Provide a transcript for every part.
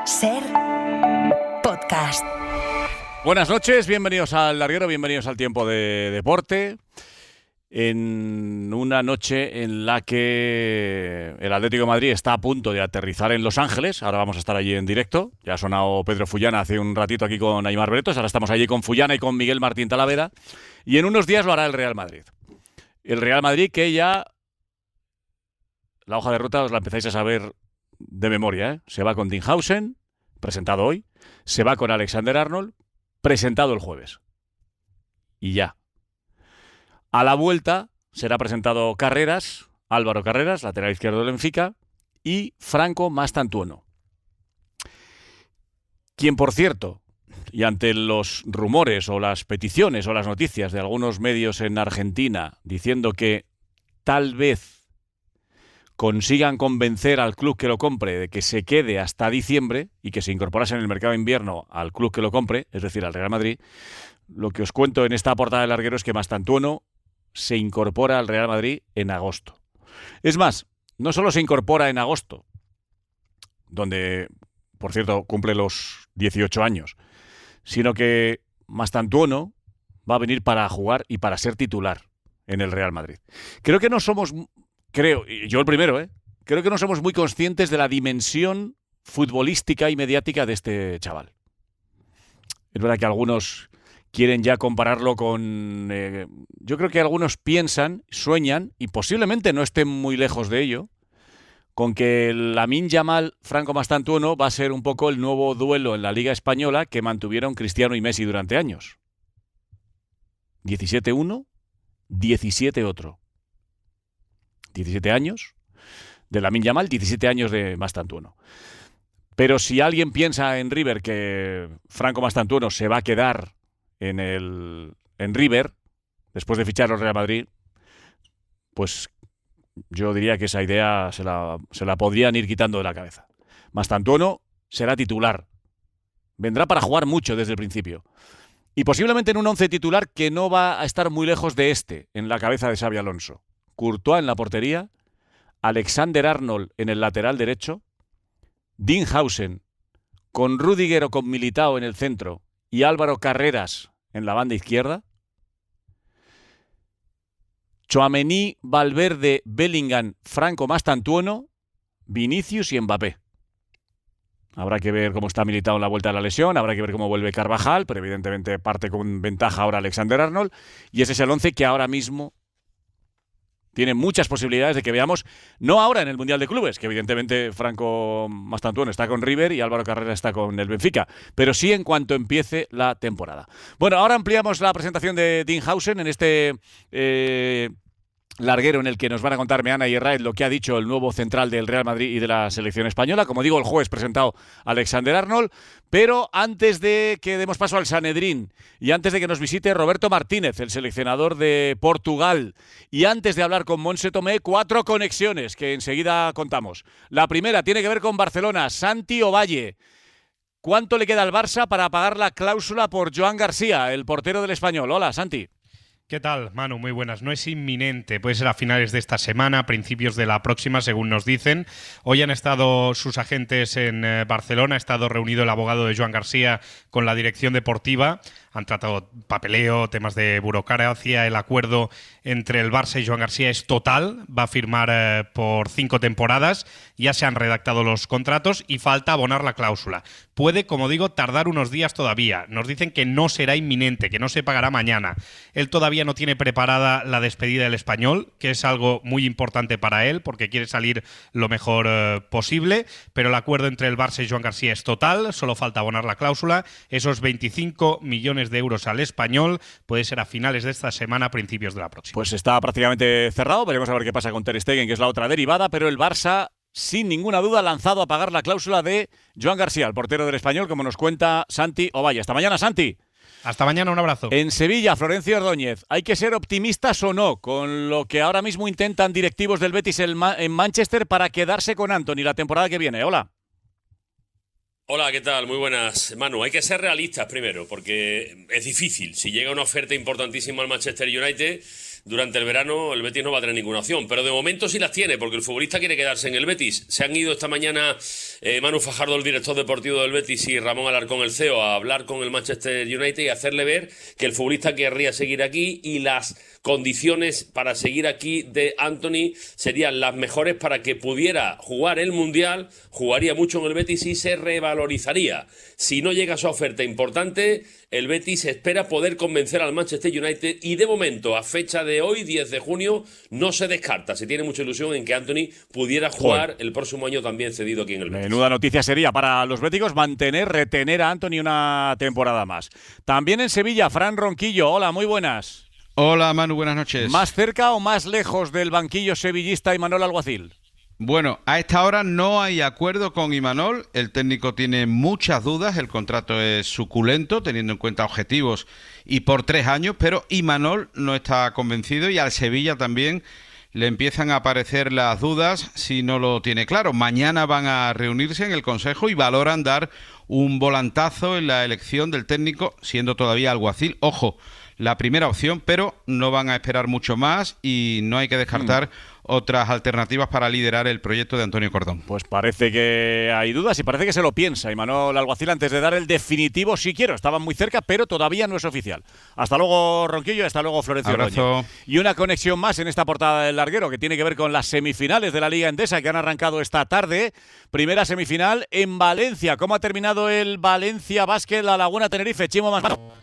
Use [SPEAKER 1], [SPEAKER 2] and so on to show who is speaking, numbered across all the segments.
[SPEAKER 1] SER Podcast.
[SPEAKER 2] Buenas noches, bienvenidos al Larguero, bienvenidos al Tiempo de Deporte. En una noche en la que el Atlético de Madrid está a punto de aterrizar en Los Ángeles. Ahora vamos a estar allí en directo. Ya ha sonado Pedro Fullana hace un ratito aquí con Aimar Bretos. Ahora estamos allí con Fullana y con Miguel Martín Talavera. Y en unos días lo hará el Real Madrid. El Real Madrid que ya... La hoja de ruta os la empezáis a saber de memoria, ¿eh? Se va con Dinhausen, presentado hoy. Se va con Alexander-Arnold, presentado el jueves. Y ya. A la vuelta será presentado Carreras, Álvaro Carreras, lateral izquierdo del Benfica, y Franco Mastantuono. Quien, por cierto, y ante los rumores o las peticiones o las noticias de algunos medios en Argentina diciendo que tal vez consigan convencer al club que lo compre de que se quede hasta diciembre y que se incorporase en el mercado de invierno al club que lo compre, es decir, al Real Madrid, lo que os cuento en esta portada del Larguero es que Mastantuono se incorpora al Real Madrid en agosto. Es más, no solo se incorpora en agosto, donde, por cierto, cumple los 18 años, sino que Mastantuono va a venir para jugar y para ser titular en el Real Madrid. Creo que no somos... y yo el primero, creo que no somos muy conscientes de la dimensión futbolística y mediática de este chaval. Es verdad que algunos quieren ya compararlo con... yo creo que algunos piensan, sueñan, y posiblemente no estén muy lejos de ello, con que el Lamine Yamal Franco Mastantuono va a ser un poco el nuevo duelo en la Liga Española que mantuvieron Cristiano y Messi durante años. 17 uno, 17 otro. 17 años de Lamine Yamal, 17 años de Mastantuono. Pero si alguien piensa en River que Franco Mastantuono se va a quedar en River, después de fichar al Real Madrid, pues yo diría que esa idea se la podrían ir quitando de la cabeza. Mastantuono será titular. Vendrá para jugar mucho desde el principio. Y posiblemente en un once titular que no va a estar muy lejos de en la cabeza de Xabi Alonso. Courtois en la portería, Alexander-Arnold en el lateral derecho, Dinhausen con Rüdiger o con Militao en el centro y Álvaro Carreras en la banda izquierda, Tchouaméni, Valverde, Bellingham, Franco Mastantuono, Vinicius y Mbappé. Habrá que ver cómo está Militao en la vuelta de la lesión, habrá que ver cómo vuelve Carvajal, pero evidentemente parte con ventaja ahora Alexander-Arnold, y ese es el once que ahora mismo tiene muchas posibilidades de que veamos, no ahora en el Mundial de Clubes, que evidentemente Franco Mastantuono está con River y Álvaro Carrera está con el Benfica, pero sí en cuanto empiece la temporada. Bueno, ahora ampliamos la presentación de Dinhausen en este larguero en el que nos van a contar Meana y Herráez lo que ha dicho el nuevo central del Real Madrid y de la selección española. Como digo, el jueves presentado Alexander-Arnold, pero antes de que demos paso al Sanedrín y antes de que nos visite Roberto Martínez, el seleccionador de Portugal, y antes de hablar con Monse Tomé, 4 conexiones que enseguida contamos. La primera tiene que ver con Barcelona. Santi Ovalle. ¿Cuánto le queda al Barça para pagar la cláusula por Joan García, el portero del Español? Hola, Santi.
[SPEAKER 3] ¿Qué tal, Manu? Muy buenas. No es inminente, puede ser a finales de esta semana, principios de la próxima, según nos dicen. Hoy han estado sus agentes en Barcelona, ha estado reunido el abogado de Joan García con la dirección deportiva. Han tratado papeleo, temas de burocracia. El acuerdo entre el Barça y Joan García es total. Va a firmar por 5 temporadas. Ya se han redactado los contratos y falta abonar la cláusula. Puede, como digo, tardar unos días todavía. Nos dicen que no será inminente, que no se pagará mañana. Él todavía no tiene preparada la despedida del Español, que es algo muy importante para él, porque quiere salir lo mejor posible. Pero el acuerdo entre el Barça y Joan García es total. Solo falta abonar la cláusula. Esos 25 millones de euros al Español puede ser a finales de esta semana, principios de la próxima.
[SPEAKER 2] Pues está prácticamente cerrado. Veremos a ver qué pasa con Ter Stegen, que es la otra derivada, pero el Barça, sin ninguna duda, lanzado a pagar la cláusula de Joan García, el portero del Español, como nos cuenta Santi Ovalle. Hasta mañana, Santi.
[SPEAKER 3] Hasta mañana, un abrazo.
[SPEAKER 2] En Sevilla, Florencio Ordóñez, ¿hay que ser optimistas o no con lo que ahora mismo intentan directivos del Betis en Manchester para quedarse con Antony la temporada que viene? Hola.
[SPEAKER 4] Hola, ¿qué tal? Muy buenas. Manu, hay que ser realistas primero, porque es difícil. Si llega una oferta importantísima al Manchester United, durante el verano el Betis no va a tener ninguna opción, pero de momento sí las tiene, porque el futbolista quiere quedarse en el Betis. Se han ido esta mañana Manu Fajardo, el director deportivo del Betis, y Ramón Alarcón, el CEO, a hablar con el Manchester United y hacerle ver que el futbolista querría seguir aquí y las condiciones para seguir aquí de Antony serían las mejores para que pudiera jugar el Mundial, jugaría mucho en el Betis y se revalorizaría. Si no llega esa oferta importante, el Betis espera poder convencer al Manchester United y de momento, a fecha de hoy, 10 de junio, no se descarta. Se tiene mucha ilusión en que Antony pudiera jugar el próximo año también cedido aquí en el Betis.
[SPEAKER 2] Menuda noticia sería para los béticos retener a Antony una temporada más. También en Sevilla, Fran Ronquillo. Hola, muy buenas.
[SPEAKER 5] Hola Manu, buenas noches.
[SPEAKER 2] ¿Más cerca o más lejos del banquillo sevillista Imanol Alguacil?
[SPEAKER 5] Bueno, a esta hora no hay acuerdo con Imanol, el técnico tiene muchas dudas, el contrato es suculento, teniendo en cuenta objetivos y por 3 años, pero Imanol no está convencido y al Sevilla también le empiezan a aparecer las dudas si no lo tiene claro. Mañana van a reunirse en el Consejo y valoran dar un volantazo en la elección del técnico, siendo todavía Alguacil. Ojo, la primera opción, pero no van a esperar mucho más y no hay que descartar otras alternativas para liderar el proyecto de Antonio Cordón.
[SPEAKER 2] Pues parece que hay dudas y parece que se lo piensa Imanol Alguacil antes de dar el definitivo sí quiero. Estaban muy cerca, pero todavía no es oficial. Hasta luego, Ronquillo, y hasta luego, Florencio Ordóñez. Y una conexión más en esta portada del larguero que tiene que ver con las semifinales de la Liga Endesa que han arrancado esta tarde. Primera semifinal en Valencia. ¿Cómo ha terminado el Valencia Basket La Laguna Tenerife? Chimo Manzano.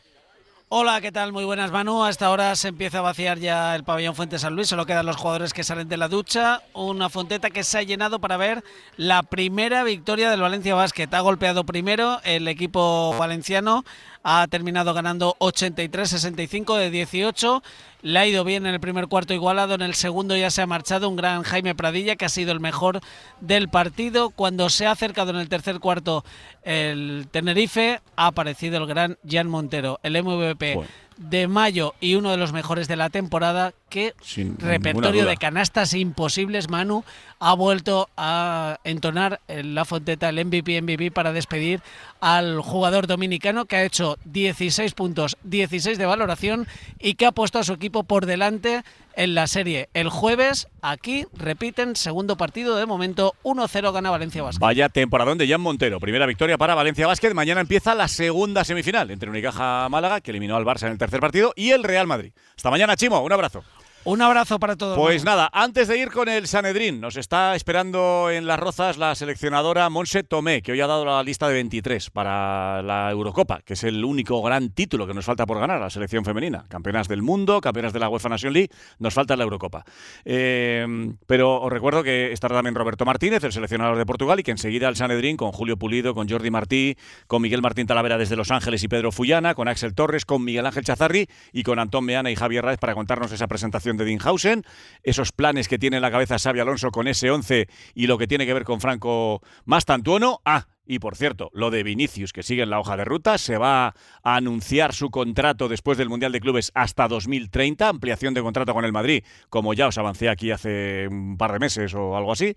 [SPEAKER 6] Hola, ¿qué tal? Muy buenas, Manu. A esta hora se empieza a vaciar ya el pabellón Fuente San Luis, solo quedan los jugadores que salen de la ducha. Una fonteta que se ha llenado para ver la primera victoria del Valencia Basket. Ha golpeado primero el equipo valenciano, ha terminado ganando 83-65 de 18. Le ha ido bien en el primer cuarto igualado, en el segundo ya se ha marchado un gran Jaime Pradilla, que ha sido el mejor del partido. Cuando se ha acercado en el tercer cuarto el Tenerife, ha aparecido el gran Jan Montero, el MVP de mayo y uno de los mejores de la temporada. Que repertorio de canastas imposibles, Manu. Ha vuelto a entonar en la fonteta el MVP para despedir al jugador dominicano, que ha hecho 16 puntos, 16 de valoración y que ha puesto a su equipo por delante en la serie. El jueves, aquí, repiten, segundo partido de momento, 1-0 gana Valencia Basket.
[SPEAKER 2] Vaya temporadón de Jan Montero. Primera victoria para Valencia Basket. Mañana empieza la segunda semifinal entre Unicaja Málaga, que eliminó al Barça en el tercer partido, y el Real Madrid. Hasta mañana, Chimo. Un abrazo.
[SPEAKER 6] Un abrazo para todos.
[SPEAKER 2] Pues nada, antes de ir con el Sanedrín, nos está esperando en Las Rozas la seleccionadora Montse Tomé, que hoy ha dado la lista de 23 para la Eurocopa, que es el único gran título que nos falta por ganar, la selección femenina. Campeonas del mundo, campeonas de la UEFA Nation League, nos falta la Eurocopa. Pero os recuerdo que estará también Roberto Martínez, el seleccionador de Portugal, y que enseguida el Sanedrín con Julio Pulido, con Jordi Martí, con Miguel Martín Talavera desde Los Ángeles y Pedro Fullana, con Axel Torres, con Miguel Ángel Chazarri y con Antón Meana y Javier Ráez para contarnos esa presentación de Dinhausen, esos planes que tiene en la cabeza Xabi Alonso con ese 11 y lo que tiene que ver con Franco Mastantuono. Y por cierto, lo de Vinicius, que sigue en la hoja de ruta, se va a anunciar su contrato después del Mundial de Clubes hasta 2030, ampliación de contrato con el Madrid, como ya os avancé aquí hace un par de meses o algo así.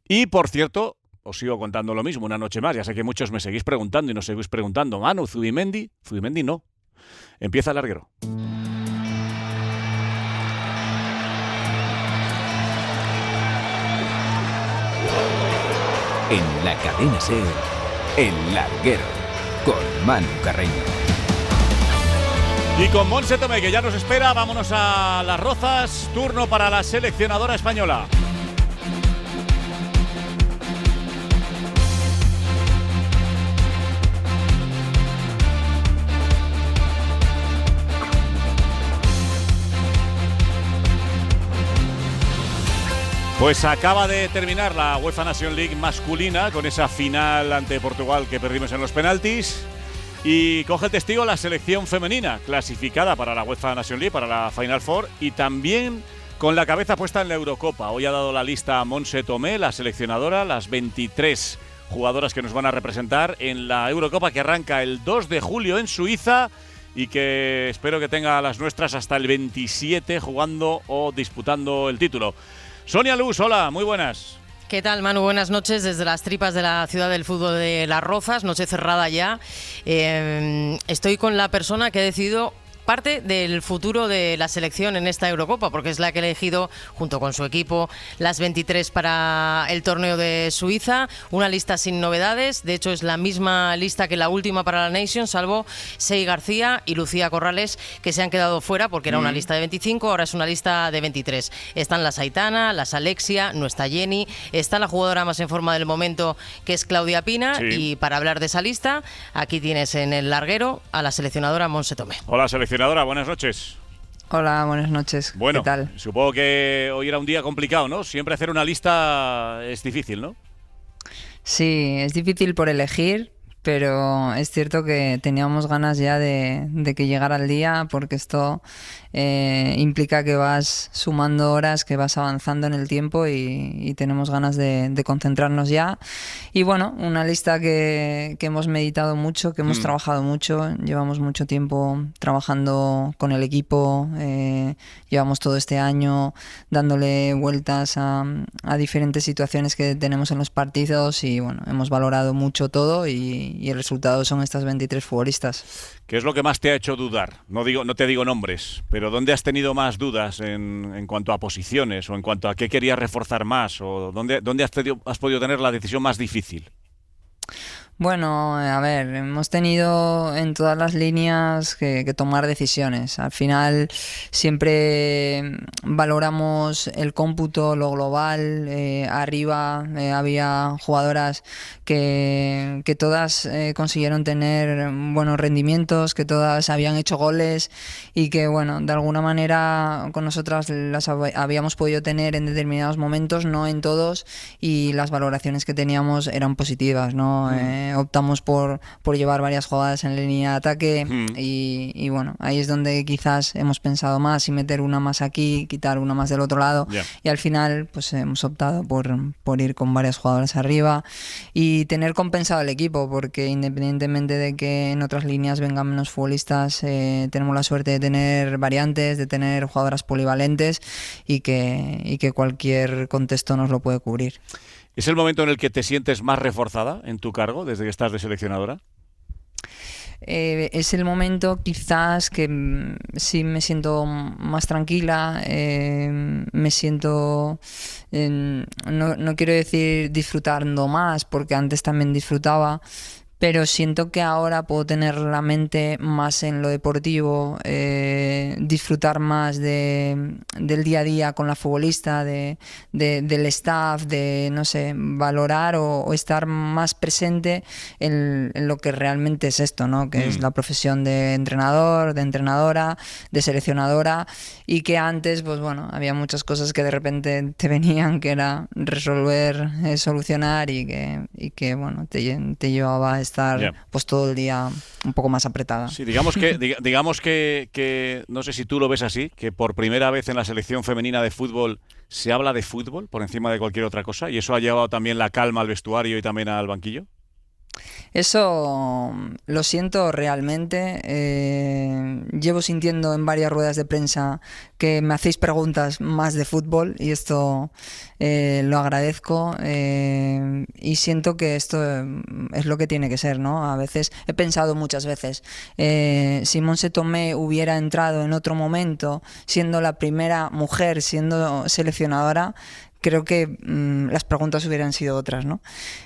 [SPEAKER 2] Y por cierto, os sigo contando lo mismo una noche más, ya sé que muchos me seguís preguntando y nos seguís preguntando, Manu, Zubimendi no. Empieza el larguero.
[SPEAKER 7] En la cadena SER, El Larguero, con Manu Carreño.
[SPEAKER 2] Y con Montse Tomé, que ya nos espera, vámonos a Las Rozas, turno para la seleccionadora española. Pues acaba de terminar la UEFA Nation League masculina con esa final ante Portugal que perdimos en los penaltis y coge el testigo la selección femenina clasificada para la UEFA Nation League, para la Final Four y también con la cabeza puesta en la Eurocopa. Hoy ha dado la lista a Montse Tomé, la seleccionadora, las 23 jugadoras que nos van a representar en la Eurocopa que arranca el 2 de julio en Suiza y que espero que tenga a las nuestras hasta el 27 jugando o disputando el título. Sonia Luz, hola, muy buenas.
[SPEAKER 8] ¿Qué tal, Manu? Buenas noches desde las tripas de la ciudad del fútbol de Las Rozas, noche cerrada ya. Estoy con la persona que ha decidido parte del futuro de la selección en esta Eurocopa, porque es la que ha elegido, junto con su equipo, las 23 para el torneo de Suiza. Una lista sin novedades, de hecho es la misma lista que la última para la Nation, salvo Sei García y Lucía Corrales, que se han quedado fuera porque era una lista de 25, ahora es una lista de 23. Están las Aitana, las Alexia, no está Jenny, está la jugadora más en forma del momento, que es Claudia Pina, y para hablar de esa lista, aquí tienes en el larguero a la seleccionadora Montse Tomé.
[SPEAKER 2] Hola, seleccionadora, buenas noches.
[SPEAKER 9] Hola, buenas noches.
[SPEAKER 2] Bueno,
[SPEAKER 9] ¿qué tal?
[SPEAKER 2] Supongo que hoy era un día complicado, ¿no? Siempre hacer una lista es difícil, ¿no?
[SPEAKER 9] Sí, es difícil por elegir, pero es cierto que teníamos ganas ya de que llegara el día, porque esto implica que vas sumando horas, que vas avanzando en el tiempo y tenemos ganas de concentrarnos ya. Y bueno, una lista que hemos meditado mucho, que hemos trabajado mucho, llevamos mucho tiempo trabajando con el equipo, llevamos todo este año dándole vueltas a diferentes situaciones que tenemos en los partidos y bueno, hemos valorado mucho todo y el resultado son estas 23 futbolistas.
[SPEAKER 2] ¿Qué es lo que más te ha hecho dudar? No te digo nombres, pero ¿dónde has tenido más dudas en cuanto a posiciones o en cuanto a qué querías reforzar más o dónde has podido tener la decisión más difícil?
[SPEAKER 9] Bueno, a ver, hemos tenido en todas las líneas que tomar decisiones. Al final siempre valoramos el cómputo, lo global. Arriba había jugadoras que todas consiguieron tener buenos rendimientos, que todas habían hecho goles y que, bueno, de alguna manera con nosotras las habíamos podido tener en determinados momentos, no en todos, y las valoraciones que teníamos eran positivas, ¿no? Optamos por llevar varias jugadas en línea de ataque y bueno, ahí es donde quizás hemos pensado más y meter una más aquí, quitar una más del otro lado y al final pues hemos optado por ir con varias jugadoras arriba y tener compensado el equipo, porque independientemente de que en otras líneas vengan menos futbolistas, tenemos la suerte de tener variantes, de tener jugadoras polivalentes y que cualquier contexto nos lo puede cubrir.
[SPEAKER 2] ¿Es el momento en el que te sientes más reforzada en tu cargo desde que estás de seleccionadora?
[SPEAKER 9] Es el momento quizás que sí me siento más tranquila, me siento, no quiero decir disfrutando más, porque antes también disfrutaba, pero siento que ahora puedo tener la mente más en lo deportivo, disfrutar más del día a día con la futbolista, del staff, de, no sé, valorar o estar más presente en lo que realmente es esto, ¿no? Que es la profesión de entrenador, de entrenadora, de seleccionadora, y que antes, pues bueno, había muchas cosas que de repente te venían, que era resolver, solucionar y que bueno, te llevaba a estar pues todo el día un poco más apretada.
[SPEAKER 2] Sí, digamos que no sé si tú lo ves así, que por primera vez en la selección femenina de fútbol se habla de fútbol por encima de cualquier otra cosa, y eso ha llevado también la calma al vestuario y también al banquillo.
[SPEAKER 9] Eso lo siento realmente. Llevo sintiendo en varias ruedas de prensa que me hacéis preguntas más de fútbol y esto lo agradezco y siento que esto es lo que tiene que ser, ¿no? A veces he pensado muchas veces, si Montse Tomé hubiera entrado en otro momento, siendo la primera mujer, siendo seleccionadora, creo que las preguntas hubieran sido otras, ¿no?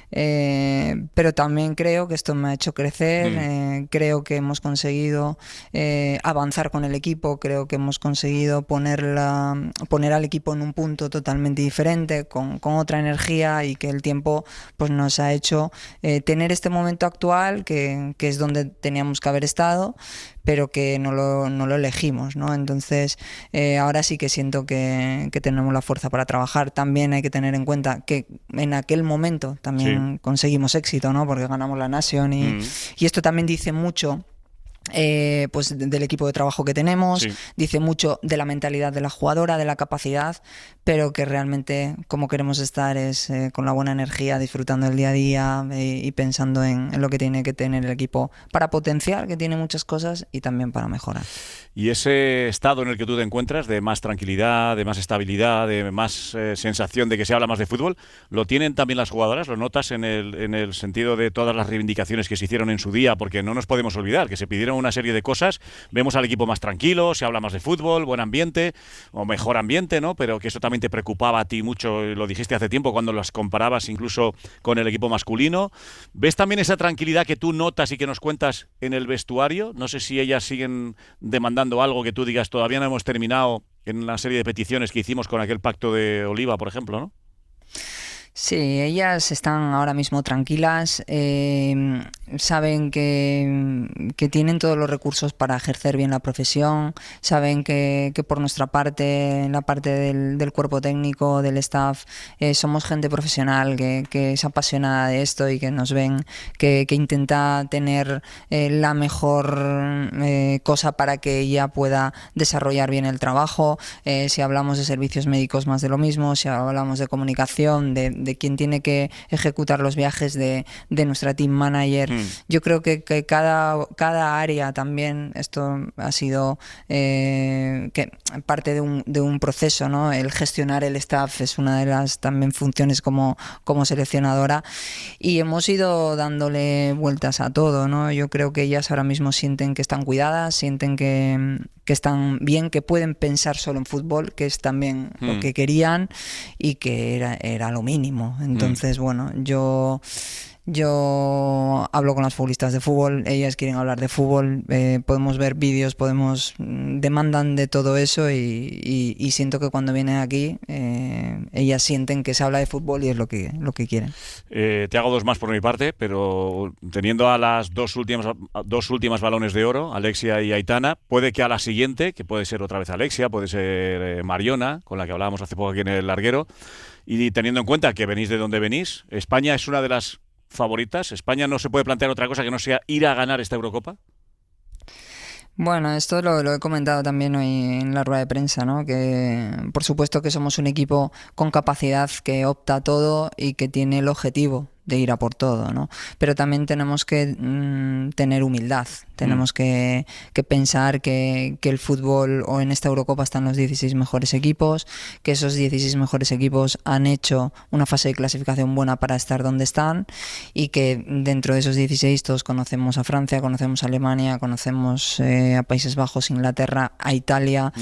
[SPEAKER 9] Pero también creo que esto me ha hecho crecer, creo que hemos conseguido avanzar con el equipo, creo que hemos conseguido poner al equipo en un punto totalmente diferente, con otra energía, y que el tiempo pues nos ha hecho tener este momento actual que es donde teníamos que haber estado, pero que no lo elegimos, ¿no? Entonces ahora sí que siento que tenemos la fuerza para trabajar. También hay que tener en cuenta que en aquel momento también conseguimos éxito, ¿no? Porque ganamos la Nation y esto también dice mucho pues del equipo de trabajo que tenemos, dice mucho de la mentalidad de la jugadora, de la capacidad, pero que realmente como queremos estar es con la buena energía, disfrutando del día a día y pensando en lo que tiene que tener el equipo para potenciar, que tiene muchas cosas, y también para mejorar.
[SPEAKER 2] Y ese estado en el que tú te encuentras, de más tranquilidad, de más estabilidad, de más sensación de que se habla más de fútbol, ¿lo tienen también las jugadoras? ¿Lo notas en el sentido de todas las reivindicaciones que se hicieron en su día? Porque no nos podemos olvidar que se pidieron una serie de cosas, vemos al equipo más tranquilo, se habla más de fútbol, buen ambiente, o mejor ambiente, ¿no? Pero que eso también te preocupaba a ti mucho, lo dijiste hace tiempo cuando las comparabas incluso con el equipo masculino. ¿Ves también esa tranquilidad que tú notas y que nos cuentas en el vestuario? No sé si ellas siguen demandando algo que tú digas, todavía no hemos terminado en la serie de peticiones que hicimos con aquel pacto de Oliva, por ejemplo, ¿no?
[SPEAKER 9] Sí, ellas están ahora mismo tranquilas, saben que tienen todos los recursos para ejercer bien la profesión, saben que por nuestra parte, en la parte del cuerpo técnico, del staff, somos gente profesional que es apasionada de esto y que nos ven, que intenta tener la mejor cosa para que ella pueda desarrollar bien el trabajo. Si hablamos de servicios médicos, más de lo mismo. Si hablamos de comunicación, de quien tiene que ejecutar los viajes de nuestra team manager. Yo creo que cada área también, esto ha sido que parte de un proceso, ¿no? El gestionar el staff es una de las también funciones como seleccionadora, y hemos ido dándole vueltas a todo, ¿no? Yo creo que ellas ahora mismo sienten que están cuidadas, sienten que están bien, que pueden pensar solo en fútbol, que es también lo que querían y que era lo mínimo. Entonces, bueno, yo hablo con las futbolistas de fútbol, ellas quieren hablar de fútbol, podemos ver vídeos, demandan de todo eso, y siento que cuando vienen aquí ellas sienten que se habla de fútbol y es lo que quieren.
[SPEAKER 2] Te hago dos más por mi parte, pero teniendo a las dos últimas balones de oro, Alexia y Aitana, puede que a la siguiente, que puede ser otra vez Alexia, puede ser Mariona, con la que hablábamos hace poco aquí en el Larguero, y teniendo en cuenta que venís de donde venís, España es una de las favoritas. ¿España no se puede plantear otra cosa que no sea ir a ganar esta Eurocopa?
[SPEAKER 9] Bueno, esto lo he comentado también hoy en la rueda de prensa, ¿no? Que por supuesto que somos un equipo con capacidad, que opta a todo y que tiene el objetivo de ir a por todo, ¿no? Pero también tenemos que tener humildad, tenemos que pensar que el fútbol, o en esta Eurocopa, están los 16 mejores equipos, que esos 16 mejores equipos han hecho una fase de clasificación buena para estar donde están, y que dentro de esos 16 todos conocemos a Francia, conocemos a Alemania, conocemos a Países Bajos, Inglaterra, a Italia,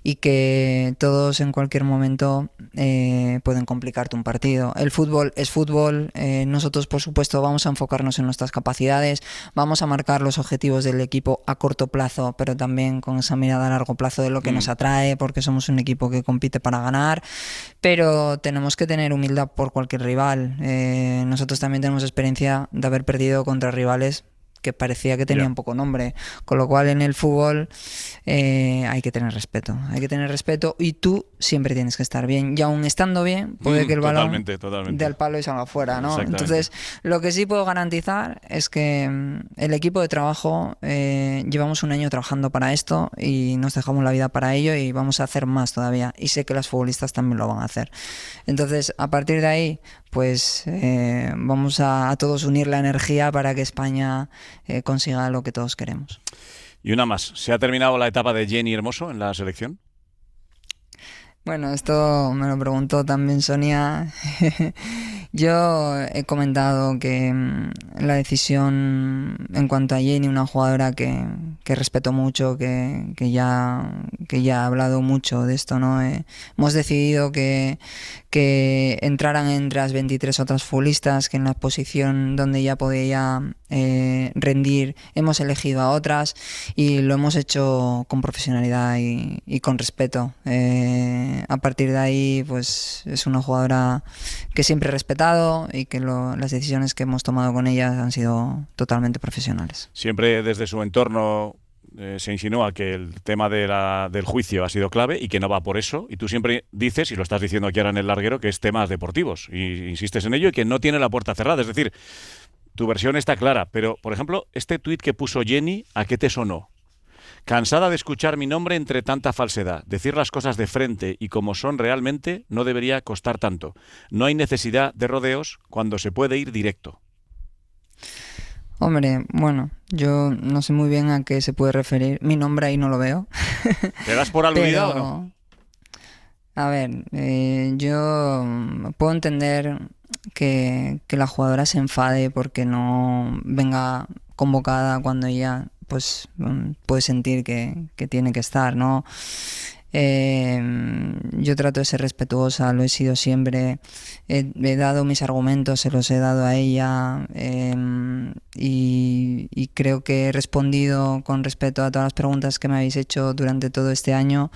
[SPEAKER 9] y que todos en cualquier momento pueden complicarte un partido. El fútbol es fútbol. Nosotros, por supuesto, vamos a enfocarnos en nuestras capacidades, vamos a marcar los objetivos del equipo a corto plazo, pero también con esa mirada a largo plazo de lo que nos atrae, porque somos un equipo que compite para ganar, pero tenemos que tener humildad por cualquier rival. Nosotros también tenemos experiencia de haber perdido contra rivales que parecía que tenían poco nombre, con lo cual en el fútbol hay que tener respeto, y tú siempre tienes que estar bien, y aún estando bien puede que el balón dé al palo y salga fuera, ¿no? Entonces, lo que sí puedo garantizar es que el equipo de trabajo, llevamos un año trabajando para esto y nos dejamos la vida para ello, y vamos a hacer más todavía, y sé que las futbolistas también lo van a hacer. Entonces, a partir de ahí, pues vamos a todos unir la energía para que España consiga lo que todos queremos.
[SPEAKER 2] Y una más, ¿se ha terminado la etapa de Jenny Hermoso en la selección?
[SPEAKER 9] Bueno, esto me lo preguntó también Sonia. Yo he comentado que la decisión en cuanto a Jenny, una jugadora que respeto mucho, que ya ha hablado mucho de esto, ¿no? Hemos decidido que entraran entre las 23 otras futbolistas, que en la posición donde ya podía rendir hemos elegido a otras, y lo hemos hecho con profesionalidad y con respeto. A partir de ahí, pues es una jugadora que siempre he respetado, y que las decisiones que hemos tomado con ella han sido totalmente profesionales.
[SPEAKER 2] Siempre desde su entorno se insinúa que el tema del juicio ha sido clave y que no va por eso, y tú siempre dices, y lo estás diciendo aquí ahora en el Larguero, que es temas deportivos, y insistes en ello, y que no tiene la puerta cerrada. Es decir, tu versión está clara, pero, por ejemplo, este tuit que puso Jenny, ¿a qué te sonó? Cansada de escuchar mi nombre entre tanta falsedad. Decir las cosas de frente y como son realmente no debería costar tanto. No hay necesidad de rodeos cuando se puede ir directo.
[SPEAKER 9] Hombre, bueno, yo no sé muy bien a qué se puede referir. Mi nombre ahí no lo veo.
[SPEAKER 2] ¿Te das por aludida o no?
[SPEAKER 9] A ver, yo puedo entender que la jugadora se enfade porque no venga convocada cuando ella pues puede sentir que tiene que estar, ¿no? Yo trato de ser respetuosa, lo he sido siempre, he dado mis argumentos, se los he dado a ella, y creo que he respondido con respeto a todas las preguntas que me habéis hecho durante todo este año.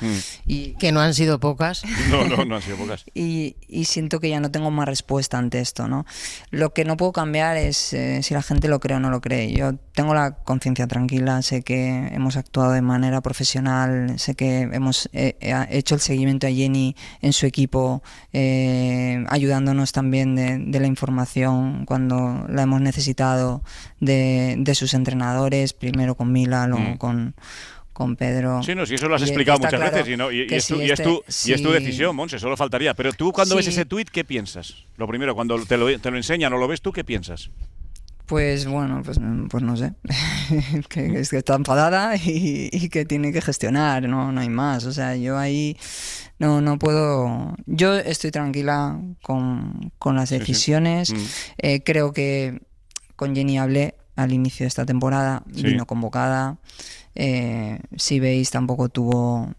[SPEAKER 8] Y que no han sido pocas.
[SPEAKER 2] No han sido pocas.
[SPEAKER 9] Y siento que ya no tengo más respuesta ante esto, ¿no? Lo que no puedo cambiar es si la gente lo cree o no lo cree. Yo tengo la conciencia tranquila, sé que hemos actuado de manera profesional, sé que hemos hecho el seguimiento a Jenny en su equipo, ayudándonos también de la información cuando la hemos necesitado, de sus entrenadores, primero con Mila, luego con Pedro.
[SPEAKER 2] Sí, no, si eso lo has explicado muchas veces y es tu decisión, Monse, solo faltaría. Pero tú cuando ves ese tuit, ¿qué piensas? Lo primero, cuando te lo enseñan o lo ves tú, ¿qué piensas?
[SPEAKER 9] Pues bueno, pues no sé, que está enfadada y que tiene que gestionar, no hay más. O sea, yo ahí no puedo. Yo estoy tranquila con las decisiones. Creo que con Jenny hablé al inicio de esta temporada, vino convocada. Si veis, tampoco tuvo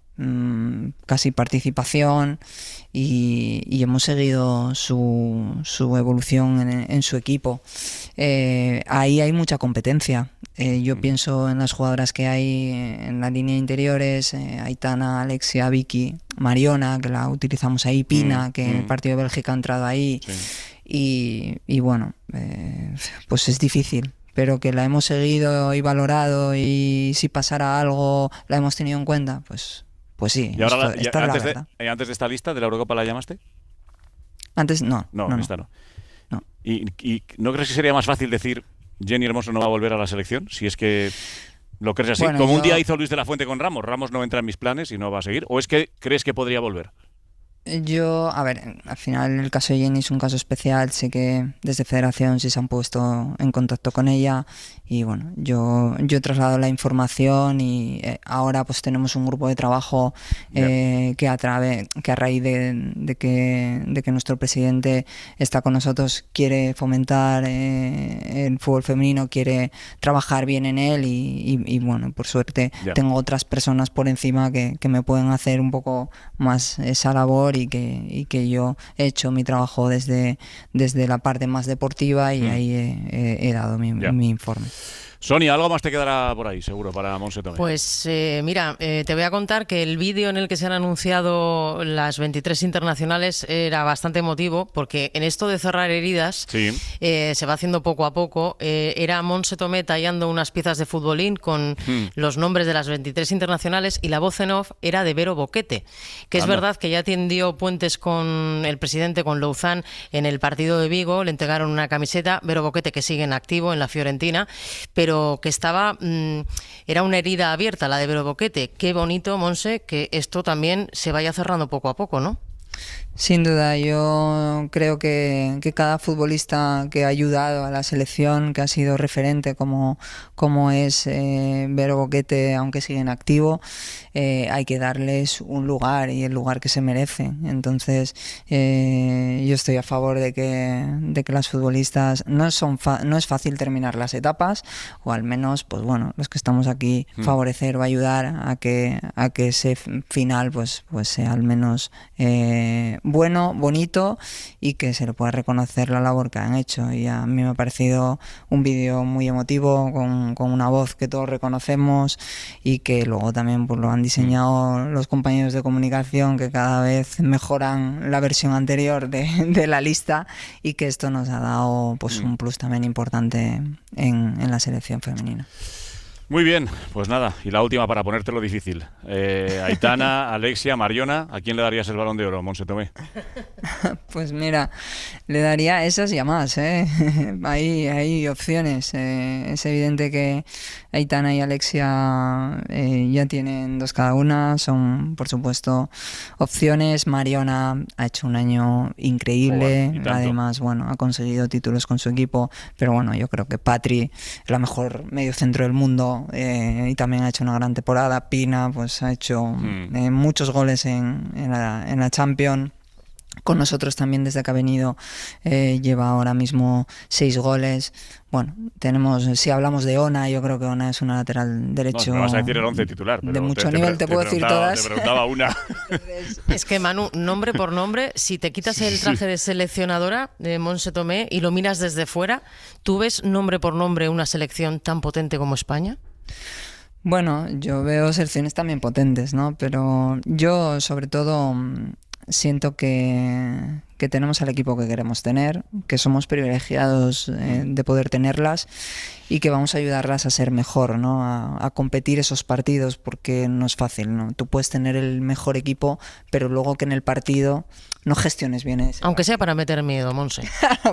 [SPEAKER 9] casi participación y hemos seguido su evolución en su equipo. Ahí hay mucha competencia. Yo pienso en las jugadoras que hay en la línea de interiores, Aitana, Alexia, Vicky, Mariona, que la utilizamos ahí, Pina, que en el partido de Bélgica ha entrado ahí. Y bueno, pues es difícil, pero que la hemos seguido y valorado, y si pasara algo la hemos tenido en cuenta, pues sí.
[SPEAKER 2] ¿Y ahora
[SPEAKER 9] esta es la verdad.
[SPEAKER 2] Antes de esta lista de la Eurocopa la llamaste?
[SPEAKER 9] Antes no.
[SPEAKER 2] Esta no. ¿Y no crees que sería más fácil decir Jenny Hermoso no va a volver a la selección? Si es que lo crees así.
[SPEAKER 9] Bueno,
[SPEAKER 2] un día hizo Luis de la Fuente con Ramos. Ramos no entra en mis planes y no va a seguir. ¿O es que crees que podría volver?
[SPEAKER 9] A ver, al final el caso de Jenny es un caso especial. Sé que desde Federación sí se han puesto en contacto con ella y bueno, yo he trasladado la información y ahora pues tenemos un grupo de trabajo que a raíz de que nuestro presidente está con nosotros, quiere fomentar el fútbol femenino, quiere trabajar bien en él y bueno, por suerte tengo otras personas por encima que me pueden hacer un poco más esa labor y que yo he hecho mi trabajo desde la parte más deportiva y ahí he dado mi informe.
[SPEAKER 2] Sonia, algo más te quedará por ahí, seguro, para Monse Tomé.
[SPEAKER 8] Pues mira, te voy a contar que el vídeo en el que se han anunciado las 23 internacionales era bastante emotivo, porque en esto de cerrar heridas se va haciendo poco a poco. Era Monse Tomé tallando unas piezas de futbolín con los nombres de las 23 internacionales y la voz en off era de Vero Boquete, que es verdad que ya tendió puentes con el presidente, con Louzán, en el partido de Vigo. Le entregaron una camiseta, Vero Boquete, que sigue en activo en la Fiorentina, pero que estaba, era una herida abierta la de Vero Boquete. Qué bonito, Monse, que esto también se vaya cerrando poco a poco, ¿no?
[SPEAKER 9] Sin duda, yo creo que cada futbolista que ha ayudado a la selección, que ha sido referente como es Vero Boquete, aunque sigue en activo, hay que darles un lugar y el lugar que se merecen. Entonces, yo estoy a favor de que las futbolistas no es fácil terminar las etapas, o al menos, pues bueno, los que estamos aquí favorecer o ayudar a que ese final pues sea al menos bueno, bonito y que se le pueda reconocer la labor que han hecho. Y a mí me ha parecido un vídeo muy emotivo, con una voz que todos reconocemos y que luego también pues lo han diseñado los compañeros de comunicación, que cada vez mejoran la versión anterior de la lista, y que esto nos ha dado pues un plus también importante en la selección femenina.
[SPEAKER 2] Muy bien, pues nada, y la última para ponértelo difícil. Aitana, Alexia, Mariona, ¿a quién le darías el Balón de Oro, Monse Tomé?
[SPEAKER 9] Pues mira, le daría a esas y a más, hay opciones. Es evidente que Aitana y Alexia ya tienen 2 cada una, son por supuesto opciones. Mariona ha hecho un año increíble, además bueno, ha conseguido títulos con su equipo, pero bueno, yo creo que Patri es la mejor mediocentro del mundo. Y también ha hecho una gran temporada. Pina pues ha hecho muchos goles en la Champions. con nosotros también desde que ha venido, lleva ahora mismo 6 goles. Bueno, si hablamos de Ona, yo creo que Ona es una lateral derecho.
[SPEAKER 2] No, me vas a decir el 11 titular. Pero
[SPEAKER 9] de mucho nivel, te puedo decir todas.
[SPEAKER 2] Te preguntaba una.
[SPEAKER 8] Es que, Manu, nombre por nombre, si te quitas el traje de seleccionadora de Montse Tomé y lo miras desde fuera, ¿tú ves nombre por nombre una selección tan potente como España?
[SPEAKER 9] Bueno, yo veo selecciones también potentes, ¿no? Pero yo, sobre todo, siento que tenemos al equipo que queremos tener, que somos privilegiados de poder tenerlas y que vamos a ayudarlas a ser mejor, ¿no? A competir esos partidos, porque no es fácil, ¿no? Tú puedes tener el mejor equipo, pero luego que en el partido no gestiones bien ese.
[SPEAKER 8] Aunque sea para meter miedo, Monse.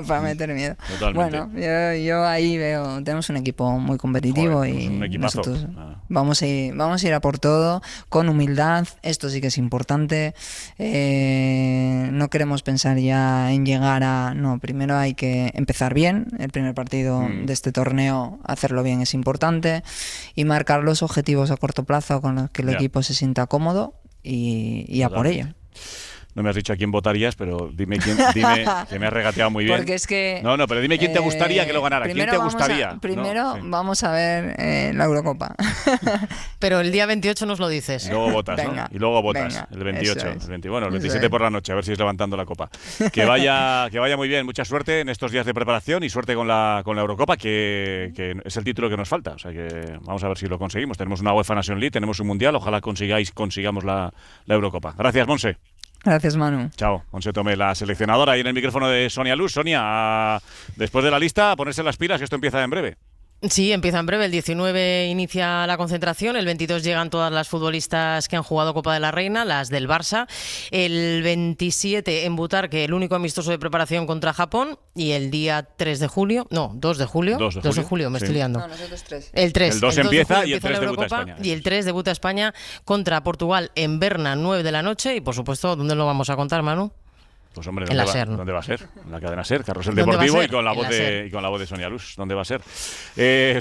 [SPEAKER 9] Para meter miedo.
[SPEAKER 2] Totalmente.
[SPEAKER 9] Bueno, yo ahí veo, tenemos un equipo muy competitivo.
[SPEAKER 2] Joder,
[SPEAKER 9] y
[SPEAKER 2] un equipazo.
[SPEAKER 9] nosotros vamos a ir a por todo, con humildad. Esto sí que es importante. No queremos pensar ya en llegar a... No, primero hay que empezar bien. El primer partido de este torneo, hacerlo bien es importante, y marcar los objetivos a corto plazo con los que el equipo se sienta cómodo y a por ello.
[SPEAKER 2] No me has dicho a quién votarías, pero dime quién, que me has regateado muy bien.
[SPEAKER 9] Porque es que...
[SPEAKER 2] No, pero dime quién te gustaría que lo ganara. ¿Quién te gustaría?
[SPEAKER 9] Primero vamos a ver la Eurocopa.
[SPEAKER 8] Pero el día 28 nos lo dices.
[SPEAKER 2] Y luego votas,
[SPEAKER 9] venga,
[SPEAKER 2] ¿no? Y luego votas,
[SPEAKER 9] venga,
[SPEAKER 2] el 28.
[SPEAKER 9] eso es.
[SPEAKER 2] El 27 por la noche, a ver si es levantando la copa. Que vaya muy bien, mucha suerte en estos días de preparación y suerte con la Eurocopa, que es el título que nos falta. O sea que vamos a ver si lo conseguimos. Tenemos una UEFA Nation League, tenemos un Mundial, ojalá consigamos la Eurocopa. Gracias, Monse.
[SPEAKER 9] Gracias, Manu.
[SPEAKER 2] Chao, Montse Tomé, la seleccionadora, ahí en el micrófono de Sonia Luz. Sonia, después de la lista, a ponerse las pilas, que esto empieza en breve.
[SPEAKER 8] Sí, empieza en breve. El 19 inicia la concentración. El 22 llegan todas las futbolistas que han jugado Copa de la Reina, las del Barça. El 27 en Butarque, el único amistoso de preparación contra Japón. Y el día 2 de julio, me estoy liando.
[SPEAKER 9] No, nosotros 3.
[SPEAKER 8] El 3.
[SPEAKER 2] El 2 empieza y el 3 debuta España.
[SPEAKER 8] Y el 3 debuta España contra Portugal en Berna, 9 de la noche. Y por supuesto, ¿dónde lo vamos a contar, Manu?
[SPEAKER 2] Pues hombre,
[SPEAKER 8] en la SER, ¿no?
[SPEAKER 2] ¿Dónde va a ser? En la cadena SER, Carrusel
[SPEAKER 8] ¿Dónde
[SPEAKER 2] Deportivo,
[SPEAKER 8] va a ser?
[SPEAKER 2] y con la voz de Sonia Luz. ¿Dónde va a ser?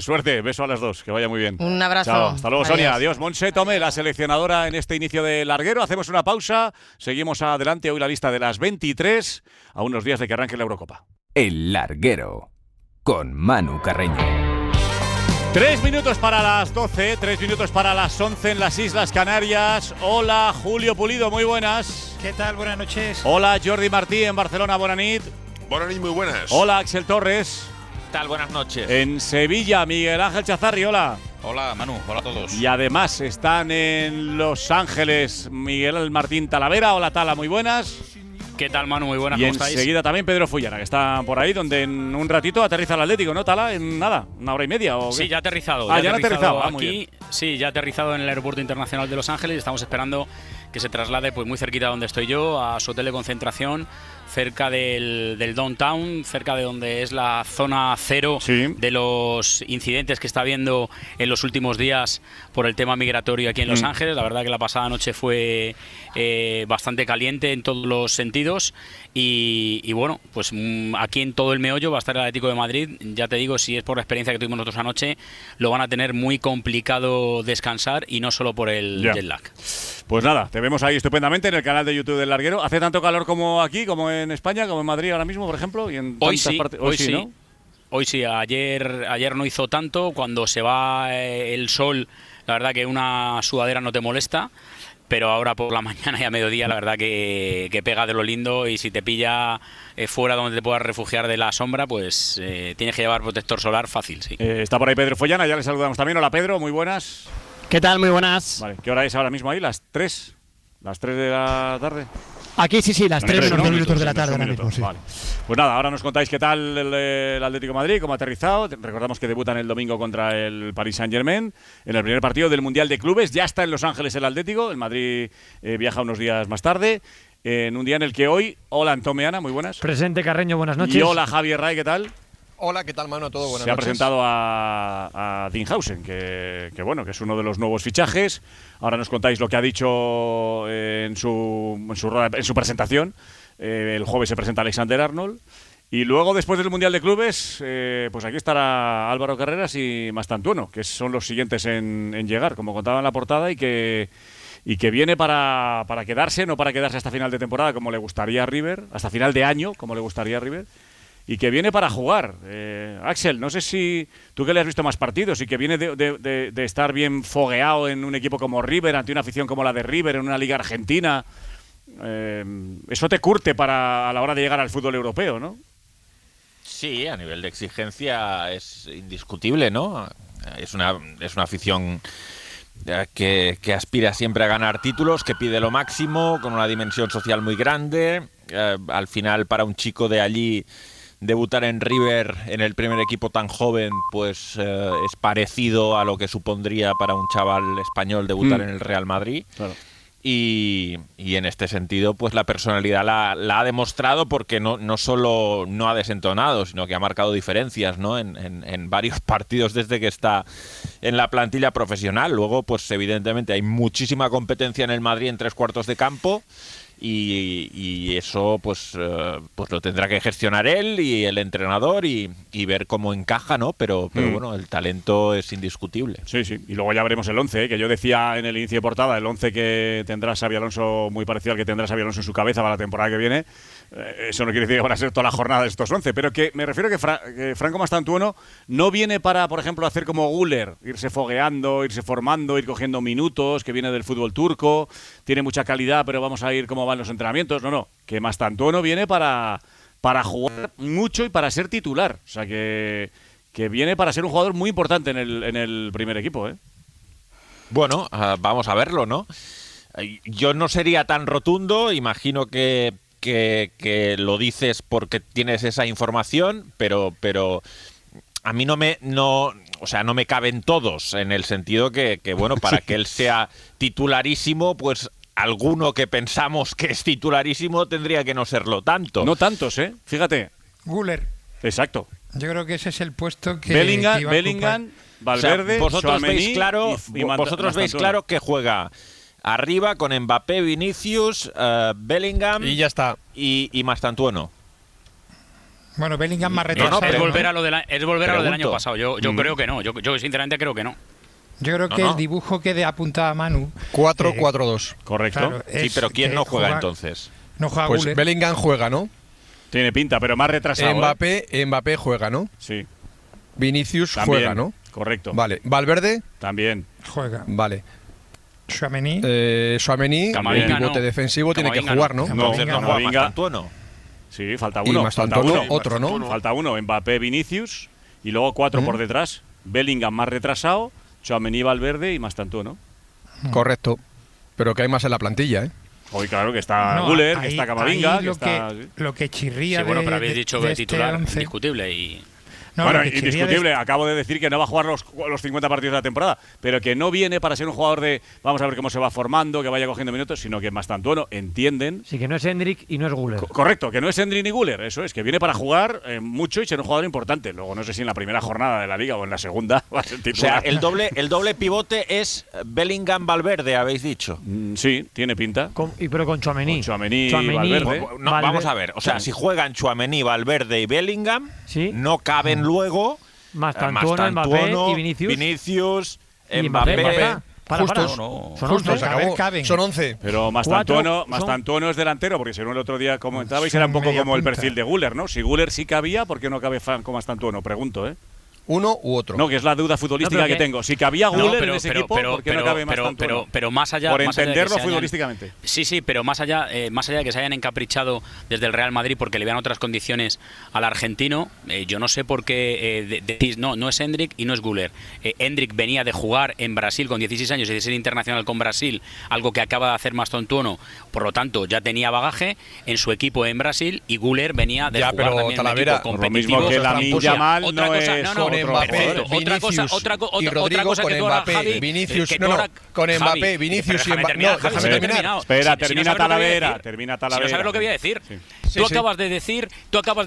[SPEAKER 2] Suerte, beso a las dos, que vaya muy bien.
[SPEAKER 8] Un abrazo.
[SPEAKER 2] Chao. Hasta luego, Sonia. Adiós. Montse Tomé, la seleccionadora en este inicio de larguero. Hacemos una pausa, seguimos adelante. Hoy la lista de las 23, a unos días de que arranque la Eurocopa.
[SPEAKER 7] El larguero, con Manu Carreño.
[SPEAKER 2] 3 minutos para las 12, 3 minutos para las 11 en las Islas Canarias. Hola, Julio Pulido, muy buenas.
[SPEAKER 10] ¿Qué tal? Buenas noches.
[SPEAKER 2] Hola, Jordi Martí en Barcelona, buena nit.
[SPEAKER 11] Buenas noches, muy buenas.
[SPEAKER 2] Hola, Axel Torres.
[SPEAKER 10] ¿Qué tal? Buenas noches.
[SPEAKER 2] En Sevilla, Miguel Ángel Chazarri, hola.
[SPEAKER 10] Hola, Manu. Hola a todos.
[SPEAKER 2] Y además están en Los Ángeles Miguel Martín Talavera. Hola, Tala, muy buenas.
[SPEAKER 10] ¿Qué tal, Manu? Muy buenas,
[SPEAKER 2] y
[SPEAKER 10] ¿cómo estáis?
[SPEAKER 2] enseguida también Pedro Fullana, que está por ahí, donde en un ratito aterriza el Atlético, ¿no, Tala? En nada, una hora y media. ¿o qué?
[SPEAKER 10] Sí, ya ha aterrizado.
[SPEAKER 2] Ya ha aterrizado.
[SPEAKER 10] Aquí,
[SPEAKER 2] muy bien.
[SPEAKER 10] sí, ya ha aterrizado en el Aeropuerto Internacional de Los Ángeles y estamos esperando que se traslade pues muy cerquita de donde estoy yo, a su hotel de concentración, cerca del downtown, cerca de donde es la zona cero de los incidentes que está habiendo en los últimos días por el tema migratorio aquí en Los Ángeles. La verdad que la pasada noche fue bastante caliente en todos los sentidos y bueno, pues aquí en todo el meollo va a estar el Atlético de Madrid. Ya te digo, si es por la experiencia que tuvimos nosotros anoche, lo van a tener muy complicado descansar y no solo por el jet lag.
[SPEAKER 2] Pues nada, te vemos ahí estupendamente en el canal de YouTube del Larguero. ¿Hace tanto calor como aquí, como en España, como en Madrid ahora mismo, por ejemplo? Y en
[SPEAKER 10] Hoy
[SPEAKER 2] tantas
[SPEAKER 10] sí,
[SPEAKER 2] partes?
[SPEAKER 10] hoy sí,
[SPEAKER 2] ¿no?
[SPEAKER 10] Hoy sí, ayer no hizo tanto. Cuando se va el sol, la verdad que una sudadera no te molesta, pero ahora por la mañana y a mediodía la verdad que pega de lo lindo, y si te pilla fuera donde te puedas refugiar de la sombra, pues tienes que llevar protector solar fácil, sí.
[SPEAKER 2] Está por ahí Pedro Follana, ya le saludamos también. Hola, Pedro, muy buenas.
[SPEAKER 12] ¿Qué tal? Muy buenas.
[SPEAKER 2] Vale, ¿qué hora es ahora mismo ahí? ¿Las 3? ¿Las 3 de la tarde?
[SPEAKER 12] Aquí sí, las 3 menos 2 minutos de la tarde ahora mismo, sí.
[SPEAKER 2] Vale. Pues nada, ahora nos contáis qué tal el Atlético de Madrid, cómo ha aterrizado. Recordamos que debutan el domingo contra el Paris Saint-Germain en el primer partido del Mundial de Clubes. Ya está en Los Ángeles el Atlético, el Madrid viaja unos días más tarde, en un día en el que hoy... Hola, Antón Meana, muy buenas.
[SPEAKER 12] Presente, Carreño, buenas noches.
[SPEAKER 2] Y hola, Javier Ray, ¿qué tal?
[SPEAKER 13] Hola, ¿qué tal, Manu? Todo buenas noches.
[SPEAKER 2] Se ha presentado a Dinhausen, que bueno, que es uno de los nuevos fichajes. Ahora nos contáis lo que ha dicho en su presentación. El jueves se presenta Alexander Arnold. Y luego, después del Mundial de Clubes, pues aquí estará Álvaro Carreras y Mastantuono, que son los siguientes en llegar, como contaba en la portada, y que y que viene para quedarse, no para quedarse hasta final de temporada como le gustaría a River, hasta final de año como le gustaría a River, y que viene para jugar. Axel, no sé si tú que le has visto más partidos y que viene de estar bien fogueado en un equipo como River, ante una afición como la de River, en una liga argentina, eso te curte a la hora de llegar al fútbol europeo, ¿no?
[SPEAKER 11] Sí, a nivel de exigencia es indiscutible, ¿no? Es una afición que aspira siempre a ganar títulos, que pide lo máximo, con una dimensión social muy grande. Al final, para un chico de allí, debutar en River, en el primer equipo tan joven, pues es parecido a lo que supondría para un chaval español debutar en el Real Madrid.
[SPEAKER 2] Claro.
[SPEAKER 11] Y en este sentido, pues la personalidad la ha demostrado, porque no solo no ha desentonado, sino que ha marcado diferencias, ¿no? en varios partidos desde que está en la plantilla profesional. Luego, pues evidentemente hay muchísima competencia en el Madrid en 3 cuartos de campo, y eso pues lo tendrá que gestionar él y el entrenador y ver cómo encaja, ¿no? Pero bueno, el talento es indiscutible.
[SPEAKER 2] Sí, sí. Y luego ya veremos el 11, que yo decía en el inicio de portada, el 11 que tendrá Xabi Alonso, muy parecido al que tendrá Xabi Alonso en su cabeza para la temporada que viene. Eso no quiere decir que van a ser toda la jornada de estos 11, pero que me refiero que Franco Mastantuono no viene para, por ejemplo, hacer como Güler, irse fogueando, irse formando, ir cogiendo minutos, que viene del fútbol turco, tiene mucha calidad, pero vamos a ir cómo van los entrenamientos. No, que Mastantuono viene para jugar mucho y para ser titular. O sea, que viene para ser un jugador muy importante en el primer equipo, ¿eh?
[SPEAKER 11] Bueno, vamos a verlo, ¿no? Yo no sería tan rotundo, imagino que lo dices porque tienes esa información, pero a mí no me caben todos, en el sentido que bueno, para que él sea titularísimo, pues alguno que pensamos que es titularísimo tendría que no serlo tanto.
[SPEAKER 2] No tantos, Fíjate.
[SPEAKER 14] Güler.
[SPEAKER 2] Exacto.
[SPEAKER 14] Yo creo que ese es el puesto que
[SPEAKER 2] Bellingham, Valverde,
[SPEAKER 11] o sea, vosotros veis claro que juega arriba con Mbappé, Vinicius, Bellingham
[SPEAKER 13] y ya está.
[SPEAKER 11] Y Mastantuono.
[SPEAKER 14] Bueno, Bellingham más retrasado.
[SPEAKER 10] Es volver a lo del año pasado. Yo creo que no. Yo sinceramente creo que no.
[SPEAKER 14] Yo creo que el dibujo que apuntaba Manu...
[SPEAKER 13] 4-4-2.
[SPEAKER 2] Correcto.
[SPEAKER 14] Claro,
[SPEAKER 11] sí, pero ¿quién no juega entonces?
[SPEAKER 14] No juega
[SPEAKER 13] Pues
[SPEAKER 14] Güler.
[SPEAKER 13] Bellingham juega, ¿no?
[SPEAKER 2] Tiene pinta, pero más retrasado.
[SPEAKER 13] Mbappé juega, ¿no?
[SPEAKER 2] Sí.
[SPEAKER 13] Vinicius
[SPEAKER 2] También,
[SPEAKER 13] juega, ¿no?
[SPEAKER 2] Correcto.
[SPEAKER 13] Vale. Valverde
[SPEAKER 2] también
[SPEAKER 14] juega.
[SPEAKER 13] Vale.
[SPEAKER 14] Tchouaméni,
[SPEAKER 2] Camavinga,
[SPEAKER 13] el pivote defensivo tiene que jugar, ¿no?
[SPEAKER 11] Entonces no juega Mastantuono.
[SPEAKER 2] Sí, falta uno.
[SPEAKER 13] Y Mastantuono, otro, ¿no?
[SPEAKER 2] Falta uno, Mbappé, Vinicius, y luego 4 por detrás. Bellingham más retrasado, Tchouaméni, Valverde y Mastantuono.
[SPEAKER 13] Correcto. Pero que hay más en la plantilla, ¿eh?
[SPEAKER 2] Hoy claro que está Güler, que está Camavinga, que está...
[SPEAKER 14] Lo que chirría
[SPEAKER 10] sí, bueno, pero habéis dicho que titular indiscutible y...
[SPEAKER 2] No, bueno, indiscutible. Acabo de decir que no va a jugar los 50 partidos de la temporada, pero que no viene para ser un jugador de vamos a ver cómo se va formando, que vaya cogiendo minutos, sino que Mastantuono, entienden.
[SPEAKER 12] Sí, que no es Endrick y no es Güler.
[SPEAKER 2] Correcto, que no es Endrick ni Güler, eso es, que viene para jugar mucho y ser un jugador importante. Luego no sé si en la primera jornada de la Liga o en la segunda va a ser titular.
[SPEAKER 11] O sea, el doble pivote es Bellingham-Valverde, habéis dicho.
[SPEAKER 2] Sí, tiene pinta.
[SPEAKER 12] Pero con Tchouaméni.
[SPEAKER 2] Con Tchouaméni y Valverde.
[SPEAKER 11] No, vamos a ver, o sea, si juegan Tchouaméni, Valverde y Bellingham, no caben luego
[SPEAKER 12] Mastantuono, Mbappé y
[SPEAKER 11] Vinicius,
[SPEAKER 12] y
[SPEAKER 11] Mbappé.
[SPEAKER 13] Justos,
[SPEAKER 12] Son
[SPEAKER 13] se acabó. Son 11.
[SPEAKER 2] Pero Mastantuono es delantero, porque según el otro día comentabais, era un poco como el perfil de Güler, ¿no? Si Güler sí cabía, ¿por qué no cabe Franco Mastantuono? Pregunto, ¿eh?
[SPEAKER 13] Uno u otro.
[SPEAKER 2] No, que es la duda futbolística que tengo. Si cabía Güler en ese equipo, ¿por qué no cabe Mastantuono?
[SPEAKER 10] Pero más allá...
[SPEAKER 2] Por
[SPEAKER 10] más allá
[SPEAKER 2] entenderlo
[SPEAKER 10] de que
[SPEAKER 2] futbolísticamente.
[SPEAKER 10] Sí, pero más allá de que se hayan encaprichado desde el Real Madrid porque le vean otras condiciones al argentino, yo no sé por qué decís, no es Endrick y no es Güler. Endrick venía de jugar en Brasil con 16 años y de ser internacional con Brasil, algo que acaba de hacer Mastantuono, por lo tanto ya tenía bagaje en su equipo en Brasil, y Güler venía de jugar también en un equipo competitivo.
[SPEAKER 2] Lo mismo que Lamine Yamal no es
[SPEAKER 10] perfecto. Otra cosa que tú ahora, Javi,
[SPEAKER 13] Vinicius, con Mbappé, Vinicius y Mbappé. No, déjame terminar.
[SPEAKER 2] Espera, termina Talavera.
[SPEAKER 10] Si no sabes lo que voy a decir. Tú acabas de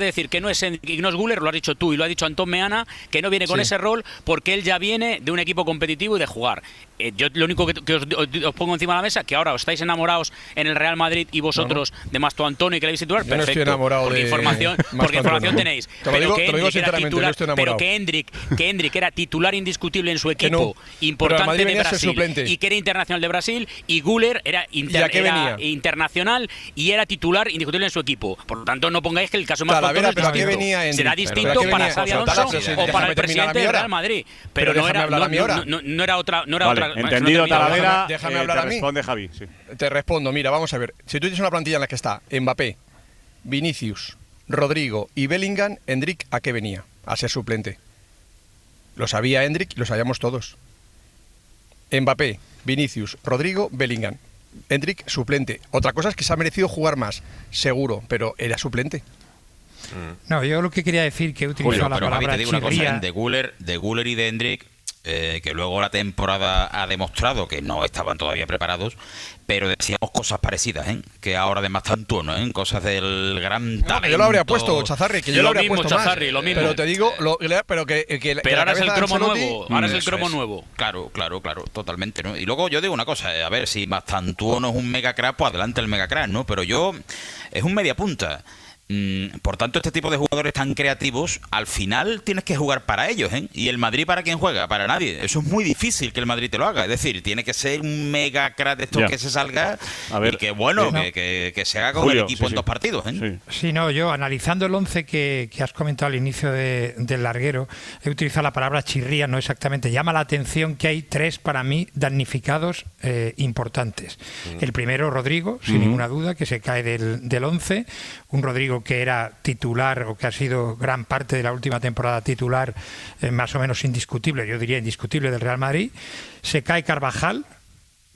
[SPEAKER 10] decir que no es Endrick y no es Güler, lo has dicho tú y lo ha dicho Antón Meana, que no viene con ese rol porque él ya viene de un equipo competitivo y de jugar. Yo lo único que os pongo encima de la mesa, que ahora os estáis enamorados en el Real Madrid y vosotros de Mastantuono y que le habéis titular, perfecto.
[SPEAKER 13] No estoy enamorado
[SPEAKER 10] porque información tenéis. Pero que que Hendrik era titular indiscutible en su equipo, importante de Brasil, y que era internacional de Brasil, y Güler era internacional y era titular indiscutible en su equipo. Por lo tanto, no pongáis que el caso más
[SPEAKER 13] Talavera, pero ¿a qué venía Hendrik?
[SPEAKER 10] Será distinto para Xabi Alonso o para el presidente del Real Madrid. Pero no era otra.
[SPEAKER 2] Entendido, Talavera.
[SPEAKER 13] Déjame hablar a mí.
[SPEAKER 2] Responde Javi. Sí.
[SPEAKER 13] Te respondo. Mira, vamos a ver. Si tú tienes una plantilla en la que está Mbappé, Vinicius, Rodrigo y Bellingham, Hendrik, ¿a qué venía? A ser suplente. Lo sabía Hendrik, lo sabíamos todos. Mbappé, Vinicius, Rodrigo, Bellingham. Hendrik, suplente. Otra cosa es que se ha merecido jugar más, seguro, pero era suplente.
[SPEAKER 14] No, yo lo que quería decir que he utilizado la palabra
[SPEAKER 15] Javi, te digo una cosa, de Güler y de Hendrik, que luego la temporada ha demostrado que no estaban todavía preparados, pero decíamos cosas parecidas, que ahora de Mastantuono, cosas del gran talento.
[SPEAKER 13] Yo lo habría puesto, Chazarri, que yo lo habría puesto
[SPEAKER 10] Chazarri,
[SPEAKER 13] más.
[SPEAKER 10] Lo mismo.
[SPEAKER 13] Pero te digo, pero
[SPEAKER 10] ahora es el cromo nuevo, ahora es el cromo nuevo.
[SPEAKER 15] Claro, totalmente, ¿no? Y luego yo digo una cosa, a ver, si Mastantuono es un mega crack, pues adelante el mega crack, ¿no? Pero es un media punta. Por tanto, este tipo de jugadores tan creativos, al final tienes que jugar para ellos, ¿Y el Madrid para quién juega? Para nadie. Eso es muy difícil que el Madrid te lo haga. Es decir, tiene que ser un mega crack de estos que se salga y que que se haga con el equipo en 2 partidos.
[SPEAKER 14] Sí, no, yo analizando el 11 que has comentado al inicio del larguero, he utilizado la palabra chirría, no exactamente. Llama la atención que hay 3 para mí damnificados importantes. El primero, Rodrigo, sin ninguna duda, que se cae del 11. Un Rodrigo que era titular o que ha sido gran parte de la última temporada titular, más o menos indiscutible, yo diría indiscutible, del Real Madrid. Se cae Carvajal,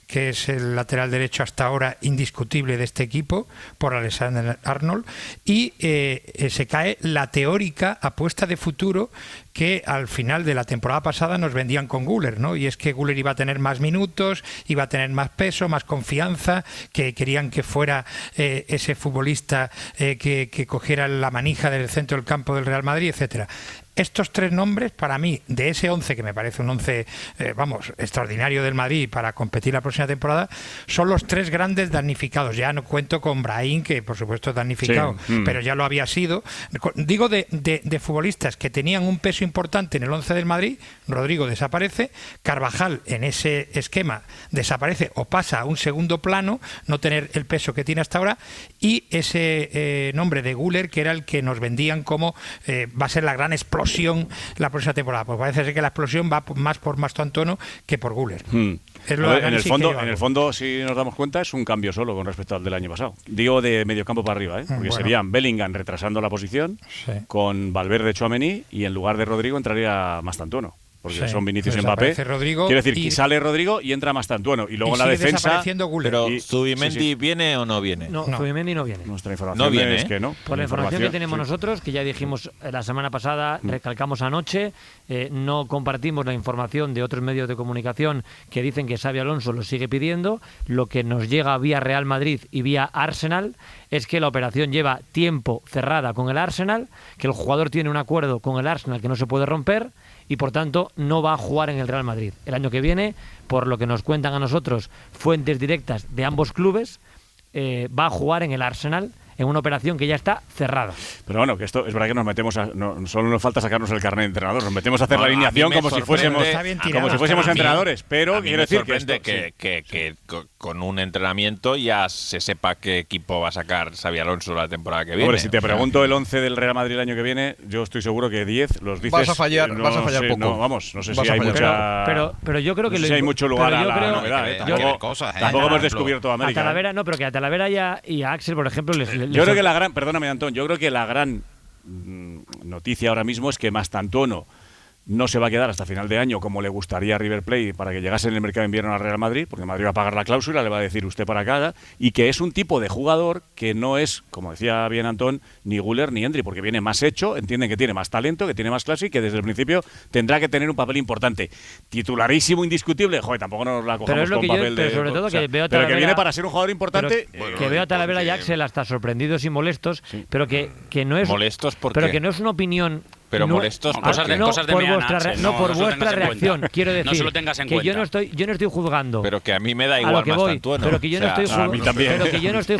[SPEAKER 14] que es el lateral derecho hasta ahora indiscutible de este equipo, por Alexander-Arnold, y se cae la teórica apuesta de futuro que al final de la temporada pasada nos vendían con Güler, ¿no? Y es que Güler iba a tener más minutos, iba a tener más peso, más confianza, que querían que fuera ese futbolista que cogiera la manija del centro del campo del Real Madrid, etcétera. Estos 3 nombres, para mí, de ese 11, que me parece un 11, extraordinario del Madrid para competir la próxima temporada, son los 3 grandes damnificados. Ya no cuento con Brahim, que por supuesto es damnificado, pero ya lo había sido. Digo de futbolistas que tenían un peso importante en el 11 del Madrid. Rodrigo desaparece, Carvajal en ese esquema desaparece o pasa a un segundo plano, no tener el peso que tiene hasta ahora, y ese nombre de Güler, que era el que nos vendían como va a ser la gran explosión la próxima temporada. Pues parece ser que la explosión va más por Mastantuono que por Güler.
[SPEAKER 2] En el fondo, si nos damos cuenta, es un cambio solo con respecto al del año pasado. Digo de mediocampo para arriba, porque serían Bellingham retrasando la posición, con Valverde, Tchouaméni, y en lugar de Rodrigo entraría Mastantuono. Porque son Vinicius y Mbappé. Quiero decir, que sale Rodrigo y entra Mastantuono. Y luego en la defensa.
[SPEAKER 11] Pero Zubimendi viene o no viene.
[SPEAKER 12] No, Zubimendi no viene.
[SPEAKER 2] Nuestra información es que no.
[SPEAKER 12] Por la información que tenemos nosotros, que ya dijimos la semana pasada, recalcamos anoche, no compartimos la información de otros medios de comunicación que dicen que Xabi Alonso lo sigue pidiendo. Lo que nos llega vía Real Madrid y vía Arsenal es que la operación lleva tiempo cerrada con el Arsenal, que el jugador tiene un acuerdo con el Arsenal que no se puede romper, y por tanto no va a jugar en el Real Madrid el año que viene, por lo que nos cuentan a nosotros fuentes directas de ambos clubes. Va a jugar en el Arsenal en una operación que ya está cerrada.
[SPEAKER 2] Pero bueno, que esto es verdad que nos metemos solo nos falta sacarnos el carnet de entrenador, nos metemos a hacer la alineación como si fuésemos entrenadores, pero quiero decir
[SPEAKER 11] que con un entrenamiento ya se sepa qué equipo va a sacar Xabi Alonso la temporada que viene.
[SPEAKER 2] Hombre, si te pregunto el 11 del Real Madrid el año que viene, yo estoy seguro que 10 los dices.
[SPEAKER 13] Vas a fallar poco.
[SPEAKER 2] No sé si hay mucha.
[SPEAKER 12] Pero yo creo que
[SPEAKER 2] hay mucho lugar a la novedad. Tampoco hemos descubierto América.
[SPEAKER 12] A Talavera no, pero que a Talavera y a Axel, por ejemplo,
[SPEAKER 2] yo creo que la gran, perdóname Antón, yo creo que la gran noticia ahora mismo es que Mastantuono no se va a quedar hasta final de año como le gustaría a River Plate para que llegase en el mercado de invierno al Real Madrid, porque Madrid va a pagar la cláusula, le va a decir usted para acá, y que es un tipo de jugador que no es, como decía bien Antón, ni Güler ni Hendrik, porque viene más hecho, entienden que tiene más talento, que tiene más clase y que desde el principio tendrá que tener un papel importante. Titularísimo, indiscutible, joder, tampoco nos la cogemos con papel de...
[SPEAKER 12] Pero sobre todo que veo a Talavera,
[SPEAKER 2] pero que viene para ser un jugador importante...
[SPEAKER 12] que veo a Talavera y Axel hasta sorprendidos y molestos, pero que no es...
[SPEAKER 11] ¿Molestos por qué?
[SPEAKER 12] Pero que no es una opinión...
[SPEAKER 11] Pero molestos
[SPEAKER 10] cosas de
[SPEAKER 12] por vuestra reacción. Quiero decir,
[SPEAKER 10] no se lo tengas en
[SPEAKER 12] que
[SPEAKER 10] cuenta.
[SPEAKER 12] yo no estoy juzgando.
[SPEAKER 11] Pero que a mí me da igual Mastantuono.
[SPEAKER 12] Pero que yo no estoy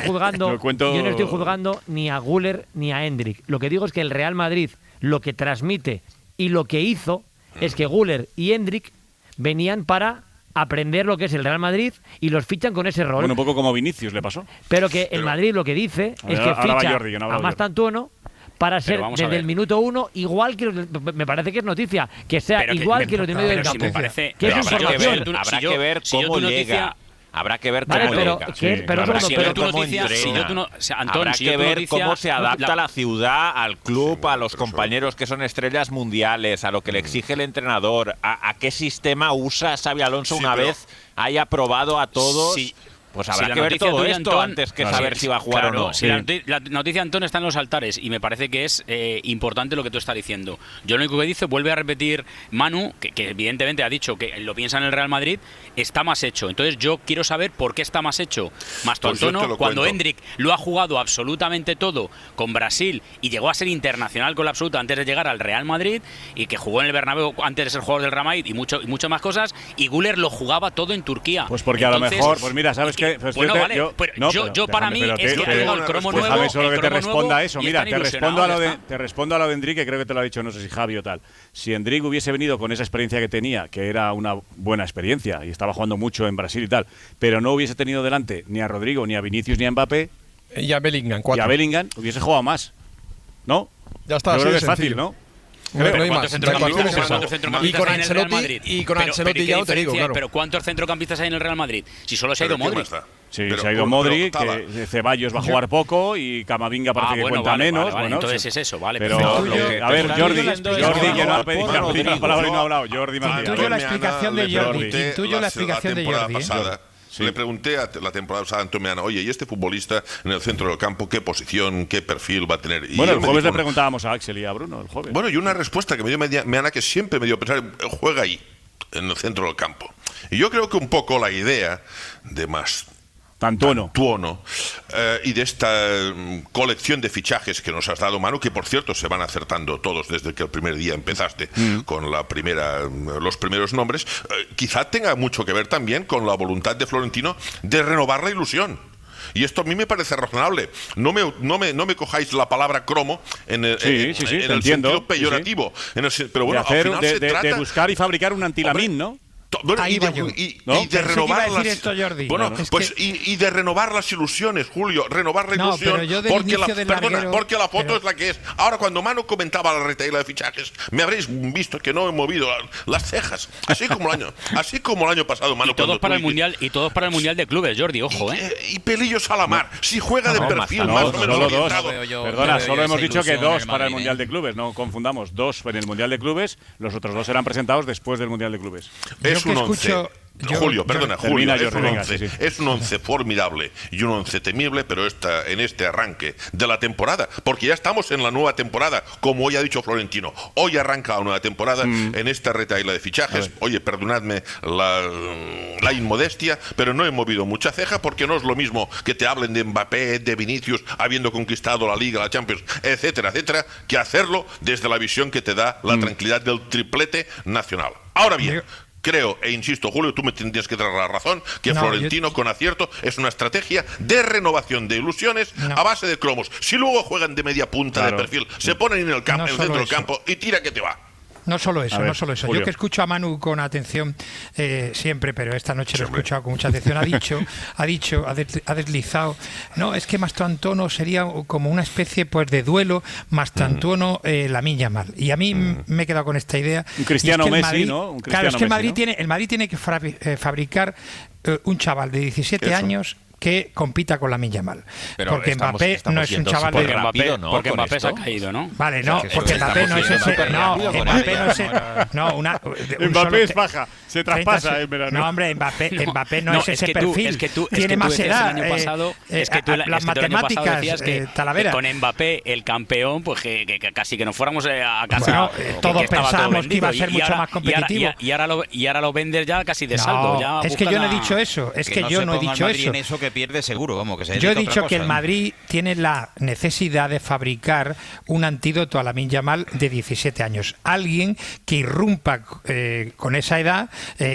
[SPEAKER 12] juzgando ni a Güler ni a Hendrik. Lo que digo es que el Real Madrid lo que transmite Y lo que hizo es que Güler y Hendrik venían para aprender lo que es el Real Madrid y los fichan con ese rol.
[SPEAKER 2] Bueno, un poco como Vinicius le pasó.
[SPEAKER 12] Pero que el Madrid lo que dice es que ficha
[SPEAKER 2] Jordi,
[SPEAKER 12] a Mastantuono para ser desde el minuto 1 igual que me parece que es noticia que sea igual que los de medio del campo. Que es información.
[SPEAKER 11] Habrá que ver cómo llega. Habrá que ver cómo llega. Habrá que ver cómo se adapta la ciudad, al club, a los compañeros que son estrellas mundiales, a lo que le exige el entrenador, a qué sistema usa Xabi Alonso una vez haya probado a todos. Pues habrá que ver todo esto antes que saber si va a jugar o no.
[SPEAKER 10] Si la noticia de Antón está en los altares y me parece que es importante lo que tú estás diciendo. Yo lo único que dice, vuelve a repetir Manu, que evidentemente ha dicho que lo piensa en el Real Madrid, está más hecho. Entonces yo quiero saber por qué está más hecho Mastantuono cuando Hendrik lo ha jugado absolutamente todo con Brasil y llegó a ser internacional con la absoluta antes de llegar al Real Madrid y que jugó en el Bernabéu antes de ser jugador del Real Madrid y muchas más cosas, y Güler lo jugaba todo en Turquía.
[SPEAKER 2] Pues porque entonces, a lo mejor, pues mira, ¿sabes qué? Pues
[SPEAKER 10] bueno, vale, yo para mí es que ha llegado el cromo nuevo.
[SPEAKER 2] Déjame solo que te responda a eso. Mira, te respondo a lo de Hendrik, que creo que te lo ha dicho, no sé si Javi o tal. Si Hendrik hubiese venido con esa experiencia que tenía, que era una buena experiencia y estaba jugando mucho en Brasil y tal, pero no hubiese tenido delante ni a Rodrigo, ni a Vinicius, ni a Mbappé,
[SPEAKER 13] y a Bellingham,
[SPEAKER 2] y a Bellingham, hubiese jugado más, ¿no?
[SPEAKER 13] Ya está,
[SPEAKER 2] yo creo que es fácil, ¿no?
[SPEAKER 10] ¿Cuántos centrocampistas
[SPEAKER 13] y con Ancelotti ya te digo, claro.
[SPEAKER 10] Pero ¿cuántos centrocampistas hay en el Real Madrid? Si solo se ha ido Modric.
[SPEAKER 2] Sí, se ha ido Modric, que Ceballos va a jugar poco y Camavinga parece que cuenta menos. Bueno,
[SPEAKER 10] entonces es eso, vale.
[SPEAKER 2] Pero a ver, Jordi, que no ha pedido una palabra y no ha hablado. Jordi Martínez.
[SPEAKER 14] Intuyo la explicación de Jordi.
[SPEAKER 16] Le pregunté la temporada pasada a Antonio, oye, ¿y este futbolista en el centro del campo qué posición, qué perfil va a tener?
[SPEAKER 2] Bueno, el jueves le preguntábamos a Axel y a Bruno, el jueves.
[SPEAKER 16] Bueno, y una respuesta que me dio Meana que siempre me dio a pensar, juega ahí, en el centro del campo. Y yo creo que un poco la idea de Mastantuono y de esta colección de fichajes que nos has dado, Manu, que por cierto se van acertando todos desde que el primer día empezaste con los primeros nombres, quizá tenga mucho que ver también con la voluntad de Florentino de renovar la ilusión. Y esto a mí me parece razonable. No me cojáis la palabra cromo en el sentido peyorativo. Pero bueno, al final se trata
[SPEAKER 2] de buscar y fabricar un antilamín, ¿no?
[SPEAKER 16] Bueno, y de renovar las ilusiones, Julio, renovar la ilusión, porque la foto es la que es. Ahora, cuando Manu comentaba la retahíla de fichajes, me habréis visto que no he movido las cejas, así como el año pasado, Manu.
[SPEAKER 10] Y todos para el mundial de clubes, Jordi, ojo,
[SPEAKER 16] y pelillos a la mar. Si juega de perfil más o menos orientado.
[SPEAKER 2] Perdona, solo hemos dicho que 2 para el mundial de clubes, no confundamos, 2 en el mundial de clubes, los otros 2 serán presentados después del mundial de clubes.
[SPEAKER 16] Es un 11. Julio, es un 11 formidable y un 11 temible, pero en este arranque de la temporada, porque ya estamos en la nueva temporada, como hoy ha dicho Florentino. Hoy arranca la nueva temporada en esta retahíla de fichajes. Oye, perdonadme la inmodestia, pero no he movido mucha ceja, porque no es lo mismo que te hablen de Mbappé, de Vinicius, habiendo conquistado la Liga, la Champions, etcétera, etcétera, que hacerlo desde la visión que te da la tranquilidad del triplete nacional. Ahora bien, creo, e insisto, Julio, tú me tendrías que dar la razón, que Florentino, con acierto, es una estrategia de renovación de ilusiones a base de cromos. Si luego juegan de media punta de perfil, se ponen en el centro del campo y tira que te va.
[SPEAKER 14] No solo eso. Julio. Yo que escucho a Manu con atención siempre, pero esta noche lo he escuchado con mucha atención, ha deslizado. No, es que Mastantuono sería como una especie pues de duelo Mastantuono-Lamine Yamal. Y a mí me he quedado con esta idea.
[SPEAKER 2] Un Cristiano
[SPEAKER 14] Messi,
[SPEAKER 2] Madrid, ¿no?
[SPEAKER 14] Claro, es que el Madrid tiene que fabricar un chaval de 17 años que compita con Lamine Yamal. Porque Mbappé no es un chaval de
[SPEAKER 10] rápido, ¿no? Porque Mbappé se ha caído, ¿no?
[SPEAKER 14] Vale, no, porque Mbappé no es ese.
[SPEAKER 2] Mbappé es baja, se traspasa en verano.
[SPEAKER 14] No, hombre, Mbappé no es ese perfil. Tiene más edad. Las matemáticas, Talavera.
[SPEAKER 10] Con Mbappé, el campeón, pues que casi que nos fuéramos a casa.
[SPEAKER 14] Todos pensábamos que iba a ser mucho más competitivo.
[SPEAKER 10] Y ahora lo vendes ya casi de saldo.
[SPEAKER 14] Es que yo no he dicho eso. Es que yo no he dicho eso.
[SPEAKER 15] que pierde seguro, vamos, que se
[SPEAKER 14] Yo he
[SPEAKER 15] dedica a otra
[SPEAKER 14] dicho que
[SPEAKER 15] cosa,
[SPEAKER 14] el Madrid tiene la necesidad de fabricar un antídoto a Lamine Yamal de 17 años. Alguien que irrumpa con esa edad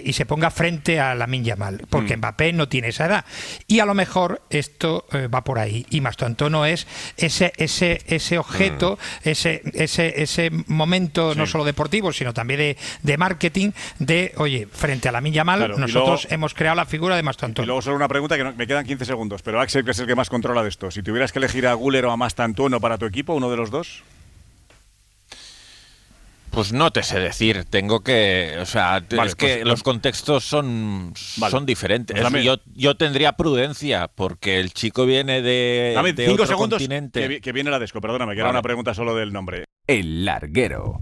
[SPEAKER 14] y se ponga frente a Lamine Yamal, porque Mbappé no tiene esa edad. Y a lo mejor esto va por ahí. Y Mastantuono es ese objeto, ese momento no solo deportivo, sino también de marketing, de, oye, frente a Lamine Yamal,
[SPEAKER 2] Claro,
[SPEAKER 14] nosotros hemos creado la figura de Mastantuono.
[SPEAKER 2] Y luego solo una pregunta que me quedan 15 segundos, pero Axel, que es el que más controla de esto. Si tuvieras que elegir a Güler o a Mastantuono para tu equipo, uno de los dos.
[SPEAKER 11] Pues no te sé decir, tengo que... O sea,
[SPEAKER 2] Vale,
[SPEAKER 11] es que
[SPEAKER 2] pues,
[SPEAKER 11] los contextos son diferentes.
[SPEAKER 2] Pues
[SPEAKER 11] yo tendría prudencia, porque el chico viene de
[SPEAKER 2] Dame 5
[SPEAKER 11] otro
[SPEAKER 2] segundos
[SPEAKER 11] continente.
[SPEAKER 2] que viene la Desco, perdóname, que era una pregunta solo del nombre.
[SPEAKER 7] El Larguero,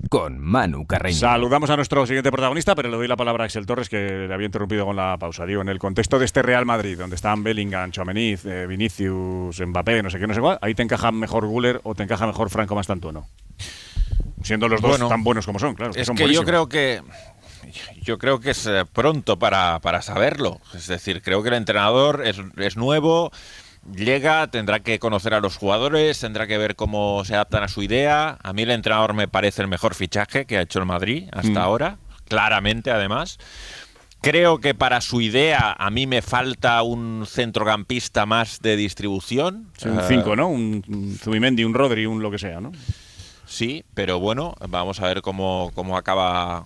[SPEAKER 7] con Manu Carreño.
[SPEAKER 2] Saludamos a nuestro siguiente protagonista, pero le doy la palabra a Axel Torres, que le había interrumpido con la pausa. Digo, en el contexto de este Real Madrid, donde están Bellingham, Tchouaméni, Vinicius, Mbappé, no sé qué, no sé cuál, ¿ahí te encaja mejor Güler o te encaja mejor Franco Mastantuono? Siendo los dos tan buenos como son, claro.
[SPEAKER 11] Es
[SPEAKER 2] son
[SPEAKER 11] que yo creo que es pronto para saberlo. Es decir, creo que el entrenador es nuevo, llega, tendrá que conocer a los jugadores, tendrá que ver cómo se adaptan a su idea. A mí el entrenador me parece el mejor fichaje que ha hecho el Madrid hasta ahora, claramente además. Creo que para su idea a mí me falta un centrocampista más de distribución.
[SPEAKER 2] Sí, un 5, ¿no? Un Zubimendi, un Rodri, un lo que sea, ¿no?
[SPEAKER 11] Sí, pero bueno, vamos a ver cómo acaba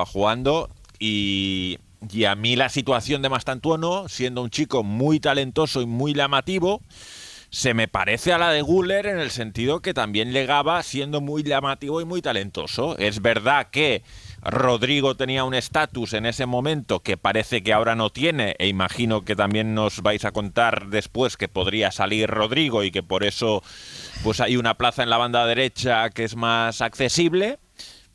[SPEAKER 11] jugando. Y a mí la situación de Mastantuono, siendo un chico muy talentoso y muy llamativo, se me parece a la de Güler en el sentido que también llegaba siendo muy llamativo y muy talentoso. Es verdad que Rodrigo tenía un estatus en ese momento que parece que ahora no tiene, e imagino que también nos vais a contar después que podría salir Rodrigo y que por eso pues hay una plaza en la banda derecha que es más accesible,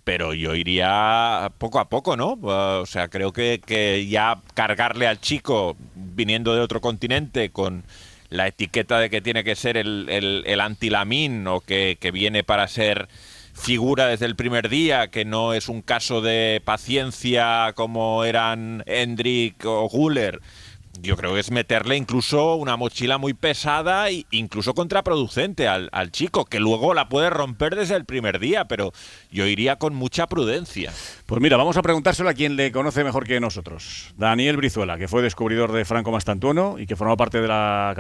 [SPEAKER 11] pero yo iría poco a poco, ¿no? O sea, creo que ya cargarle al chico viniendo de otro continente con la etiqueta de que tiene que ser el anti-Lamine o que viene para ser figura desde el primer día, que no es un caso de paciencia como eran Endrick o Güler. Yo creo que es meterle incluso una mochila muy pesada e incluso contraproducente al chico, que luego la puede romper desde el primer día, pero yo iría con mucha prudencia.
[SPEAKER 2] Pues mira, vamos a preguntárselo a quien le conoce mejor que nosotros. Daniel Brizuela, que fue descubridor de Franco Mastantuono y que formó parte de la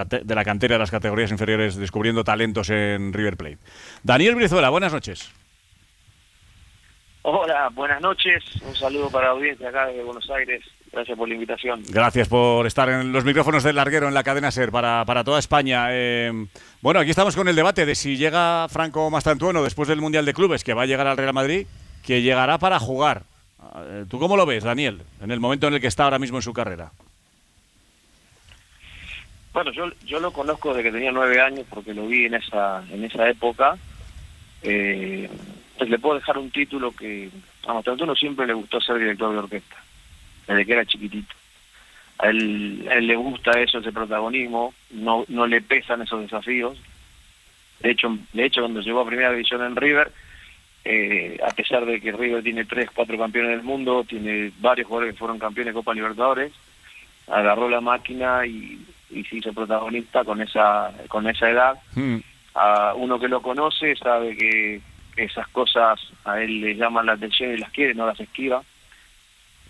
[SPEAKER 2] cantera de las categorías inferiores descubriendo talentos en River Plate. Daniel Brizuela, buenas noches.
[SPEAKER 17] Hola, buenas noches. Un saludo para la audiencia acá de Buenos Aires. Gracias por la invitación.
[SPEAKER 2] Gracias por estar en los micrófonos del Larguero en la cadena SER para toda España. Bueno, aquí estamos con el debate de si llega Franco Mastantuono después del Mundial de Clubes, que va a llegar al Real Madrid, que llegará para jugar. ¿Tú cómo lo ves, Daniel, en el momento en el que está ahora mismo en su carrera?
[SPEAKER 17] Bueno, yo lo conozco desde que tenía 9 años porque lo vi en esa época. Pues le puedo dejar un título que a Mastantuono siempre le gustó ser director de orquesta, desde que era chiquitito. A él le gusta eso, ese protagonismo, no le pesan esos desafíos. De hecho cuando llegó a primera división en River, a pesar de que River tiene 3-4 campeones del mundo, tiene varios jugadores que fueron campeones de Copa Libertadores, agarró la máquina y se hizo protagonista con esa edad. A uno que lo conoce sabe que esas cosas a él le llaman la atención y las quiere, no las esquiva.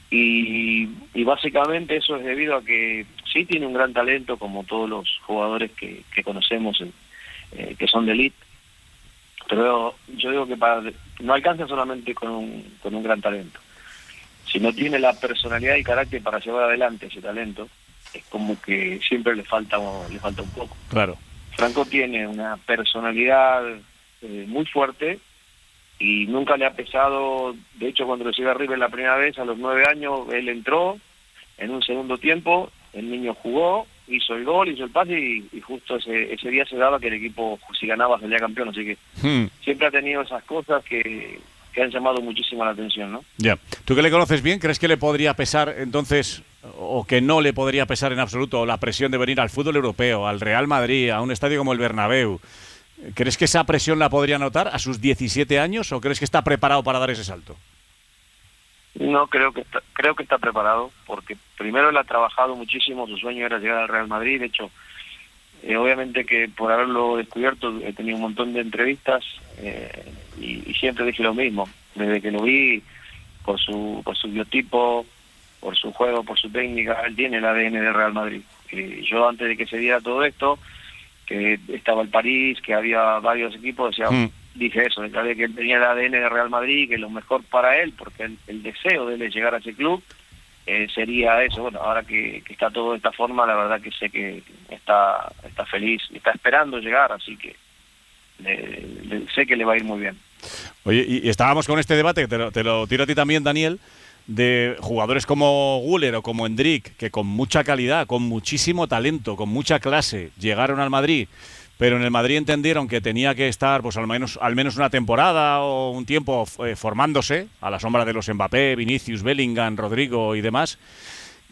[SPEAKER 17] Y básicamente eso es debido a que sí tiene un gran talento, como todos los jugadores que conocemos, que son de elite, pero yo digo que no alcanza solamente con un gran talento. Si no tiene la personalidad y carácter para llevar adelante ese talento, es como que siempre le falta un poco.
[SPEAKER 2] Claro.
[SPEAKER 17] Franco tiene una personalidad muy fuerte y nunca le ha pesado. De hecho, cuando lo llegó a River la primera vez, a los 9 años, él entró en un segundo tiempo, el niño jugó, hizo el gol, hizo el pase y justo ese día se daba que el equipo, si ganaba, salía campeón. Así que siempre ha tenido esas cosas que han llamado muchísimo la atención, ¿no?
[SPEAKER 2] Ya. ¿Tú que le conoces bien, crees que le podría pesar entonces, o que no le podría pesar en absoluto, la presión de venir al fútbol europeo, al Real Madrid, a un estadio como el Bernabéu? ¿Crees que esa presión la podría notar a sus 17 años o crees que está preparado para dar ese salto?
[SPEAKER 17] No, creo que está preparado, porque primero él ha trabajado muchísimo, su sueño era llegar al Real Madrid. De hecho, obviamente que por haberlo descubierto he tenido un montón de entrevistas y siempre dije lo mismo. Desde que lo vi, por su biotipo, por su juego, por su técnica, él tiene el ADN del Real Madrid. Yo antes de que se diera todo esto, que estaba el París, que había varios equipos, dije eso, que él tenía el ADN del Real Madrid, que lo mejor para él, porque el deseo de él es llegar a ese club, sería eso. Bueno, ahora que está todo de esta forma, la verdad que sé que está feliz, está esperando llegar, así que sé que le va a ir muy bien.
[SPEAKER 2] Oye, y estábamos con este debate, te lo tiro a ti también, Daniel, de jugadores como Güler o como Endrick, que con mucha calidad, con muchísimo talento, con mucha clase, llegaron al Madrid, pero en el Madrid entendieron que tenía que estar pues al menos una temporada o un tiempo formándose a la sombra de los Mbappé, Vinicius, Bellingham, Rodrigo y demás.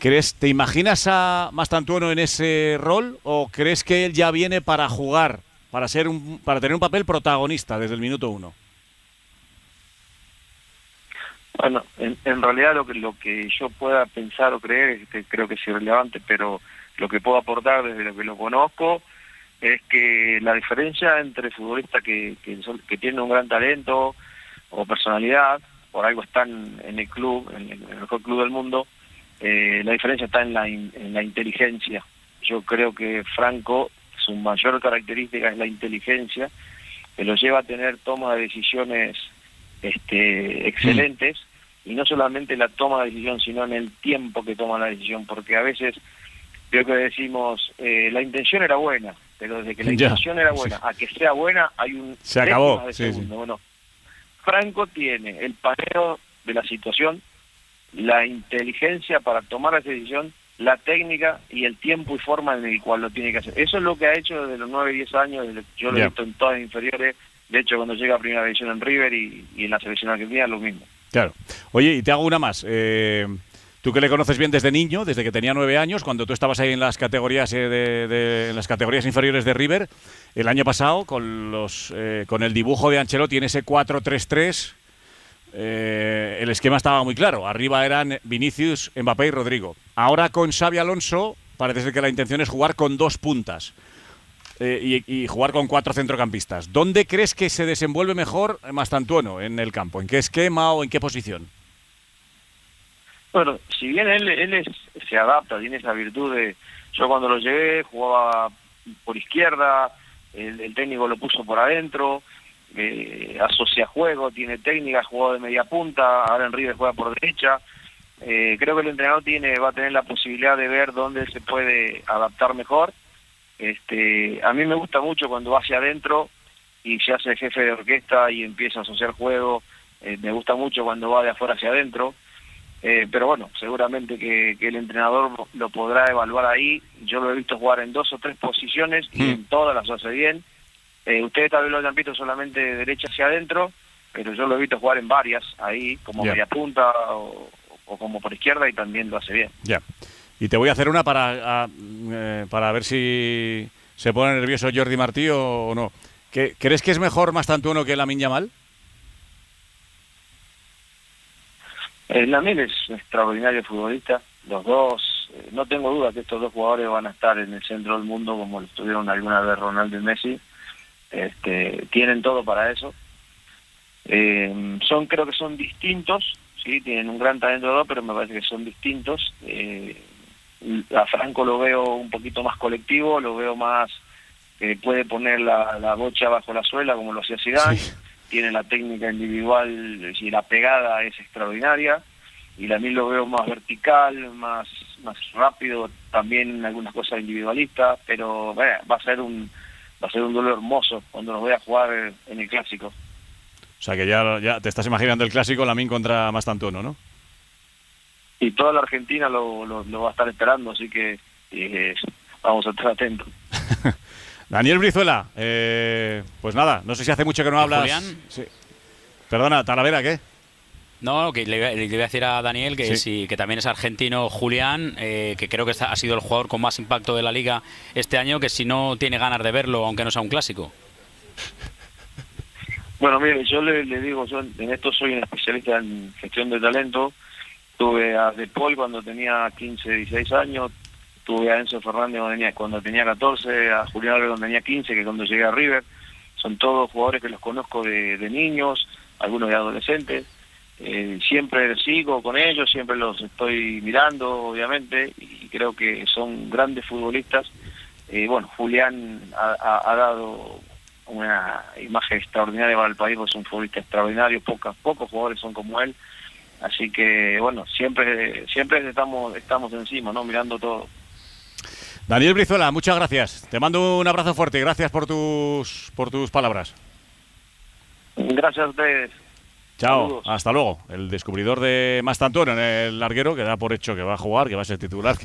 [SPEAKER 2] ¿Te imaginas a Mastantuono en ese rol o crees que él ya viene para jugar, para tener un papel protagonista desde el minuto 1?
[SPEAKER 17] Bueno, en realidad lo que yo pueda pensar o creer, creo que es irrelevante, pero lo que puedo aportar desde lo que lo conozco es que la diferencia entre futbolistas que tienen un gran talento o personalidad, por algo están en el club, en el mejor club del mundo, la diferencia está en la inteligencia. Yo creo que Franco, su mayor característica es la inteligencia, que lo lleva a tener toma de decisiones excelentes, y no solamente la toma de decisión, sino en el tiempo que toma la decisión, porque a veces creo que decimos la intención era buena, pero desde que la intención era buena a que sea buena hay un
[SPEAKER 2] se acabó
[SPEAKER 17] de segundo. Bueno, Franco tiene el paneo de la situación, la inteligencia para tomar esa decisión, la técnica y el tiempo y forma en el cual lo tiene que hacer. Eso es lo que ha hecho desde los 9 y 10 años, yo lo he visto en todas las inferiores, de hecho cuando llega a primera división en River y en la selección argentina lo mismo.
[SPEAKER 2] Claro. Oye, y te hago una más. Tú que le conoces bien desde niño, desde que tenía 9 años, cuando tú estabas ahí en las categorías en las categorías inferiores de River, el año pasado con el dibujo de Ancelotti en ese 4-3-3, el esquema estaba muy claro. Arriba eran Vinicius, Mbappé y Rodrigo. Ahora con Xabi Alonso parece ser que la intención es jugar con 2 puntas y jugar con 4 centrocampistas. ¿Dónde crees que se desenvuelve mejor Mastantuono en el campo? ¿En qué esquema o en qué posición?
[SPEAKER 17] Bueno, si bien él se adapta, tiene esa virtud de... Yo cuando lo llevé jugaba por izquierda, el técnico lo puso por adentro, asocia juego, tiene técnica, jugó de media punta, ahora en River juega por derecha. Creo que el entrenador va a tener la posibilidad de ver dónde se puede adaptar mejor. A mí me gusta mucho cuando va hacia adentro y se hace jefe de orquesta y empieza a asociar juego. Me gusta mucho cuando va de afuera hacia adentro. Pero bueno, seguramente que el entrenador lo podrá evaluar ahí. Yo lo he visto jugar en 2 o 3 posiciones y en todas las hace bien. Ustedes tal vez lo hayan visto solamente de derecha hacia adentro, pero yo lo he visto jugar en varias, ahí como media punta o como por izquierda, y también lo hace bien.
[SPEAKER 2] Ya. Y te voy a hacer una para ver si se pone nervioso Jordi Martí o no. ¿Crees que es mejor Mastantuono que Lamine Yamal?
[SPEAKER 17] Lamine es un extraordinario futbolista, los dos, no tengo duda que estos dos jugadores van a estar en el centro del mundo como lo estuvieron alguna vez Ronaldo y Messi. Tienen todo para eso. Creo que son distintos, sí, tienen un gran talento de dos, pero me parece que son distintos. A Franco lo veo un poquito más colectivo, lo veo más puede poner la bocha bajo la suela como lo hacía Zidane. Sí. Tiene la técnica individual y la pegada es extraordinaria, y Lamine lo veo más vertical, más rápido, también algunas cosas individualistas, pero va a ser un duelo hermoso cuando nos vaya a jugar en el Clásico.
[SPEAKER 2] O sea que ya te estás imaginando el Clásico, Lamine contra Mastantuono, ¿no?
[SPEAKER 17] Y toda la Argentina lo va a estar esperando, así que vamos a estar atentos.
[SPEAKER 2] Daniel Brizuela, pues nada, no sé si hace mucho que no hablas.
[SPEAKER 10] Julián.
[SPEAKER 2] Sí. Perdona, Talavera, ¿qué?
[SPEAKER 10] No, que le iba a decir a Daniel que también es argentino Julián, que creo que ha sido el jugador con más impacto de la Liga este año, que si no tiene ganas de verlo, aunque no sea un clásico.
[SPEAKER 17] Bueno, mire, yo le digo, yo en esto soy un especialista en gestión de talento, Tuve a De Paul cuando tenía 15, 16 años, tuve a Enzo Fernández cuando tenía 14, a Julián Álvarez cuando tenía 15, que cuando llegué a River. Son todos jugadores que los conozco de niños, algunos de adolescentes. Siempre sigo con ellos, siempre los estoy mirando, obviamente, y creo que son grandes futbolistas. Julián ha dado una imagen extraordinaria para el país, porque es un futbolista extraordinario, pocos jugadores son como él, así que siempre estamos encima, ¿no? Mirando todo.
[SPEAKER 2] Daniel Brizuela, muchas gracias. Te mando un abrazo fuerte y gracias por tus palabras.
[SPEAKER 17] Gracias a ustedes.
[SPEAKER 2] Chao,
[SPEAKER 17] Saludos.
[SPEAKER 2] hasta luego. El descubridor de Mastantuono en el larguero, que da por hecho que va a jugar, que va a ser titular.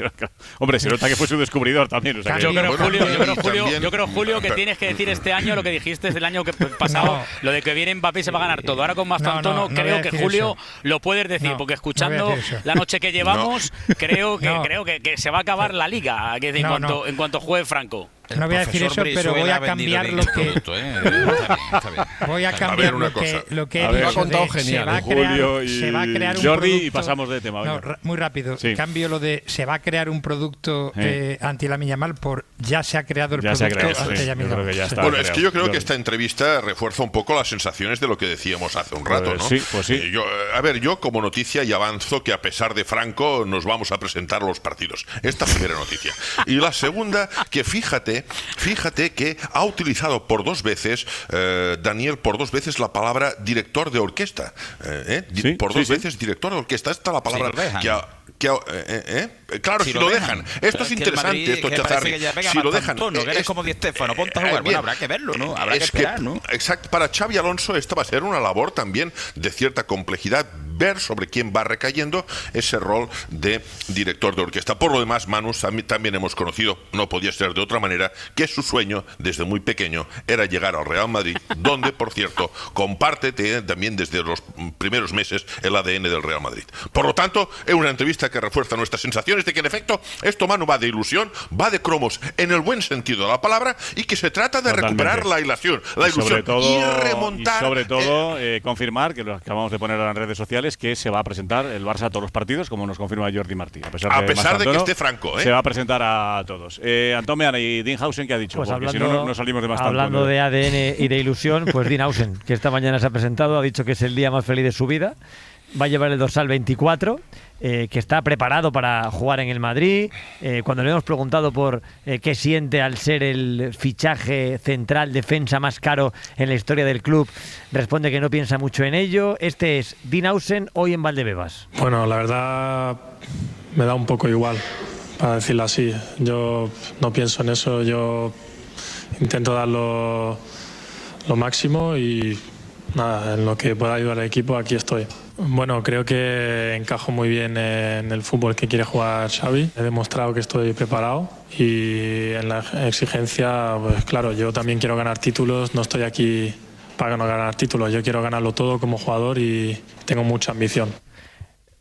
[SPEAKER 2] Hombre, se nota que fue su descubridor también. O sea,
[SPEAKER 10] yo creo, Julio, que tienes que decir este año lo que dijiste del año pasado, lo de que viene Mbappé y se va a ganar todo. Ahora con Mastantuono creo que Julio lo puedes decir, porque escuchando la noche que llevamos, creo que se va a acabar la liga en cuanto juegue Franco.
[SPEAKER 14] No voy a decir eso, pero voy a cambiar lo que... Voy a cambiar lo que he dicho. Se va a crear un
[SPEAKER 2] Jordi
[SPEAKER 14] producto,
[SPEAKER 2] y pasamos de tema.
[SPEAKER 14] No, muy rápido.
[SPEAKER 2] Sí.
[SPEAKER 14] Cambio lo de se va a crear un producto anti-Lamine Yamal por ya se ha creado el producto anti-Lamine Yamal.
[SPEAKER 16] Bueno, es que yo creo que esta entrevista refuerza un poco las sensaciones de lo que decíamos hace un rato, ¿no?
[SPEAKER 2] Sí, pues sí.
[SPEAKER 16] Yo como noticia y avanzo que a pesar de Franco nos vamos a presentar los partidos. Esta primera noticia. Y la segunda, que fíjate que ha utilizado por dos veces, Daniel, la palabra director de orquesta. Dos veces director de orquesta. Esta es la palabra claro, si lo dejan. Esto es interesante, esto Chazarri. Si lo dejan.
[SPEAKER 15] Es como Di Stéfano, ponte a jugar. Bueno, habrá que verlo, ¿no? Habrá que esperar, ¿no?
[SPEAKER 16] Exacto. Para Xabi Alonso esta va a ser una labor también de cierta complejidad, ver sobre quién va recayendo ese rol de director de orquesta. Por lo demás, Manu, también hemos conocido, no podía ser de otra manera, que su sueño desde muy pequeño era llegar al Real Madrid, donde, por cierto, comparte también desde los primeros meses el ADN del Real Madrid. Por lo tanto, es una entrevista que refuerza nuestras sensaciones de que, en efecto, esto, Manu, va de ilusión, va de cromos en el buen sentido de la palabra, y que se trata de recuperar la ilusión y remontar.
[SPEAKER 2] Y sobre todo, confirmar, que lo acabamos de poner en las redes sociales, que se va a presentar el Barça a todos los partidos, como nos confirma Jordi Martí. A pesar de que esté Franco, se va a presentar a todos. Antón Meana y Dean Hausen, ¿qué ha dicho?
[SPEAKER 12] Pues
[SPEAKER 2] porque si no salimos de Mastantuono.
[SPEAKER 12] Hablando de ADN y de ilusión, pues Dean Hausen, que esta mañana se ha presentado, ha dicho que es el día más feliz de su vida. Va a llevar el dorsal 24, que está preparado para jugar en el Madrid. Cuando le hemos preguntado por qué siente al ser el fichaje central defensa más caro en la historia del club, responde que no piensa mucho en ello. Este es Dean Hausen hoy en Valdebebas.
[SPEAKER 18] Bueno, la verdad me da un poco igual, para decirlo así. Yo no pienso en eso, yo intento dar lo máximo y nada, en lo que pueda ayudar al equipo, aquí estoy. Bueno, creo que encajo muy bien en el fútbol que quiere jugar Xavi. He demostrado que estoy preparado y en la exigencia, pues claro, yo también quiero ganar títulos, no estoy aquí para no ganar títulos, yo quiero ganarlo todo como jugador y tengo mucha ambición.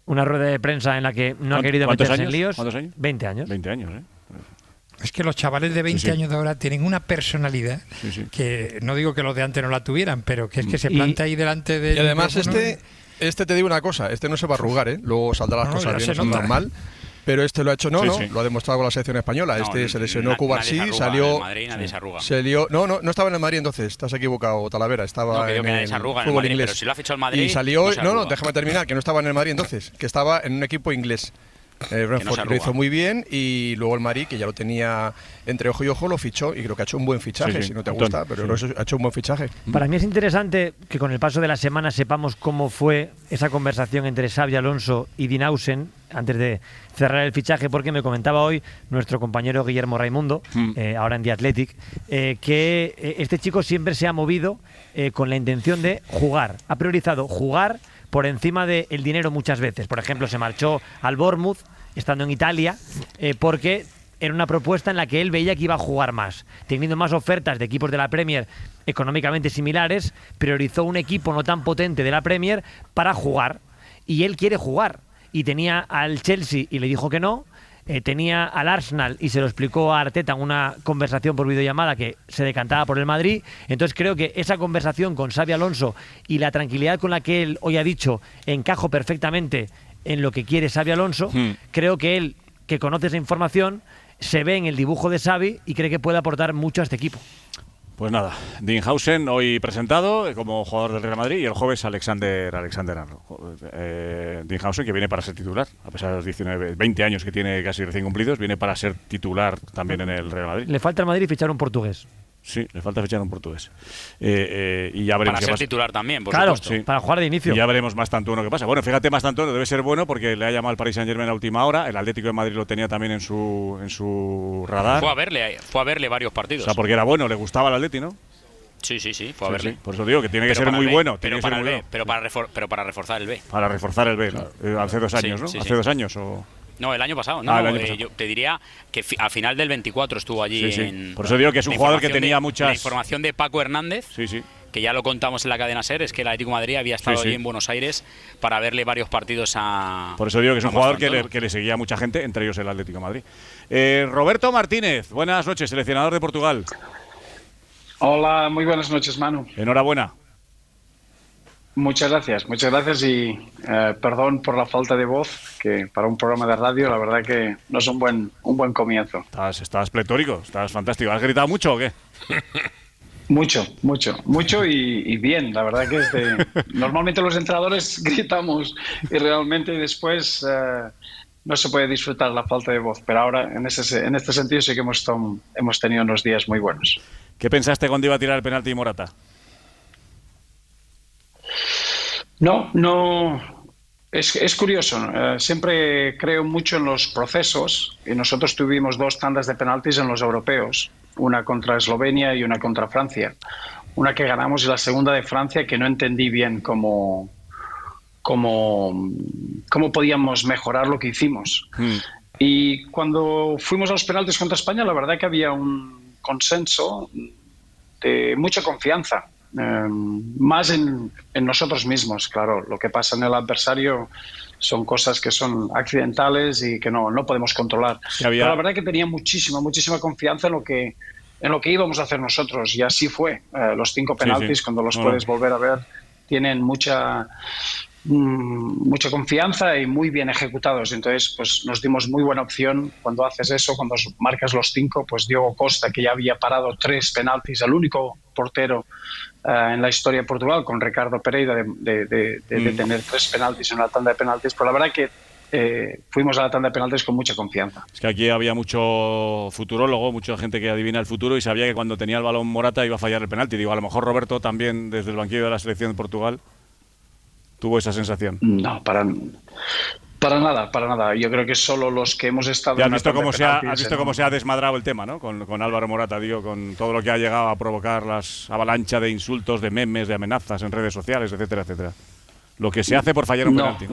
[SPEAKER 12] Una rueda de prensa en la que no ha querido meterse en líos.
[SPEAKER 2] ¿Cuántos años?
[SPEAKER 12] 20 años.
[SPEAKER 2] 20 años,
[SPEAKER 14] Es que los chavales de 20 años de ahora tienen una personalidad que no digo que los de antes no la tuvieran, pero que es que se planta ahí delante de...
[SPEAKER 13] Y además este te digo una cosa, este no se va a arrugar, luego saldrán las cosas bien, eso es normal. Pero este lo ha hecho, lo ha demostrado con la selección española. Se lesionó Cubarsí, salió. No estaba en el Madrid entonces, estás equivocado, Talavera. Estaba en el fútbol inglés.
[SPEAKER 10] Pero si lo ha fichado el Madrid.
[SPEAKER 13] Y salió. Déjame terminar, que no estaba en el Madrid entonces, que estaba en un equipo inglés. Brentford lo hizo muy bien y luego el Madrid, que ya lo tenía entre ojo y ojo, lo fichó y creo que ha hecho un buen fichaje, si no te gusta, pero ha hecho un buen fichaje.
[SPEAKER 12] Para mí es interesante que con el paso de la semana sepamos cómo fue esa conversación entre Xabi Alonso y Dean Hausen antes de cerrar el fichaje, porque me comentaba hoy nuestro compañero Guillermo Raimundo, ahora en The Athletic, que este chico siempre se ha movido con la intención de jugar, ha priorizado jugar por encima del dinero muchas veces. Por ejemplo, se marchó al Bournemouth estando en Italia porque era una propuesta en la que él veía que iba a jugar más. Teniendo más ofertas de equipos de la Premier económicamente similares, priorizó un equipo no tan potente de la Premier para jugar. Y él quiere jugar. Y tenía al Chelsea y le dijo que no. Tenía al Arsenal y se lo explicó a Arteta en una conversación por videollamada que se decantaba por el Madrid. Entonces creo que esa conversación con Xabi Alonso y la tranquilidad con la que él hoy ha dicho encajo perfectamente en lo que quiere Xabi Alonso. Creo que él, que conoce esa información, se ve en el dibujo de Xavi y cree que puede aportar mucho a este equipo.
[SPEAKER 2] Pues nada, Dinhausen hoy presentado como jugador del Real Madrid y el jueves Alexander Arnold. Dinhausen, que viene para ser titular, a pesar de los 20 años que tiene casi recién cumplidos, viene para ser titular también en el Real Madrid.
[SPEAKER 12] Le falta al Madrid fichar un portugués.
[SPEAKER 2] Sí, le falta fichar un portugués. Y ya veremos
[SPEAKER 10] para
[SPEAKER 2] qué
[SPEAKER 10] ser
[SPEAKER 2] pasa.
[SPEAKER 10] Titular también, por
[SPEAKER 12] claro,
[SPEAKER 10] supuesto.
[SPEAKER 12] Sí. Para jugar de inicio.
[SPEAKER 2] Y ya veremos Mastantuono qué pasa. Bueno, fíjate, Mastantuono debe ser bueno porque le ha llamado al Paris Saint-Germain a última hora. El Atlético de Madrid lo tenía también en su radar.
[SPEAKER 10] Fue a verle varios partidos.
[SPEAKER 2] O sea, porque era bueno, le gustaba al Atleti, ¿no?
[SPEAKER 10] Sí, fue a verle.
[SPEAKER 2] Sí. Por eso digo que tiene que ser muy bueno.
[SPEAKER 10] Pero para reforzar el B.
[SPEAKER 2] Para reforzar el B, claro. Hace 2 años, ¿no? Hace 2 años o...
[SPEAKER 10] No, el año pasado.
[SPEAKER 2] El año pasado.
[SPEAKER 10] Yo te diría que al final del 24 estuvo allí.
[SPEAKER 2] Por eso digo que es un jugador que tenía muchas...
[SPEAKER 10] La información de Paco Hernández, que ya lo contamos en la cadena SER, es que el Atlético de Madrid había estado allí en Buenos Aires para verle varios partidos a...
[SPEAKER 2] Por eso digo que es un jugador que le seguía a mucha gente, entre ellos el Atlético de Madrid. Roberto Martínez, buenas noches, seleccionador de Portugal.
[SPEAKER 19] Hola, muy buenas noches, Manu.
[SPEAKER 2] Enhorabuena.
[SPEAKER 19] Muchas gracias y perdón por la falta de voz, que para un programa de radio la verdad que no es un buen comienzo.
[SPEAKER 2] Estabas pletórico, estabas fantástico. ¿Has gritado mucho o qué?
[SPEAKER 19] Mucho y bien, la verdad que normalmente los entrenadores gritamos y realmente después no se puede disfrutar la falta de voz, pero ahora en este sentido sí que hemos tenido unos días muy buenos.
[SPEAKER 2] ¿Qué pensaste cuando iba a tirar el penalti Morata?
[SPEAKER 19] No, es curioso. Siempre creo mucho en los procesos y nosotros tuvimos 2 tandas de penaltis en los europeos, una contra Eslovenia y una contra Francia. Una que ganamos y la segunda de Francia que no entendí bien cómo podíamos mejorar lo que hicimos. Y cuando fuimos a los penaltis contra España, la verdad que había un consenso de mucha confianza. Más en nosotros mismos, claro. Lo que pasa en el adversario son cosas que son accidentales y que no podemos controlar. Pero la verdad que tenía muchísima confianza en lo que íbamos a hacer nosotros, y así fue. Los 5 penaltis, cuando los puedes volver a ver, tienen mucha confianza y muy bien ejecutados. Entonces, pues nos dimos muy buena opción cuando haces eso, cuando marcas los 5. Pues Diogo Costa, que ya había parado 3 penaltis, el único portero en la historia de Portugal, con Ricardo Pereira de tener 3 penaltis en una tanda de penaltis. Pues la verdad que fuimos a la tanda de penaltis con mucha confianza.
[SPEAKER 2] Es que aquí había mucho futurólogo, mucha gente que adivina el futuro y sabía que cuando tenía el balón Morata iba a fallar el penalti. Digo, a lo mejor Roberto también, desde el banquillo de la selección de Portugal, tuvo esa sensación.
[SPEAKER 19] No, para nada. Yo creo que solo los que hemos estado...
[SPEAKER 2] ¿Has visto cómo se ha desmadrado el tema, ¿no? Con Álvaro Morata, digo, con todo lo que ha llegado a provocar las avalanchas de insultos, de memes, de amenazas en redes sociales, etcétera, etcétera. Lo que se hace por fallar un penalti.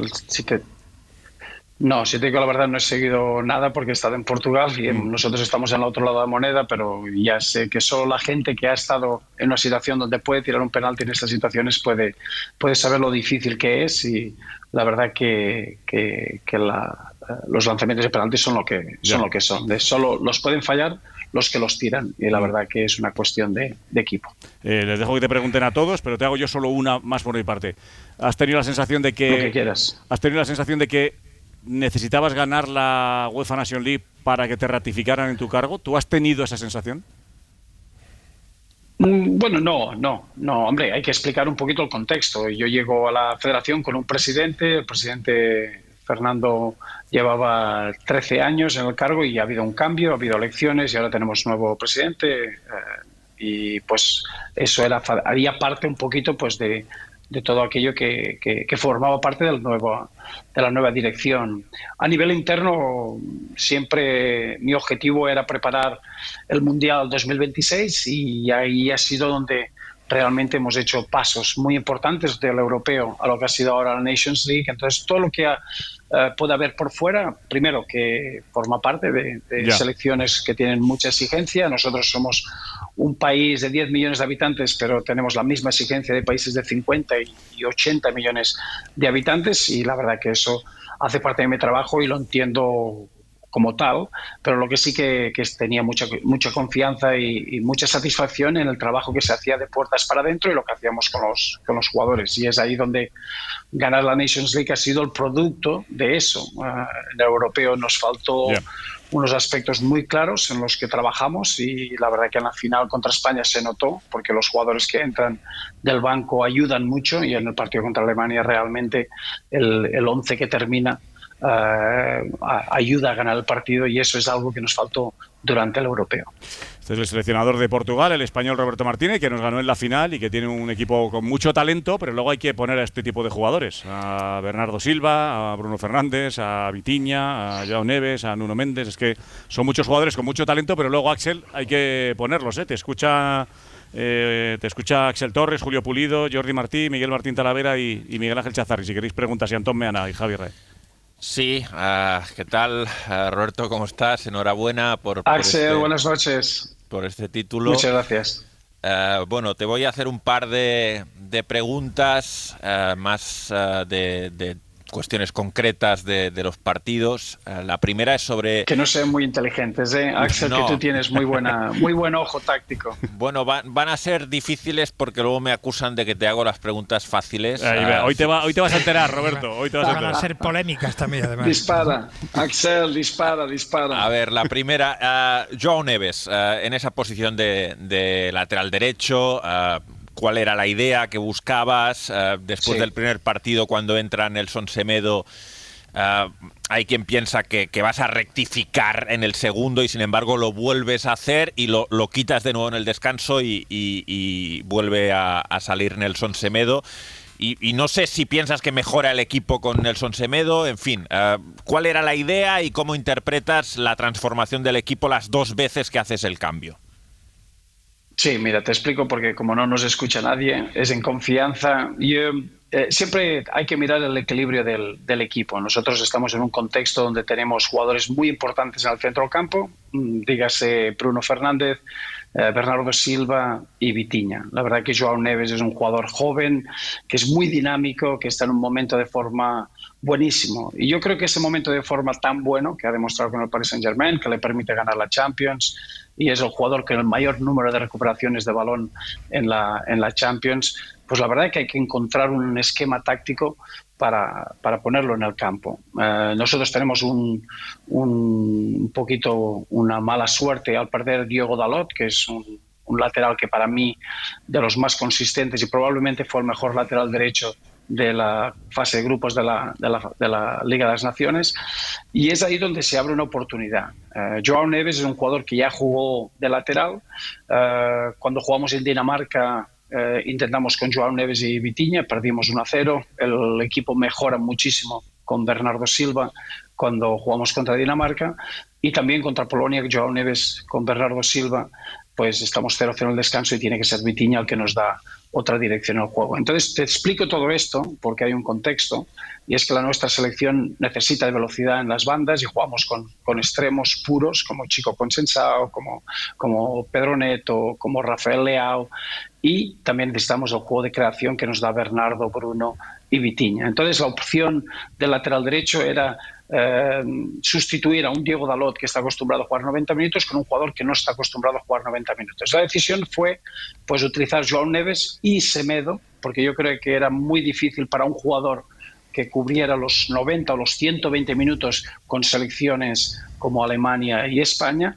[SPEAKER 19] Si te digo la verdad, no he seguido nada porque he estado en Portugal y nosotros estamos en el otro lado de la moneda, pero ya sé que solo la gente que ha estado en una situación donde puede tirar un penalti en estas situaciones puede saber lo difícil que es, y la verdad que los lanzamientos de penaltis son lo que son. Solo los pueden fallar los que los tiran, y la verdad que es una cuestión de equipo.
[SPEAKER 2] Les dejo que te pregunten a todos, pero te hago yo solo una más por mi parte. ¿Has tenido la sensación de que...
[SPEAKER 19] Lo que quieras.
[SPEAKER 2] ¿Has tenido la sensación de que necesitabas ganar la UEFA Nation League para que te ratificaran en tu cargo? ¿Tú has tenido esa sensación?
[SPEAKER 19] Bueno, no, hombre, hay que explicar un poquito el contexto. Yo llego a la federación con un presidente, el presidente Fernando llevaba 13 años en el cargo y ha habido un cambio, ha habido elecciones y ahora tenemos nuevo presidente, y pues eso haría parte un poquito pues de todo aquello que formaba parte de la nueva dirección. A nivel interno, siempre mi objetivo era preparar el Mundial 2026 y ahí ha sido donde realmente hemos hecho pasos muy importantes del europeo a lo que ha sido ahora la Nations League. Entonces, todo lo que puede haber por fuera, primero, que forma parte de selecciones que tienen mucha exigencia. Nosotros somos un país de 10 millones de habitantes, pero tenemos la misma exigencia de países de 50 y 80 millones de habitantes, y la verdad que eso hace parte de mi trabajo y lo entiendo como tal, pero lo que sí que tenía mucha confianza y mucha satisfacción en el trabajo que se hacía de puertas para adentro y lo que hacíamos con los jugadores. Y es ahí donde ganar la Nations League ha sido el producto de eso. En el europeo nos faltó unos aspectos muy claros en los que trabajamos y la verdad que en la final contra España se notó porque los jugadores que entran del banco ayudan mucho y en el partido contra Alemania realmente el 11 que termina ayuda a ganar el partido y eso es algo que nos faltó durante el europeo.
[SPEAKER 2] Este es el seleccionador de Portugal, el español Roberto Martínez, que nos ganó en la final y que tiene un equipo con mucho talento, pero luego hay que poner a este tipo de jugadores, a Bernardo Silva, a Bruno Fernández, a Vitinha, a Joao Neves, a Nuno Méndez. Es que son muchos jugadores con mucho talento, pero luego, Axel, hay que ponerlos, ¿eh? Te escucha Axel Torres, Julio Pulido, Jordi Martí, Miguel Martín Talavera y Miguel Ángel Chazarri. Si queréis preguntas, y Antón Meana y Javi Rey.
[SPEAKER 11] Sí, ¿qué tal? Roberto, ¿cómo estás? Enhorabuena por
[SPEAKER 19] Axel, buenas noches.
[SPEAKER 11] Por este título.
[SPEAKER 19] Muchas gracias.
[SPEAKER 11] Bueno, te voy a hacer un par de preguntas más de cuestiones concretas de los partidos. La primera es sobre...
[SPEAKER 19] Que no sean muy inteligentes, ¿eh? Axel, no. Que tú tienes muy buen ojo táctico.
[SPEAKER 11] Bueno, van a ser difíciles porque luego me acusan de que te hago las preguntas fáciles.
[SPEAKER 2] Hoy te vas a enterar, Roberto. Hoy te vas a enterar.
[SPEAKER 14] Van a ser polémicas también, además.
[SPEAKER 19] Dispara, Axel, dispara.
[SPEAKER 11] A ver, la primera, Joao Neves, en esa posición de lateral derecho... ¿Cuál era la idea que buscabas después del primer partido cuando entra Nelson Semedo? Hay quien piensa que vas a rectificar en el segundo y sin embargo lo vuelves a hacer y lo quitas de nuevo en el descanso y vuelve a salir Nelson Semedo. Y no sé si piensas que mejora el equipo con Nelson Semedo. En fin, ¿cuál era la idea y cómo interpretas la transformación del equipo las dos veces que haces el cambio?
[SPEAKER 19] Sí, mira, te explico porque como no nos escucha nadie, es en confianza. Siempre hay que mirar el equilibrio del equipo. Nosotros estamos en un contexto donde tenemos jugadores muy importantes en el centro del campo, dígase Bruno Fernández, Bernardo Silva y Vitinha. La verdad que Joao Neves es un jugador joven, que es muy dinámico, que está en un momento de forma buenísimo. Y yo creo que ese momento de forma tan bueno que ha demostrado con el Paris Saint-Germain, que le permite ganar la Champions, y es el jugador con el mayor número de recuperaciones de balón en la Champions, pues la verdad es que hay que encontrar un esquema táctico para ponerlo en el campo. Nosotros tenemos un poquito una mala suerte al perder Diogo Dalot, que es un lateral que para mí de los más consistentes y probablemente fue el mejor lateral derecho de la fase de grupos de la Liga de las Naciones, y es ahí donde se abre una oportunidad. Joao Neves es un jugador que ya jugó de lateral. Cuando jugamos en Dinamarca intentamos con Joao Neves y Vitinha, perdimos 1-0. El equipo mejora muchísimo con Bernardo Silva cuando jugamos contra Dinamarca, y también contra Polonia, Joao Neves con Bernardo Silva, pues estamos 0-0 en el descanso y tiene que ser Vitinha el que nos da otra dirección al juego. Entonces te explico todo esto porque hay un contexto, y es que nuestra selección necesita de velocidad en las bandas y jugamos con extremos puros como Chico Consensao, como Pedro Neto, como Rafael Leao, y también necesitamos el juego de creación que nos da Bernardo, Bruno y Vitinha. Entonces la opción del lateral derecho era sustituir a un Diogo Dalot que está acostumbrado a jugar 90 minutos con un jugador que no está acostumbrado a jugar 90 minutos. La decisión fue pues utilizar Joao Neves y Semedo, porque yo creo que era muy difícil para un jugador que cubriera los 90 o los 120 minutos con selecciones como Alemania y España,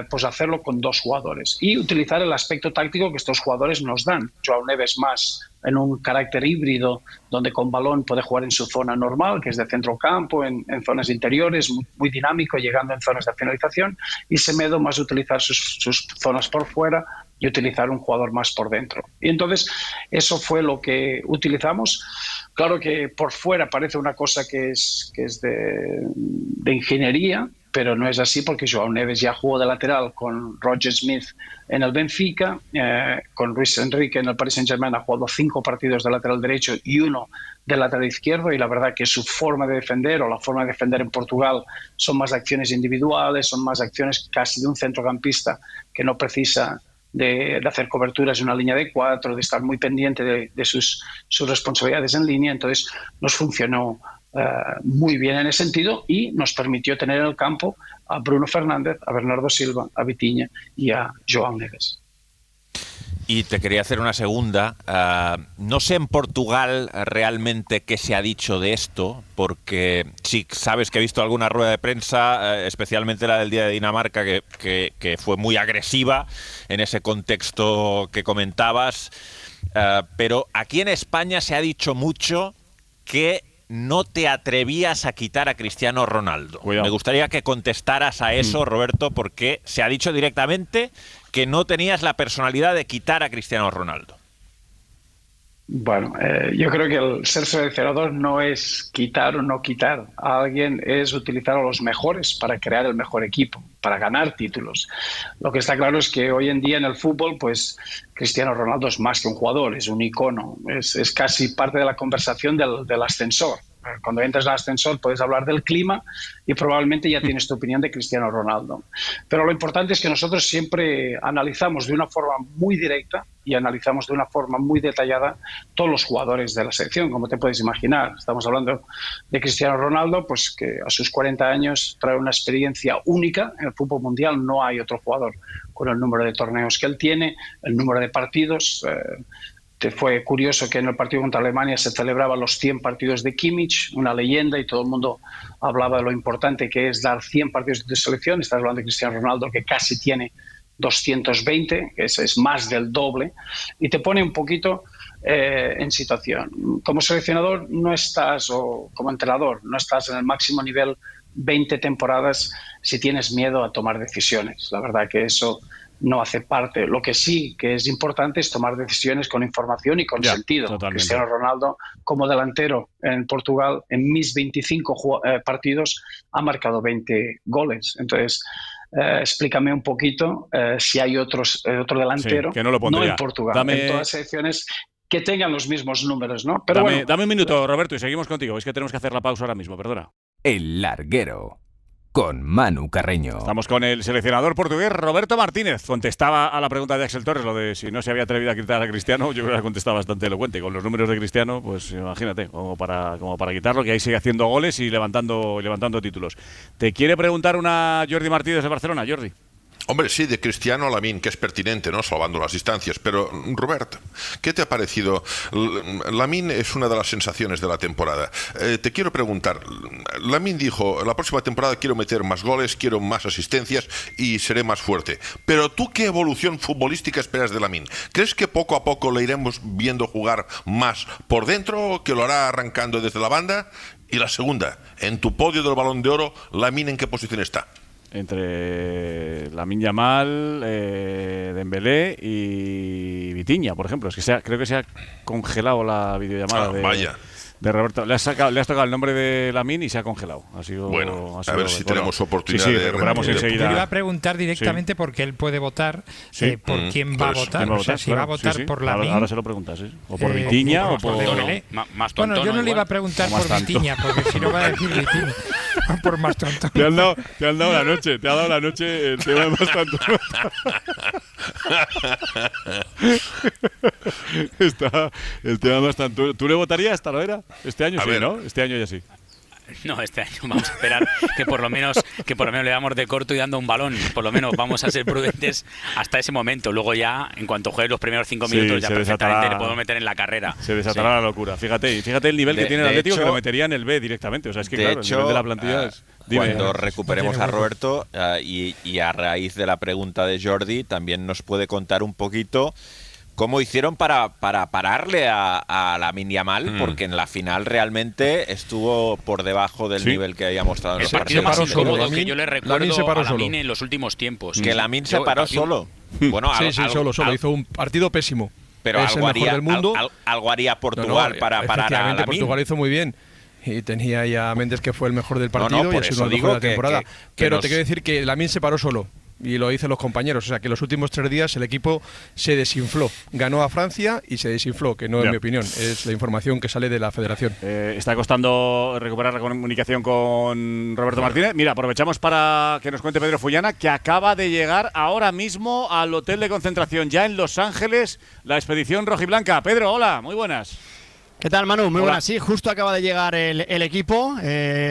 [SPEAKER 19] pues hacerlo con dos jugadores y utilizar el aspecto táctico que estos jugadores nos dan. Joao Neves más en un carácter híbrido, donde con balón puede jugar en su zona normal, que es de centro campo, en zonas interiores, muy dinámico, llegando en zonas de finalización, y Semedo más utilizar sus zonas por fuera y utilizar un jugador más por dentro. Y entonces eso fue lo que utilizamos. Claro que por fuera parece una cosa que es de ingeniería, pero no es así porque Joao Neves ya jugó de lateral con Roger Smith en el Benfica, con Luis Enrique en el Paris Saint-Germain ha jugado 5 partidos de lateral derecho y 1 de lateral izquierdo, y la verdad que su forma de defender o la forma de defender en Portugal son más acciones individuales, son más acciones casi de un centrocampista que no precisa de hacer coberturas en una línea de 4, de estar muy pendiente de sus responsabilidades en línea. Entonces nos funcionó muy bien en ese sentido y nos permitió tener en el campo a Bruno Fernández, a Bernardo Silva, a Vitinha y a João Neves.
[SPEAKER 11] Y te quería hacer una segunda. No sé en Portugal realmente qué se ha dicho de esto, porque sí sabes que he visto alguna rueda de prensa, especialmente la del día de Dinamarca, que fue muy agresiva en ese contexto que comentabas. Pero aquí en España se ha dicho mucho que no te atrevías a quitar a Cristiano Ronaldo. Cuidado. Me gustaría que contestaras a eso, Roberto, porque se ha dicho directamente que no tenías la personalidad de quitar a Cristiano Ronaldo.
[SPEAKER 19] Bueno, yo creo que el ser seleccionador no es quitar o no quitar a alguien, es utilizar a los mejores para crear el mejor equipo, para ganar títulos. Lo que está claro es que hoy en día en el fútbol, pues Cristiano Ronaldo es más que un jugador, es un icono, es casi parte de la conversación del ascensor. Cuando entras al ascensor puedes hablar del clima y probablemente ya tienes tu opinión de Cristiano Ronaldo. Pero lo importante es que nosotros siempre analizamos de una forma muy directa y analizamos de una forma muy detallada todos los jugadores de la selección, como te puedes imaginar. Estamos hablando de Cristiano Ronaldo, pues que a sus 40 años trae una experiencia única en el fútbol mundial. No hay otro jugador con el número de torneos que él tiene, el número de partidos. Fue curioso que en el partido contra Alemania se celebraban los 100 partidos de Kimmich, una leyenda, y todo el mundo hablaba de lo importante que es dar 100 partidos de selección. Estás hablando de Cristiano Ronaldo, que casi tiene 220, que es más del doble, y te pone un poquito en situación. Como seleccionador no estás, o como entrenador, no estás en el máximo nivel 20 temporadas si tienes miedo a tomar decisiones. La verdad que eso no hace parte. Lo que sí que es importante es tomar decisiones con información y con sentido. Totalmente. Cristiano Ronaldo, como delantero en Portugal, en mis 25 partidos, ha marcado 20 goles. Entonces, explícame un poquito si hay otro delantero,
[SPEAKER 2] que no lo pondría.
[SPEAKER 19] No en Portugal, en todas las selecciones que tengan los mismos números, ¿no? Pero
[SPEAKER 2] dame un minuto, Roberto, y seguimos contigo. Es que tenemos que hacer la pausa ahora mismo, perdona.
[SPEAKER 7] El Larguero, con Manu Carreño.
[SPEAKER 2] Estamos con el seleccionador portugués Roberto Martínez. Contestaba a la pregunta de Axel Torres, lo de si no se había atrevido a quitar a Cristiano. Yo creo que ha contestado bastante elocuente. Con los números de Cristiano, pues imagínate, como para quitarlo, que ahí sigue haciendo goles y levantando títulos. Te quiere preguntar una Jordi Martínez de Barcelona. Jordi.
[SPEAKER 16] Hombre, sí, de Cristiano a Lamine, que es pertinente, ¿no? Salvando las distancias. Pero, Robert, ¿qué te ha parecido? Lamine es una de las sensaciones de la temporada. Te quiero preguntar, Lamine dijo, la próxima temporada quiero meter más goles, quiero más asistencias y seré más fuerte. Pero ¿tú qué evolución futbolística esperas de Lamine? ¿Crees que poco a poco le iremos viendo jugar más por dentro, que lo hará arrancando desde la banda? Y la segunda, en tu podio del Balón de Oro, ¿Lamine en qué posición está?
[SPEAKER 2] Entre Lamine Yamal, Dembélé y Vitinha, por ejemplo. Es que creo que se ha congelado la videollamada de Roberto. Le has tocado el nombre de Lamine y se ha congelado.
[SPEAKER 16] Bueno, a ver si tenemos oportunidad de
[SPEAKER 2] recuperamos enseguida.
[SPEAKER 14] Yo le iba a preguntar directamente porque él puede votar por quién va a votar. O sea, si va a votar por Lamine.
[SPEAKER 2] Ahora se lo preguntas, ¿sí? O por Vitinha o por
[SPEAKER 14] Dembélé. Bueno, yo no le iba a preguntar por Vitinha, porque si no va a decir Vitinha. Por más tonto.
[SPEAKER 2] Te han dado la noche, el tema de más tonto. Está el tema más tonto. ¿Tú le votarías hasta Talavera? Este año ¿no? Este año ya sí.
[SPEAKER 10] No, este año vamos a esperar que por lo menos le damos de corto y dando un balón. Por lo menos vamos a ser prudentes hasta ese momento. Luego ya, en cuanto juegues los primeros 5 minutos, ya perfectamente le podemos meter en la carrera.
[SPEAKER 2] Se desatará la locura. Fíjate el nivel que tiene el Atlético, que lo metería en el B directamente. O sea, es que claro, el nivel de la plantilla es...
[SPEAKER 11] Cuando recuperemos a Roberto y a raíz de la pregunta de Jordi, también nos puede contar un poquito cómo hicieron para pararle a Lamine Yamal, porque en la final realmente estuvo por debajo del nivel que había mostrado en
[SPEAKER 10] el partido más incómodo que yo le recuerdo a Lamine en los últimos tiempos.
[SPEAKER 11] Que Lamine se paró solo.
[SPEAKER 13] Bueno, solo. Hizo un partido pésimo.
[SPEAKER 11] Pero algo haría Portugal para parar a Lamine.
[SPEAKER 13] Portugal hizo muy bien. Y tenía ahí a Méndez, que fue el mejor del partido, y es uno de los mejores de la temporada. Pero te quiero decir que Lamine se paró solo. Y lo dicen los compañeros, o sea que los últimos 3 días el equipo se desinfló. Ganó a Francia y se desinfló, que no es mi opinión, es la información que sale de la federación.
[SPEAKER 2] Está costando recuperar la comunicación con Roberto Martínez. Mira, aprovechamos para que nos cuente Pedro Fullana, que acaba de llegar ahora mismo al hotel de concentración ya en Los Ángeles, la expedición rojiblanca. Pedro, hola, muy buenas.
[SPEAKER 20] ¿Qué tal, Manu? Muy buenas. Sí, justo acaba de llegar el equipo,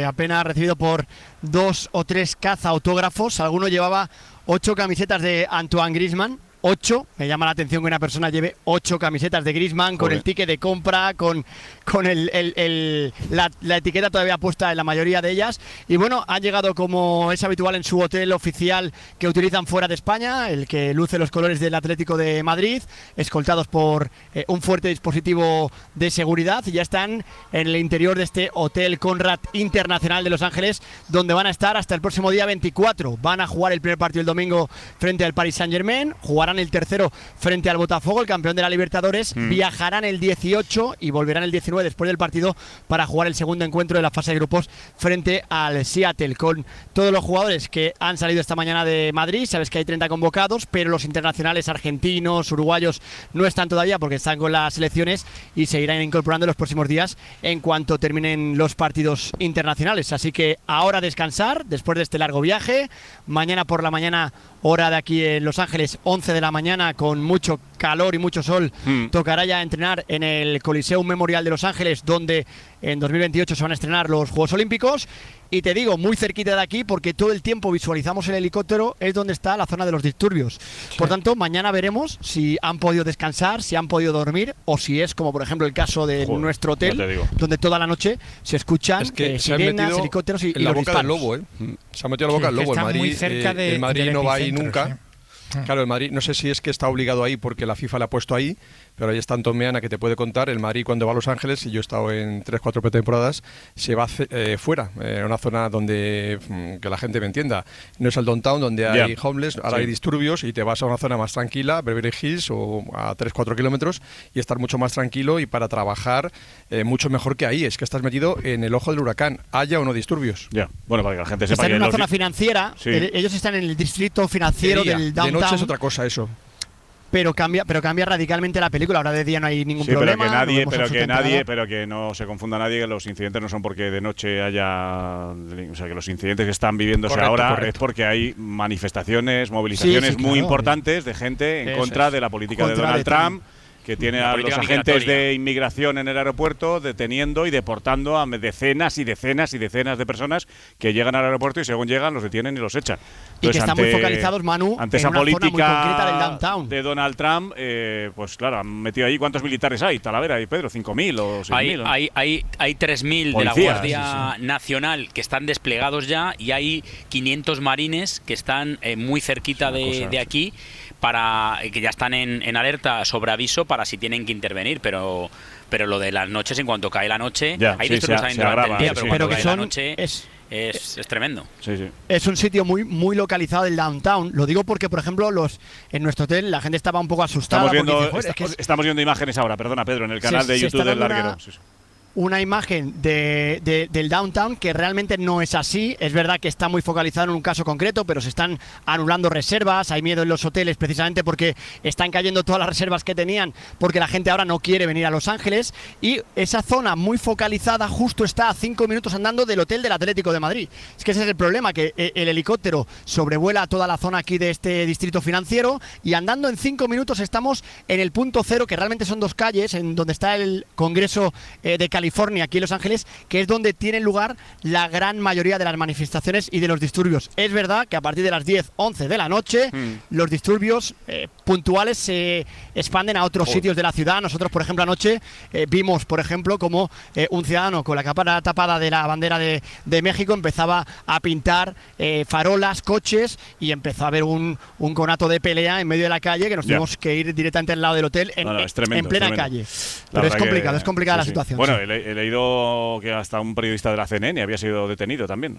[SPEAKER 20] apenas recibido por 2 o 3 cazautógrafos. Alguno llevaba 8 camisetas de Antoine Griezmann. 8, me llama la atención que una persona lleve 8 camisetas de Griezmann con el ticket de compra, con la etiqueta todavía puesta en la mayoría de ellas. Y bueno, han llegado, como es habitual, en su hotel oficial que utilizan fuera de España, el que luce los colores del Atlético de Madrid, escoltados por un fuerte dispositivo de seguridad, y ya están en el interior de este Hotel Conrad Internacional de Los Ángeles, donde van a estar hasta el próximo día 24. Van a jugar el primer partido el domingo frente al Paris Saint-Germain, jugarán el tercero frente al Botafogo, el campeón de la Libertadores, viajarán el 18 y volverán el 19 después del partido para jugar el segundo encuentro de la fase de grupos frente al Seattle, con todos los jugadores que han salido esta mañana de Madrid. Sabes que hay 30 convocados, pero los internacionales argentinos, uruguayos no están todavía porque están con las selecciones y se irán incorporando en los próximos días en cuanto terminen los partidos internacionales. Así que ahora descansar después de este largo viaje. Mañana por la mañana, hora de aquí en Los Ángeles, 11 de la mañana, con mucho calor y mucho sol, tocará ya entrenar en el Coliseum Memorial de Los Ángeles, donde en 2028 se van a estrenar los Juegos Olímpicos. Y te digo, muy cerquita de aquí, porque todo el tiempo visualizamos el helicóptero, es donde está la zona de los disturbios. Sí. Por tanto, mañana veremos si han podido descansar, si han podido dormir, o si es como, por ejemplo, el caso de nuestro hotel, donde toda la noche se escuchan sirenas, helicópteros y
[SPEAKER 13] la
[SPEAKER 20] los
[SPEAKER 13] boca del lobo, Se ha metido la boca del lobo.
[SPEAKER 14] El Madrid, muy cerca
[SPEAKER 13] el Madrid no va ahí nunca.
[SPEAKER 14] Sí.
[SPEAKER 13] Claro, el Madrid, no sé si es que está obligado ahí porque la FIFA le ha puesto ahí, pero ahí está Antón Meana, que te puede contar. El Madrid, cuando va a Los Ángeles, y yo he estado en 3-4 pretemporadas, se va fuera, en una zona donde, que la gente me entienda, no es el downtown donde hay homeless, ahora hay disturbios, y te vas a una zona más tranquila, Beverly Hills, o a 3-4 kilómetros, y estar mucho más tranquilo y para trabajar mucho mejor que ahí. Es que estás metido en el ojo del huracán, haya o no disturbios.
[SPEAKER 2] Bueno, para que la gente sepa.
[SPEAKER 20] Están en una zona financiera, ellos están en el distrito financiero del downtown.
[SPEAKER 13] De noche es otra cosa eso.
[SPEAKER 20] Pero cambia radicalmente la película. Ahora de día no hay ningún problema.
[SPEAKER 2] Pero que no se confunda nadie, que los incidentes no son porque de noche haya, o sea, que los incidentes que están viviéndose ahora es porque hay manifestaciones, movilizaciones muy importantes de gente en contra de la política de Donald Trump, que tiene a los agentes de inmigración en el aeropuerto deteniendo y deportando a decenas y decenas y decenas de personas que llegan al aeropuerto y según llegan los detienen y los echan.
[SPEAKER 20] Entonces, y que están muy focalizados, Manu,
[SPEAKER 2] ante
[SPEAKER 20] en
[SPEAKER 2] esa
[SPEAKER 20] una
[SPEAKER 2] política
[SPEAKER 20] zona muy concreta del downtown
[SPEAKER 2] de Donald Trump, pues claro, han metido ahí. ¿Cuántos militares hay? Talavera y Pedro, 5.000 o 6.000.
[SPEAKER 10] Hay 3.000 de la Guardia Nacional que están desplegados ya, y hay 500 marines que están muy cerquita de aquí, para que ya están en alerta sobre aviso para si tienen que intervenir, pero lo de las noches, en cuanto cae la noche, hay disturbios también durante el día, pero cuando cae la noche es tremendo.
[SPEAKER 20] Es un sitio muy localizado del downtown. Lo digo porque, por ejemplo, en nuestro hotel la gente estaba un poco asustada.
[SPEAKER 2] Estamos viendo imágenes ahora, perdona Pedro, en el canal de YouTube del Larguero.
[SPEAKER 20] Una imagen del downtown que realmente no es así. Es verdad que está muy focalizado en un caso concreto, pero se están anulando reservas. Hay miedo en los hoteles precisamente porque están cayendo todas las reservas que tenían, porque la gente ahora no quiere venir a Los Ángeles. Y esa zona muy focalizada justo está a 5 minutos andando del hotel del Atlético de Madrid. Es que ese es el problema, que el helicóptero sobrevuela toda la zona aquí de este distrito financiero, y andando en 5 minutos estamos en el punto cero, que realmente son 2 calles, en donde está el Congreso de California, aquí en Los Ángeles, que es donde tienen lugar la gran mayoría de las manifestaciones y de los disturbios. Es verdad que a partir de las 10, 11 de la noche los disturbios puntuales se expanden a otros sitios de la ciudad. Nosotros, por ejemplo, anoche vimos, por ejemplo, como un ciudadano con la capa tapada de la bandera de México empezaba a pintar farolas, coches, y empezó a haber un conato de pelea en medio de la calle, que nos tuvimos que ir directamente al lado del hotel en plena calle. Pero es complicada la situación.
[SPEAKER 2] Bueno, he leído que hasta un periodista de la CNN había sido detenido también.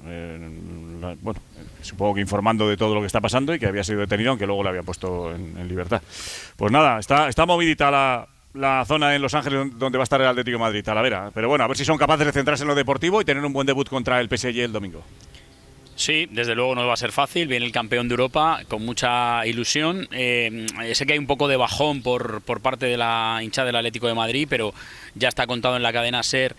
[SPEAKER 2] Bueno, supongo que informando de todo lo que está pasando, y que había sido detenido, aunque luego le habían puesto en libertad. Pues nada, está movidita la zona en Los Ángeles donde va a estar el Atlético de Madrid, Talavera. Pero bueno, a ver si son capaces de centrarse en lo deportivo y tener un buen debut contra el PSG el domingo.
[SPEAKER 10] Sí, desde luego no va a ser fácil. Viene el campeón de Europa con mucha ilusión. Sé que hay un poco de bajón por parte de la hinchada del Atlético de Madrid, pero ya está contado en la cadena SER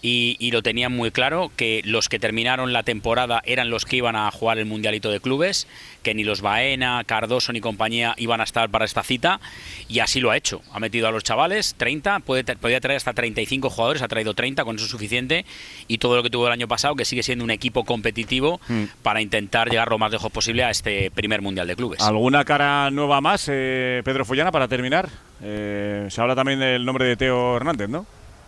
[SPEAKER 10] y lo tenían muy claro, que los que terminaron la temporada eran los que iban a jugar el Mundialito de Clubes, que ni los Baena, Cardoso ni compañía iban a estar para esta cita, y así lo ha hecho. Ha metido a los chavales, 30, podía traer hasta 35 jugadores, ha traído 30, con eso es suficiente, y todo lo que tuvo el año pasado, que sigue siendo un equipo competitivo para intentar llegar lo más lejos posible a este primer Mundial de Clubes.
[SPEAKER 2] ¿Alguna cara nueva más, Pedro Follana, para terminar? Se habla también del nombre de Teo Hernández, ¿no?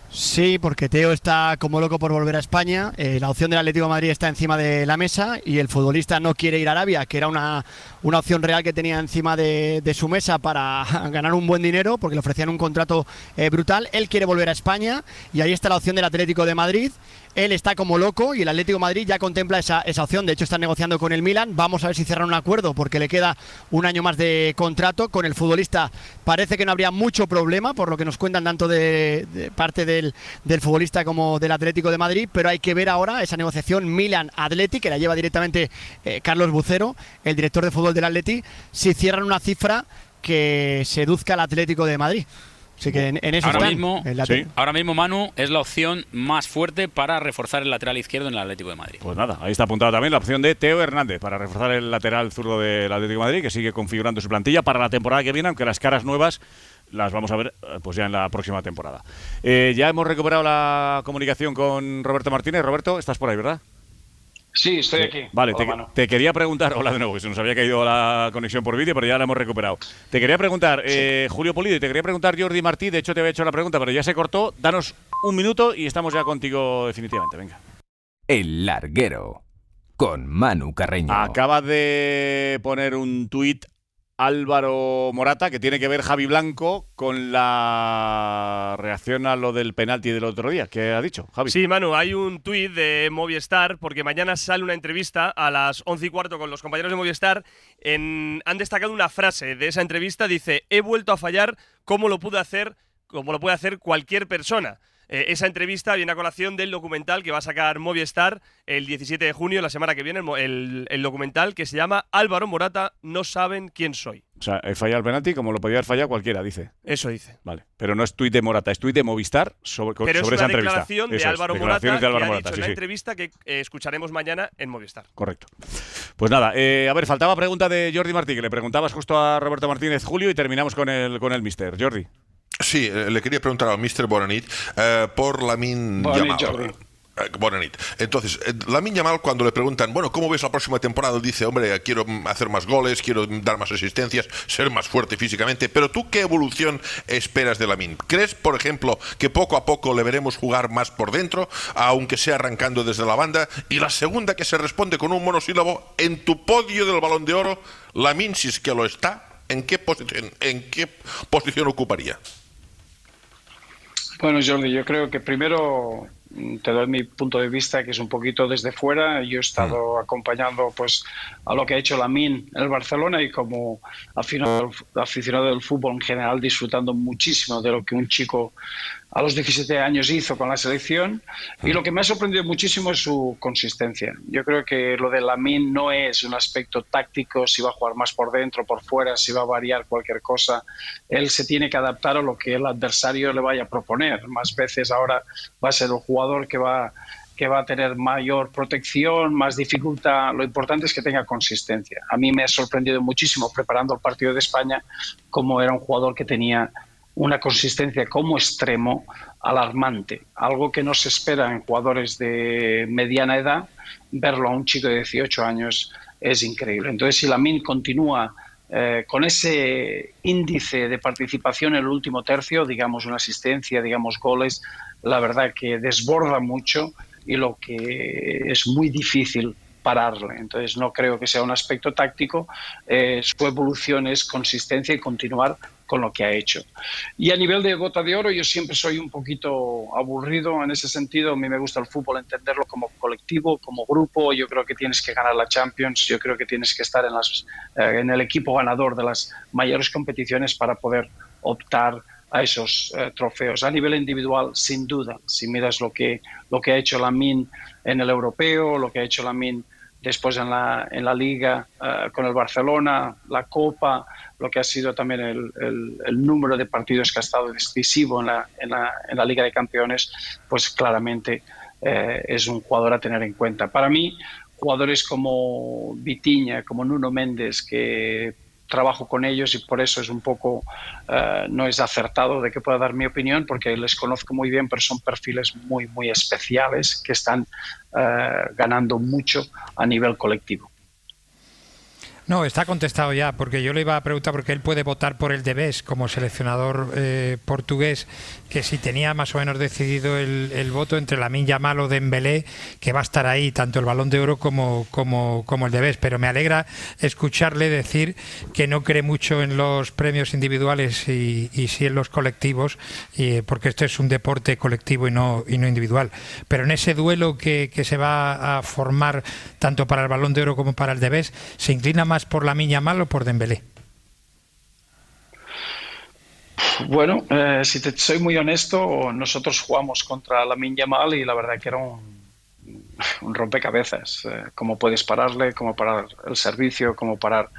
[SPEAKER 20] Sí, porque Teo está como loco por volver a España. La opción del Atlético de Madrid está encima de la mesa y el futbolista no quiere ir a Arabia, que era una opción real que tenía encima de su mesa para ganar un buen dinero, porque le ofrecían un contrato brutal. Él quiere volver a España y ahí está la opción del Atlético de Madrid. Él está como loco y el Atlético de Madrid ya contempla esa opción. De hecho, están negociando con el Milan. Vamos a ver si cierran un acuerdo, porque le queda un año más de contrato. Con el futbolista parece que no habría mucho problema, por lo que nos cuentan tanto de parte del futbolista como del Atlético de Madrid. Pero hay que ver ahora esa negociación Milan-Atleti, que la lleva directamente Carlos Bucero, el director de fútbol del Atleti, si cierran una cifra que seduzca al Atlético de Madrid. Así que en eso
[SPEAKER 10] ahora mismo, Manu, es la opción más fuerte para reforzar el lateral izquierdo en el Atlético de Madrid.
[SPEAKER 2] Pues nada, ahí está apuntada también la opción de Teo Hernández para reforzar el lateral zurdo del Atlético de Madrid, que sigue configurando su plantilla para la temporada que viene, aunque las caras nuevas las vamos a ver pues ya en la próxima temporada. Ya hemos recuperado la comunicación con Roberto Martínez. Roberto, estás por ahí, ¿verdad?
[SPEAKER 19] Sí, estoy aquí.
[SPEAKER 2] Vale, te quería preguntar, hola de nuevo, que se nos había caído la conexión por vídeo, pero ya la hemos recuperado. Te quería preguntar, Julio Pulido, y te quería preguntar Jordi Martí, de hecho te había hecho la pregunta, pero ya se cortó. Danos un minuto y estamos ya contigo definitivamente, venga.
[SPEAKER 7] El Larguero, con Manu Carreño.
[SPEAKER 2] Acaba de poner un tuit Álvaro Morata, que tiene que ver, Javi Blanco, con la reacción a lo del penalti del otro día. ¿Qué ha dicho, Javi?
[SPEAKER 21] Sí, Manu, hay un tuit de Movistar, porque mañana sale una entrevista a las 11:15 con los compañeros de Movistar. Han destacado una frase de esa entrevista, dice: he vuelto a fallar como lo puede hacer cualquier persona. Esa entrevista viene a colación del documental que va a sacar Movistar el 17 de junio, la semana que viene, el documental que se llama Álvaro Morata, no saben quién soy.
[SPEAKER 2] O sea, he fallado el penalti como lo podía haber fallado cualquiera, dice.
[SPEAKER 21] Eso dice.
[SPEAKER 2] Vale, pero no es tuit de Morata, es tuit de Movistar sobre esa entrevista.
[SPEAKER 21] Pero es una declaración de Álvaro Morata,
[SPEAKER 2] que ha
[SPEAKER 21] dicho en la entrevista que escucharemos mañana en Movistar.
[SPEAKER 2] Correcto. Pues nada, a ver, faltaba pregunta de Jordi Martí, que le preguntabas justo a Roberto Martínez, Julio, y terminamos con el mister. Jordi.
[SPEAKER 16] Sí, le quería preguntar al Mr. Bonanit por Lamine Yamal. Bonanit. Entonces, Lamine Yamal, cuando le preguntan, bueno, ¿cómo ves la próxima temporada? Él dice, hombre, quiero hacer más goles, quiero dar más asistencias, ser más fuerte físicamente. Pero tú, ¿qué evolución esperas de Lamine? ¿Crees, por ejemplo, que poco a poco le veremos jugar más por dentro, aunque sea arrancando desde la banda? Y la segunda, que se responde con un monosílabo, en tu podio del Balón de Oro, Lamine, si es que lo está, ¿en qué posición ocuparía?
[SPEAKER 19] Bueno, Jordi, yo creo que primero te doy mi punto de vista, que es un poquito desde fuera. Yo he estado acompañando pues a lo que ha hecho Lamine en el Barcelona y como aficionado del fútbol en general, disfrutando muchísimo de lo que un chico a los 17 años hizo con la selección, y lo que me ha sorprendido muchísimo es su consistencia. Yo creo que lo de Lamine no es un aspecto táctico, si va a jugar más por dentro, por fuera, si va a variar cualquier cosa. Él se tiene que adaptar a lo que el adversario le vaya a proponer. Más veces ahora va a ser el jugador que va a tener mayor protección, más dificultad. Lo importante es que tenga consistencia. A mí me ha sorprendido muchísimo preparando el partido de España cómo era un jugador que tenía una consistencia como extremo alarmante, algo que no se espera en jugadores de mediana edad. Verlo a un chico de 18 años es increíble. Entonces, si Lamine continúa con ese índice de participación en el último tercio, digamos una asistencia, digamos goles, la verdad que desborda mucho y lo que es muy difícil pararle. Entonces no creo que sea un aspecto táctico, su evolución es consistencia y continuar con lo que ha hecho. Y a nivel de Bota de Oro, yo siempre soy un poquito aburrido en ese sentido. A mí me gusta el fútbol, entenderlo como colectivo, como grupo. Yo creo que tienes que ganar la Champions, yo creo que tienes que estar en el equipo ganador de las mayores competiciones para poder optar a esos trofeos. A nivel individual, sin duda, si miras lo que ha hecho Lamine en el europeo, lo que ha hecho Lamine después en la Liga con el Barcelona, la Copa, lo que ha sido también el número de partidos que ha estado decisivo en la Liga de Campeones, pues claramente es un jugador a tener en cuenta. Para mí, jugadores como Vitinha, como Nuno Méndez, que trabajo con ellos y por eso es un poco, no es acertado de que pueda dar mi opinión, porque les conozco muy bien, pero son perfiles muy, muy especiales que están ganando mucho a nivel colectivo.
[SPEAKER 14] No, está contestado ya, porque yo le iba a preguntar, porque él puede votar por el Debes como seleccionador portugués, que si tenía más o menos decidido el voto entre Lamine Yamal o Dembélé, que va a estar ahí, tanto el Balón de Oro como el Debes. Pero me alegra escucharle decir que no cree mucho en los premios individuales y sí en los colectivos, porque esto es un deporte colectivo y no individual. Pero en ese duelo que se va a formar tanto para el Balón de Oro como para el Debes, ¿se inclina más por Lamine Yamal o por Dembélé?
[SPEAKER 19] Bueno, si te soy muy honesto, nosotros jugamos contra Lamine Yamal y la verdad que era un rompecabezas. Cómo puedes pararle, cómo parar el servicio, cómo parar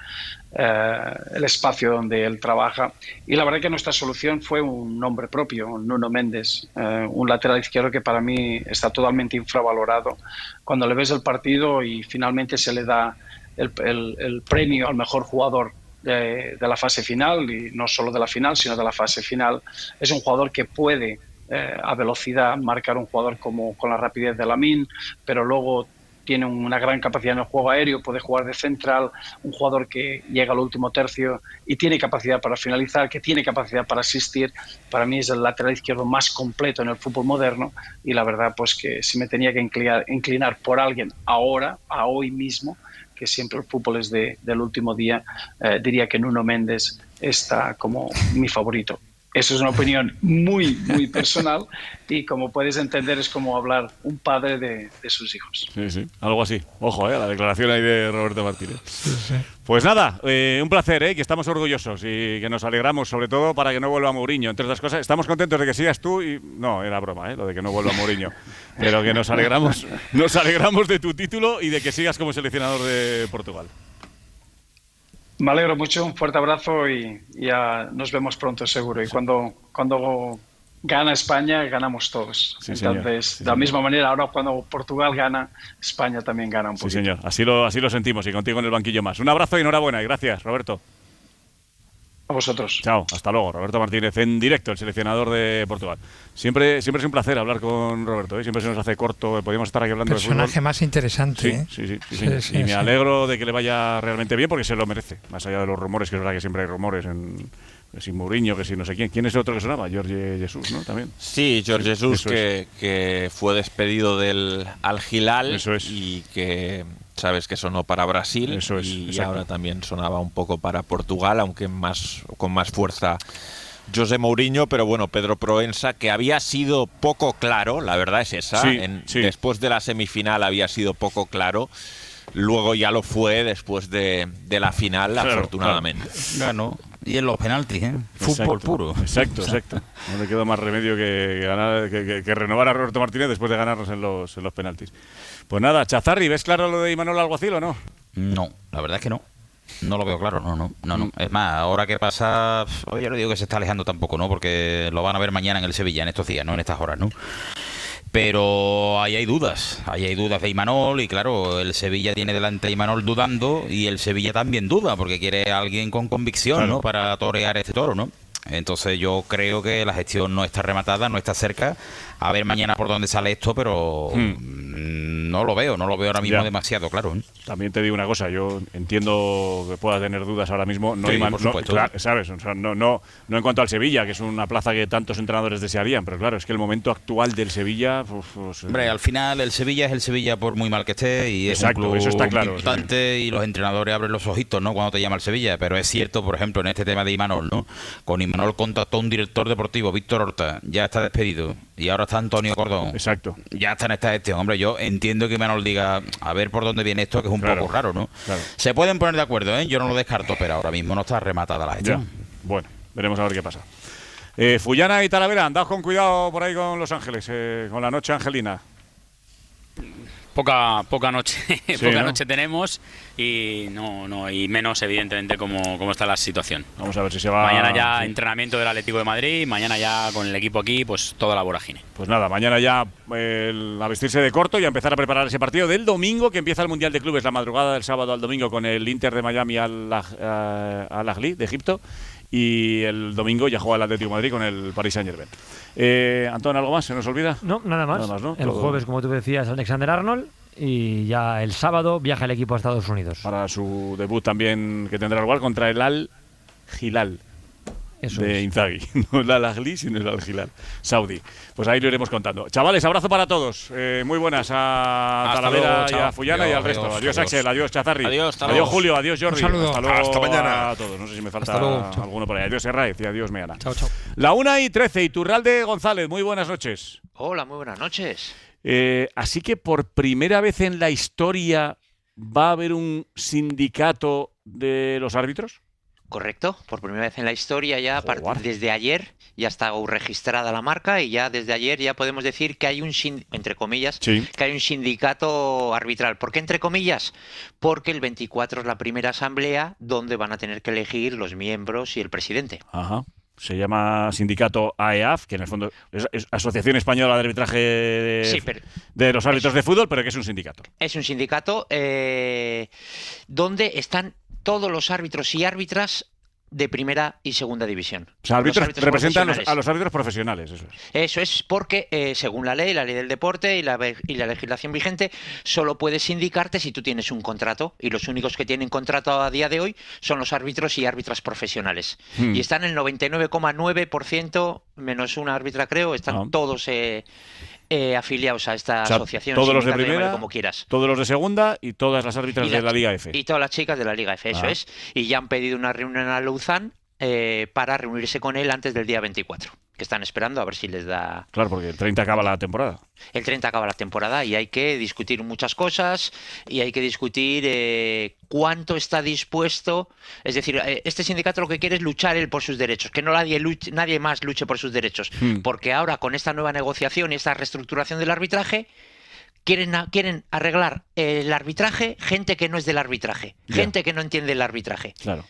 [SPEAKER 19] el espacio donde él trabaja. Y la verdad que nuestra solución fue un nombre propio, Nuno Méndez, un lateral izquierdo que para mí está totalmente infravalorado. Cuando le ves el partido y finalmente se le da el premio al mejor jugador de la fase final, y no solo de la final, sino de la fase final, es un jugador que puede a velocidad marcar un jugador con la rapidez de Lamine, pero luego tiene una gran capacidad en el juego aéreo, puede jugar de central, un jugador que llega al último tercio y tiene capacidad para finalizar, que tiene capacidad para asistir. Para mí es el lateral izquierdo más completo en el fútbol moderno, y la verdad pues que si me tenía que inclinar por alguien ahora, a hoy mismo, que siempre el fútbol es del último día, diría que Nuno Méndez está como mi favorito. Eso es una opinión muy, muy personal y como puedes entender es como hablar un padre de sus hijos.
[SPEAKER 2] Sí, sí, algo así. Ojo, la declaración ahí de Roberto Martínez. Sí, sí. Pues nada, un placer, que estamos orgullosos y que nos alegramos, sobre todo para que no vuelva Mourinho. Entre otras cosas, estamos contentos de que sigas tú y... No, era broma, lo de que no vuelva Mourinho. Pero que nos alegramos de tu título y de que sigas como seleccionador de Portugal.
[SPEAKER 19] Me alegro mucho, un fuerte abrazo y ya nos vemos pronto seguro. Y cuando gana España, ganamos todos. Sí, entonces, de la misma manera, ahora cuando Portugal gana, España también gana un poquito.
[SPEAKER 2] Sí, señor, así lo sentimos y contigo en el banquillo más. Un abrazo y enhorabuena y gracias, Roberto.
[SPEAKER 19] A vosotros.
[SPEAKER 2] Chao, hasta luego. Roberto Martínez en directo, el seleccionador de Portugal. Siempre es un placer hablar con Roberto, siempre se nos hace corto, podríamos estar aquí hablando de fútbol.
[SPEAKER 14] Personaje más interesante.
[SPEAKER 2] Sí, y me alegro de que le vaya realmente bien porque se lo merece, más allá de los rumores, que es verdad que siempre hay rumores que si Mourinho, que si no sé quién. ¿Quién es el otro que sonaba? Jorge Jesús, ¿no? También.
[SPEAKER 11] Sí, Jorge Jesús, que fue despedido del Al Hilal y que... Sabes que sonó para Brasil y ahora también sonaba un poco para Portugal, aunque con más fuerza José Mourinho, pero bueno, Pedro Proença, que había sido poco claro, la verdad es esa, después de la semifinal había sido poco claro, luego ya lo fue después de la final, afortunadamente.
[SPEAKER 15] Ganó. Y en los penaltis, fútbol puro.
[SPEAKER 2] Exacto. No le quedó más remedio que renovar a Roberto Martínez después de ganarnos en los penaltis. Pues nada, Chazarri, ¿ves claro lo de Imanol Alguacil o no?
[SPEAKER 15] No, la verdad es que no. No lo veo claro, no. Es más, ahora que pasa, yo no digo que se está alejando tampoco, ¿no? Porque lo van a ver mañana en el Sevilla, en estos días, ¿no? En estas horas, ¿no? Pero ahí hay dudas de Imanol y claro, el Sevilla tiene delante a Imanol dudando y el Sevilla también duda porque quiere a alguien con convicción, ¿no? Para torear este toro, ¿no? Entonces yo creo que la gestión no está rematada, no está cerca. A ver mañana por dónde sale esto, pero no lo veo ahora mismo demasiado claro.
[SPEAKER 2] También te digo una cosa, yo entiendo que pueda tener dudas ahora mismo,
[SPEAKER 15] por supuesto.
[SPEAKER 2] ¿Sabes? O sea, no en cuanto al Sevilla, que es una plaza que tantos entrenadores desearían, pero claro, es que el momento actual del Sevilla...
[SPEAKER 15] Hombre, al final el Sevilla es el Sevilla por muy mal que esté y es un club
[SPEAKER 2] eso está claro,
[SPEAKER 15] importante y los entrenadores abren los ojitos, ¿no? Cuando te llama el Sevilla, pero es cierto, por ejemplo, en este tema de Imanol, ¿no? Con Imanol contactó un director deportivo, Víctor Horta, ya está despedido y ahora está Antonio Cordón.
[SPEAKER 2] Exacto.
[SPEAKER 15] Ya está en esta gestión. Hombre, yo entiendo que Imanol diga, a ver por dónde viene esto, que es un poco raro, ¿no? Claro. Se pueden poner de acuerdo, yo no lo descarto, pero ahora mismo no está rematada la gestión.
[SPEAKER 2] Ya. Bueno, veremos a ver qué pasa. Fullana y Talavera, andad con cuidado por ahí con Los Ángeles, con la noche angelina.
[SPEAKER 10] Poca noche,
[SPEAKER 2] Sí,
[SPEAKER 10] poca
[SPEAKER 2] ¿no?
[SPEAKER 10] noche tenemos y y menos evidentemente como está la situación.
[SPEAKER 2] Vamos a ver si se va.
[SPEAKER 10] Mañana ya
[SPEAKER 2] sí.
[SPEAKER 10] entrenamiento del Atlético de Madrid, mañana ya con el equipo aquí, pues toda la vorágine.
[SPEAKER 2] Pues nada, mañana ya a vestirse de corto y a empezar a preparar ese partido del domingo que empieza el Mundial de Clubes, la madrugada del sábado al domingo con el Inter de Miami al Ahly de Egipto. Y el domingo ya juega el Atlético de Madrid con el Paris Saint-Germain. Antón, ¿algo más? ¿Se nos olvida?
[SPEAKER 12] No, nada más.
[SPEAKER 2] ¿no?
[SPEAKER 12] El jueves, como tú decías, Alexander Arnold. Y ya el sábado viaja el equipo a Estados Unidos.
[SPEAKER 2] Para su debut también, que tendrá lugar contra el Al-Hilal de Inzaghi. No el Al-Ahly, sino el Al-Hilal saudí. Pues ahí lo iremos contando. Chavales, abrazo para todos. Muy buenas a Talavera y a Fullana y al resto. Adiós, Axel. Adiós, Chazarri.
[SPEAKER 11] Adiós,
[SPEAKER 2] adiós Julio. Adiós, Jordi.
[SPEAKER 14] Un saludo.
[SPEAKER 2] Hasta luego.
[SPEAKER 16] Hasta mañana.
[SPEAKER 2] A todos. No sé si me falta
[SPEAKER 14] Hasta luego.
[SPEAKER 2] alguno por ahí. Adiós, Herraez. Y adiós, Meana.
[SPEAKER 14] Chao, chao.
[SPEAKER 2] La 1:13. Iturralde González. Muy buenas noches.
[SPEAKER 1] Hola, muy buenas noches.
[SPEAKER 2] Así que por primera vez en la historia va a haber un sindicato de los árbitros.
[SPEAKER 1] Correcto, por primera vez en la historia ya desde ayer ya está registrada la marca y ya desde ayer ya podemos decir que hay un, entre comillas,
[SPEAKER 2] Sí.
[SPEAKER 1] que hay un sindicato arbitral. ¿Por qué entre comillas? Porque el 24 es la primera asamblea donde van a tener que elegir los miembros y el presidente.
[SPEAKER 2] Ajá. Se llama sindicato AEAF, que en el fondo es Asociación Española de Arbitraje
[SPEAKER 1] Sí, pero
[SPEAKER 2] de los Árbitros de Fútbol, pero que es un sindicato.
[SPEAKER 1] es un sindicato donde están todos los árbitros y árbitras de primera y segunda división.
[SPEAKER 2] O sea,
[SPEAKER 1] Los
[SPEAKER 2] árbitros representan
[SPEAKER 1] profesionales.
[SPEAKER 2] a los árbitros profesionales, eso es.
[SPEAKER 1] Eso es porque, según la ley del deporte y la legislación vigente, solo puedes sindicarte si tú tienes un contrato, y los únicos que tienen contrato a día de hoy son los árbitros y árbitras profesionales. Y están el 99,9%, menos una árbitra creo, están todos afiliados a esta
[SPEAKER 2] O sea,
[SPEAKER 1] asociación.
[SPEAKER 2] todos los de
[SPEAKER 1] sindicato, llámale
[SPEAKER 2] primera,
[SPEAKER 1] como quieras.
[SPEAKER 2] todos los de segunda y todas las árbitras
[SPEAKER 1] Y
[SPEAKER 2] de
[SPEAKER 1] la-
[SPEAKER 2] la Liga F.
[SPEAKER 1] Y todas las chicas de la Liga F, eso
[SPEAKER 2] Ah.
[SPEAKER 1] es. Y ya han pedido una reunión a Lausanne para reunirse con él antes del día 24, que están esperando a ver si les da...
[SPEAKER 2] Claro, porque el 30 acaba la temporada.
[SPEAKER 1] El 30 acaba la temporada y hay que discutir muchas cosas y hay que discutir cuánto está dispuesto. Es decir, este sindicato lo que quiere es luchar él por sus derechos, que no nadie más luche por sus derechos. Porque ahora con esta nueva negociación y esta reestructuración del arbitraje, quieren arreglar el arbitraje gente que no es del arbitraje, gente que no entiende el arbitraje.
[SPEAKER 2] Claro.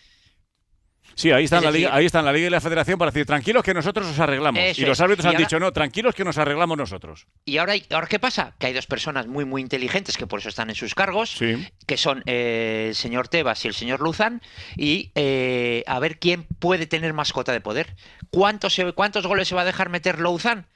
[SPEAKER 2] Sí, ahí está,
[SPEAKER 1] Es
[SPEAKER 2] la
[SPEAKER 1] decir-
[SPEAKER 2] Liga, ahí están la Liga y la Federación para decir, tranquilos que nosotros os arreglamos.
[SPEAKER 1] Eso
[SPEAKER 2] Y los
[SPEAKER 1] es.
[SPEAKER 2] árbitros
[SPEAKER 1] Y
[SPEAKER 2] han
[SPEAKER 1] ahora-
[SPEAKER 2] dicho, no, tranquilos que nos arreglamos nosotros.
[SPEAKER 1] Y ahora ¿qué pasa? Que hay dos personas muy inteligentes que por eso están en sus cargos, que son el señor Tebas y el señor Luzán, y a ver quién puede tener más cota de poder. ¿Cuántos goles se va a dejar meter Luzán?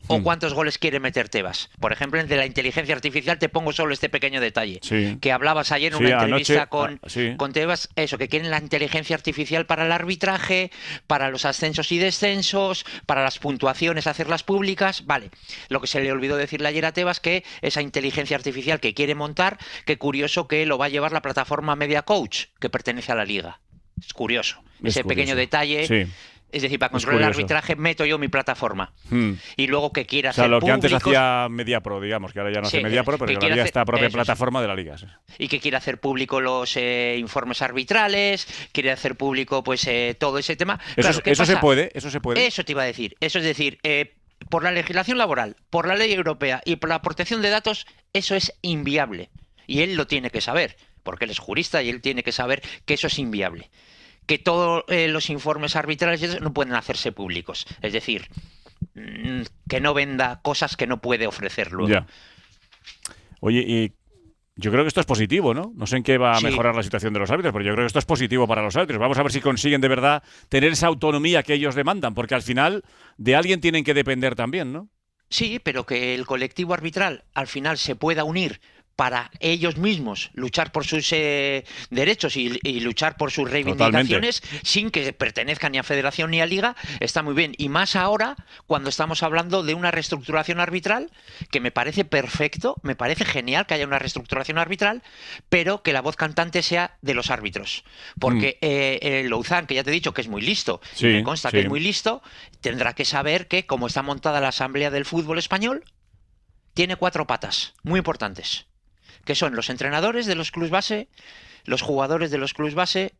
[SPEAKER 1] ¿O cuántos goles quiere meter Tebas? Por ejemplo, en de la inteligencia artificial te pongo solo este pequeño detalle.
[SPEAKER 2] Sí.
[SPEAKER 1] Que hablabas ayer en
[SPEAKER 2] Sí,
[SPEAKER 1] una entrevista
[SPEAKER 2] anoche,
[SPEAKER 1] con Tebas, eso, que quieren la inteligencia artificial para el arbitraje, para los ascensos y descensos, para las puntuaciones, hacerlas públicas. Vale, lo que se le olvidó decirle ayer a Tebas, que esa inteligencia artificial que quiere montar, que curioso que lo va a llevar la plataforma Media Coach, que pertenece a la Liga. Es curioso.
[SPEAKER 2] Es
[SPEAKER 1] Ese
[SPEAKER 2] curioso.
[SPEAKER 1] pequeño detalle.
[SPEAKER 2] Sí.
[SPEAKER 1] Es decir, para
[SPEAKER 2] Es
[SPEAKER 1] controlar el
[SPEAKER 2] curioso.
[SPEAKER 1] arbitraje meto yo mi plataforma. Y luego que quiera
[SPEAKER 2] O sea,
[SPEAKER 1] hacer
[SPEAKER 2] lo que antes
[SPEAKER 1] públicos-
[SPEAKER 2] hacía Mediapro, digamos, que ahora ya no
[SPEAKER 1] Sí,
[SPEAKER 2] hace Mediapro,
[SPEAKER 1] que
[SPEAKER 2] pero que
[SPEAKER 1] quiere
[SPEAKER 2] había
[SPEAKER 1] hacer-
[SPEAKER 2] esta propia
[SPEAKER 1] eso sí.
[SPEAKER 2] plataforma de la Liga. Sí.
[SPEAKER 1] y que quiere hacer público los informes arbitrales, quiere hacer público pues todo ese tema. Claro, ¿qué
[SPEAKER 2] Eso se
[SPEAKER 1] pasa?
[SPEAKER 2] puede, eso se puede.
[SPEAKER 1] Eso te iba a decir. Eso es decir, por la legislación laboral, por la ley europea y por la protección de datos, eso es inviable. Y él lo tiene que saber, porque él es jurista y él tiene que saber que eso es inviable. Que todos los informes arbitrales y eso no pueden hacerse públicos. Es decir, que no venda cosas que no puede ofrecer luego.
[SPEAKER 2] Ya. Oye, y yo creo que esto es positivo, ¿no? No sé en qué va a
[SPEAKER 1] Sí.
[SPEAKER 2] mejorar la situación de los árbitros, pero yo creo que esto es positivo para los árbitros. Vamos a ver si consiguen de verdad tener esa autonomía que ellos demandan, porque al final de alguien tienen que depender también, ¿no?
[SPEAKER 1] Sí, pero que el colectivo arbitral al final se pueda unir para ellos mismos luchar por sus derechos y luchar por sus reivindicaciones sin que pertenezcan ni a federación ni a liga, está muy bien. Y más ahora, cuando estamos hablando de una reestructuración arbitral, que me parece perfecto, me parece genial que haya una reestructuración arbitral, pero que la voz cantante sea de los árbitros. Porque Louzán, que ya te he dicho que es muy listo,
[SPEAKER 2] Sí,
[SPEAKER 1] y me consta
[SPEAKER 2] sí.
[SPEAKER 1] que es muy listo, tendrá que saber que, como está montada la Asamblea del Fútbol Español, tiene 4 patas muy importantes, que son los entrenadores de los clubes base, los jugadores de los clubes base,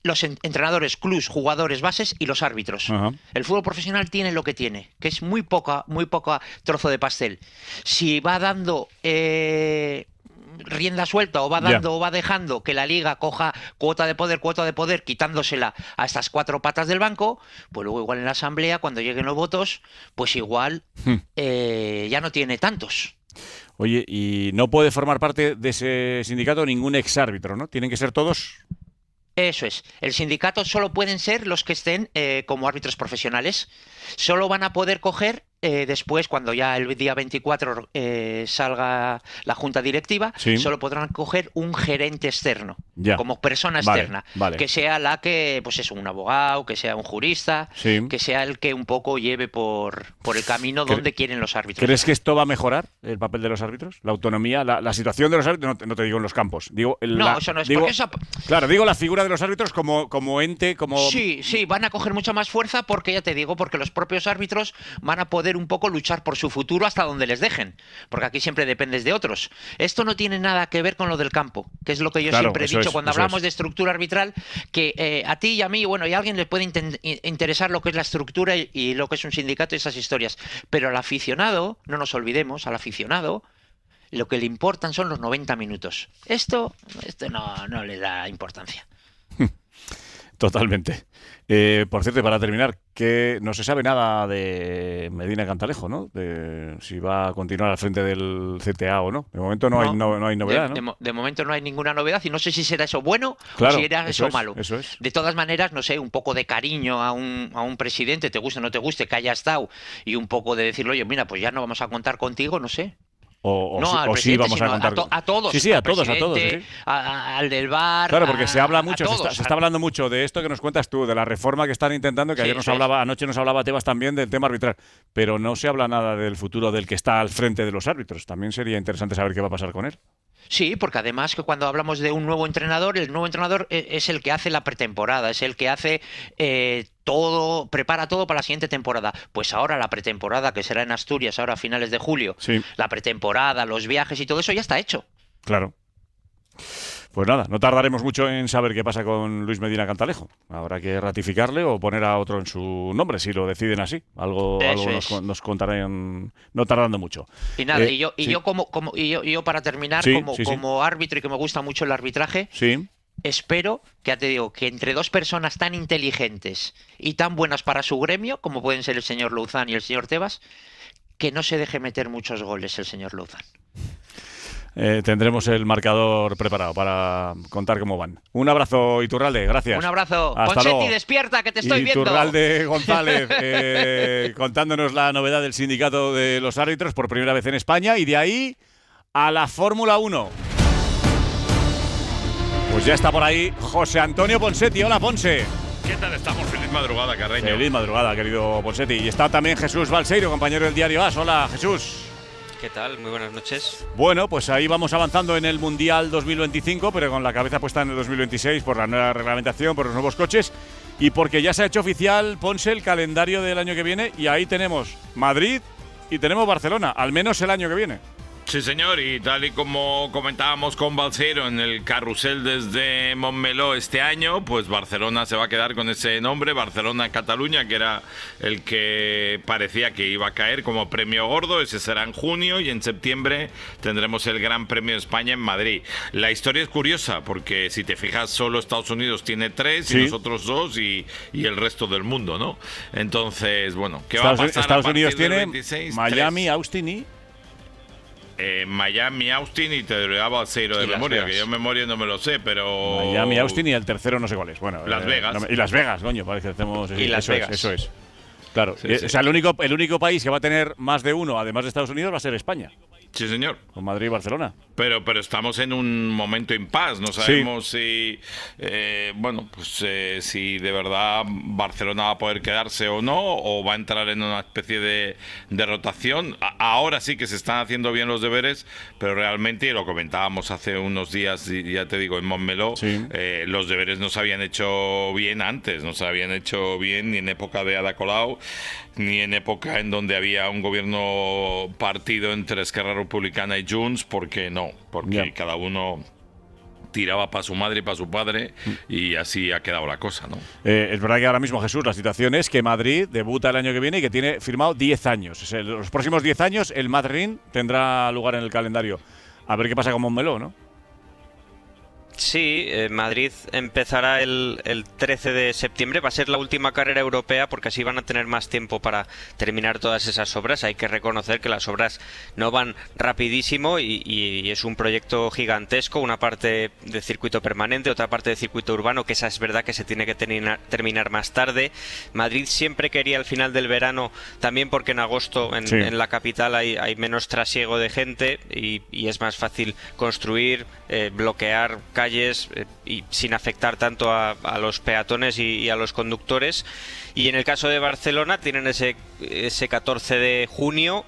[SPEAKER 1] los entrenadores, clubs, jugadores, bases y los árbitros. El fútbol profesional tiene lo que tiene, que es muy poca trozo de pastel. Si va dando rienda suelta o va dando o va dejando que la liga coja cuota de poder, quitándosela a estas 4 patas del banco, pues luego igual en la asamblea, cuando lleguen los votos, pues igual ya no tiene tantos.
[SPEAKER 2] Oye, y no puede formar parte de ese sindicato ningún exárbitro, ¿no? Tienen que ser todos...
[SPEAKER 1] Eso es. El sindicato solo pueden ser los que estén como árbitros profesionales. Solo van a poder coger después, cuando ya el día 24 salga la junta directiva, solo podrán coger un gerente externo, como persona externa, que sea la que, pues es un abogado, que sea un jurista, que sea el que un poco lleve por el camino donde quieren los árbitros.
[SPEAKER 2] ¿Crees que esto va a mejorar el papel de los árbitros? La autonomía, la situación de los árbitros, no te digo en los campos. Digo,
[SPEAKER 1] eso no es. Porque eso...
[SPEAKER 2] Claro, digo la figura de los árbitros como ente, como...
[SPEAKER 1] Sí, van a coger mucha más fuerza porque, ya te digo, porque los propios árbitros van a poder un poco luchar por su futuro hasta donde les dejen, porque aquí siempre dependes de otros. Esto no tiene nada que ver con lo del campo, que es lo que yo siempre he dicho cuando hablamos de estructura arbitral, que a ti y a mí, bueno, y a alguien le puede interesar lo que es la estructura y lo que es un sindicato y esas historias, pero al aficionado, no nos olvidemos, al aficionado lo que le importan son los 90 minutos. Esto no le da importancia.
[SPEAKER 2] Totalmente. Por cierto, para terminar, que no se sabe nada de Medina Cantalejo, ¿no? De si va a continuar al frente del CTA o no. De momento no hay novedad, ¿no?
[SPEAKER 1] De momento no hay ninguna novedad y no sé si será eso bueno o si era eso malo.
[SPEAKER 2] Eso es.
[SPEAKER 1] De todas maneras, no sé, un poco de cariño a un presidente, te guste o no te guste, que haya estado, y un poco de decirle, oye, mira, pues ya no vamos a contar contigo, no sé.
[SPEAKER 2] O sí vamos a contar.
[SPEAKER 1] A todos.
[SPEAKER 2] Sí, a todos. ¿Sí?
[SPEAKER 1] Al del bar.
[SPEAKER 2] Claro, porque se habla mucho, se está hablando mucho de esto que nos cuentas tú, de la reforma que están intentando, que anoche nos hablaba Tebas también del tema arbitral, pero no se habla nada del futuro del que está al frente de los árbitros. También sería interesante saber qué va a pasar con él.
[SPEAKER 1] Sí, porque además que cuando hablamos de un nuevo entrenador, el nuevo entrenador es el que hace la pretemporada, es el que hace todo, prepara todo para la siguiente temporada. Pues ahora la pretemporada, que será en Asturias, ahora a finales de julio, la pretemporada, los viajes y todo eso ya está hecho.
[SPEAKER 2] Claro. Pues nada, no tardaremos mucho en saber qué pasa con Luis Medina Cantalejo. Habrá que ratificarle o poner a otro en su nombre, si lo deciden así. Algo nos contarán no tardando mucho.
[SPEAKER 1] Y nada, yo para terminar, como árbitro y que me gusta mucho el arbitraje, espero que, ya te digo, que entre dos personas tan inteligentes y tan buenas para su gremio, como pueden ser el señor Louzán y el señor Tebas, que no se deje meter muchos goles el señor Louzán.
[SPEAKER 2] Tendremos el marcador preparado para contar cómo van. Un abrazo, Iturralde, gracias.
[SPEAKER 1] Un abrazo.
[SPEAKER 2] Hasta
[SPEAKER 1] Ponseti,
[SPEAKER 2] luego.
[SPEAKER 1] despierta, que te estoy viendo.
[SPEAKER 2] Iturralde González, contándonos la novedad del sindicato de los árbitros por primera vez en España, y de ahí a la Fórmula 1. Pues ya está por ahí José Antonio Ponseti. Hola, Ponce.
[SPEAKER 3] ¿Qué tal estamos? Feliz madrugada, Carreño.
[SPEAKER 2] Feliz madrugada, querido Ponseti. Y está también Jesús Balseiro, compañero del diario AS. Hola, Jesús.
[SPEAKER 22] ¿Qué tal? Muy buenas noches.
[SPEAKER 2] Bueno, pues ahí vamos avanzando en el Mundial 2025, pero con la cabeza puesta en el 2026 por la nueva reglamentación, por los nuevos coches y porque ya se ha hecho oficial, Ponce, el calendario del año que viene, y ahí tenemos Madrid y tenemos Barcelona, al menos el año que viene.
[SPEAKER 3] Sí, señor, y tal y como comentábamos con Balseiro en el carrusel desde Montmeló este año, pues Barcelona se va a quedar con ese nombre, Barcelona-Cataluña, que era el que parecía que iba a caer como premio gordo. Ese será en junio, y en septiembre tendremos el Gran Premio de España en Madrid. La historia es curiosa, porque si te fijas, solo Estados Unidos tiene 3 y nosotros 2 y el resto del mundo, ¿no? Entonces, bueno, ¿qué va a pasar?
[SPEAKER 2] Estados Unidos tiene
[SPEAKER 3] 26,
[SPEAKER 2] Miami,
[SPEAKER 3] 3.
[SPEAKER 2] Austin y...
[SPEAKER 3] Miami, Austin, y te lo daba Balseiro de memoria, que yo en memoria no me lo sé, pero...
[SPEAKER 2] Miami, Austin y el tercero no sé cuál es. Bueno,
[SPEAKER 3] Las Vegas.
[SPEAKER 2] Y Las Vegas, coño, parece que hacemos...
[SPEAKER 22] Y Las Vegas.
[SPEAKER 2] Eso es. Claro,
[SPEAKER 3] Sí.
[SPEAKER 2] o sea, el único país que va a tener más de uno, además de Estados Unidos, va a ser España.
[SPEAKER 3] Sí, señor.
[SPEAKER 2] Con Madrid y Barcelona.
[SPEAKER 3] Pero estamos en un momento impas. No sabemos si si de verdad Barcelona va a poder quedarse o no, o va a entrar en una especie de rotación. Ahora sí que se están haciendo bien los deberes, pero realmente, y lo comentábamos hace unos días, ya te digo, en Montmeló, los deberes no se habían hecho bien antes, no se habían hecho bien ni en época de Ada Colau, ni en época en donde había un gobierno partido entre Esquerra Republicana y Junts, porque cada uno tiraba para su madre y para su padre, y así ha quedado la cosa, ¿no?
[SPEAKER 2] Es verdad que ahora mismo, Jesús, la situación es que Madrid debuta el año que viene y que tiene firmado 10 años. Los próximos 10 años el Madrid tendrá lugar en el calendario. A ver qué pasa con Montmeló, ¿no?
[SPEAKER 22] Sí, Madrid empezará el 13 de septiembre, va a ser la última carrera europea porque así van a tener más tiempo para terminar todas esas obras. Hay que reconocer que las obras no van rapidísimo y es un proyecto gigantesco, una parte de circuito permanente, otra parte de circuito urbano, que esa es verdad que se tiene que terminar más tarde. Madrid siempre quería el final del verano, también porque en agosto en la capital hay menos trasiego de gente y es más fácil construir, bloquear calles y sin afectar tanto a los peatones y a los conductores. Y en el caso de Barcelona tienen ese 14 de junio.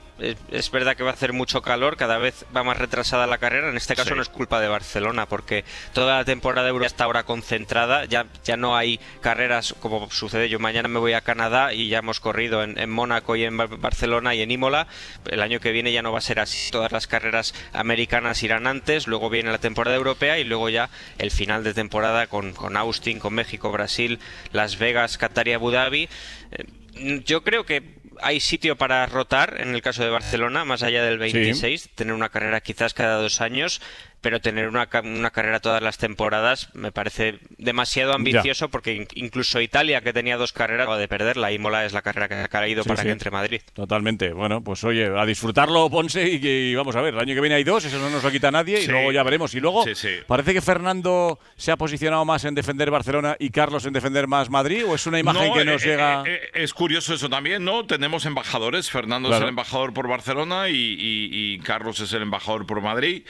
[SPEAKER 22] Es verdad que va a hacer mucho calor, cada vez va más retrasada la carrera. En este caso no es culpa de Barcelona, porque toda la temporada europea está ahora concentrada, ya no hay carreras como sucede. Yo mañana me voy a Canadá y ya hemos corrido en Mónaco y en Barcelona y en Imola. El año que viene ya no va a ser así, todas las carreras americanas irán antes, luego viene la temporada europea y luego ya el final de temporada con Austin, con México, Brasil, Las Vegas, Qatar y Abu Dhabi. Yo creo que hay sitio para rotar en el caso de Barcelona, más allá del 26, tener una carrera quizás cada 2 años, pero tener una carrera todas las temporadas me parece demasiado ambicioso, porque incluso Italia, que tenía 2 carreras, acaba de perder. La Imola es la carrera que ha caído para que entre Madrid.
[SPEAKER 2] Totalmente. Bueno, pues oye, a disfrutarlo, Ponce, y vamos a ver, el año que viene hay 2, eso no nos lo quita nadie, y luego ya veremos. Y luego, parece que Fernando se ha posicionado más en defender Barcelona y Carlos en defender más Madrid, ¿o es una imagen que nos llega...?
[SPEAKER 3] Es curioso eso también, ¿no? Tenemos embajadores, Fernando es el embajador por Barcelona y Carlos es el embajador por Madrid.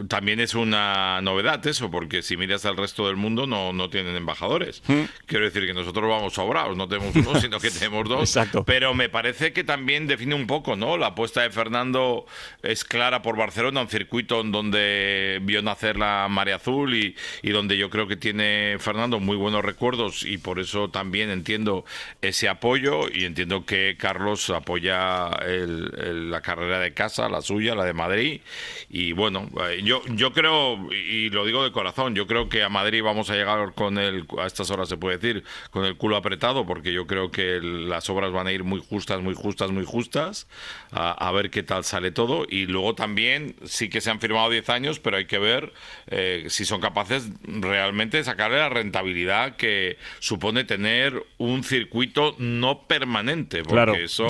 [SPEAKER 3] También es una novedad eso, porque si miras al resto del mundo no tienen embajadores. Quiero decir que nosotros vamos sobrados, no tenemos uno, sino que tenemos 2.
[SPEAKER 2] Exacto.
[SPEAKER 3] Pero me parece que también define un poco, ¿no? La apuesta de Fernando es clara por Barcelona, un circuito en donde vio nacer la Marea Azul y donde yo creo que tiene Fernando muy buenos recuerdos, y por eso también entiendo ese apoyo, y entiendo que Carlos apoya la carrera de casa, la suya, la de Madrid. Y bueno, yo creo, y lo digo de corazón, yo creo que a Madrid vamos a llegar a estas horas se puede decir, con el culo apretado, porque yo creo que las obras van a ir muy justas, a ver qué tal sale todo. Y luego también sí que se han firmado 10 años, pero hay que ver si son capaces realmente de sacarle la rentabilidad que supone tener un circuito no permanente, porque eso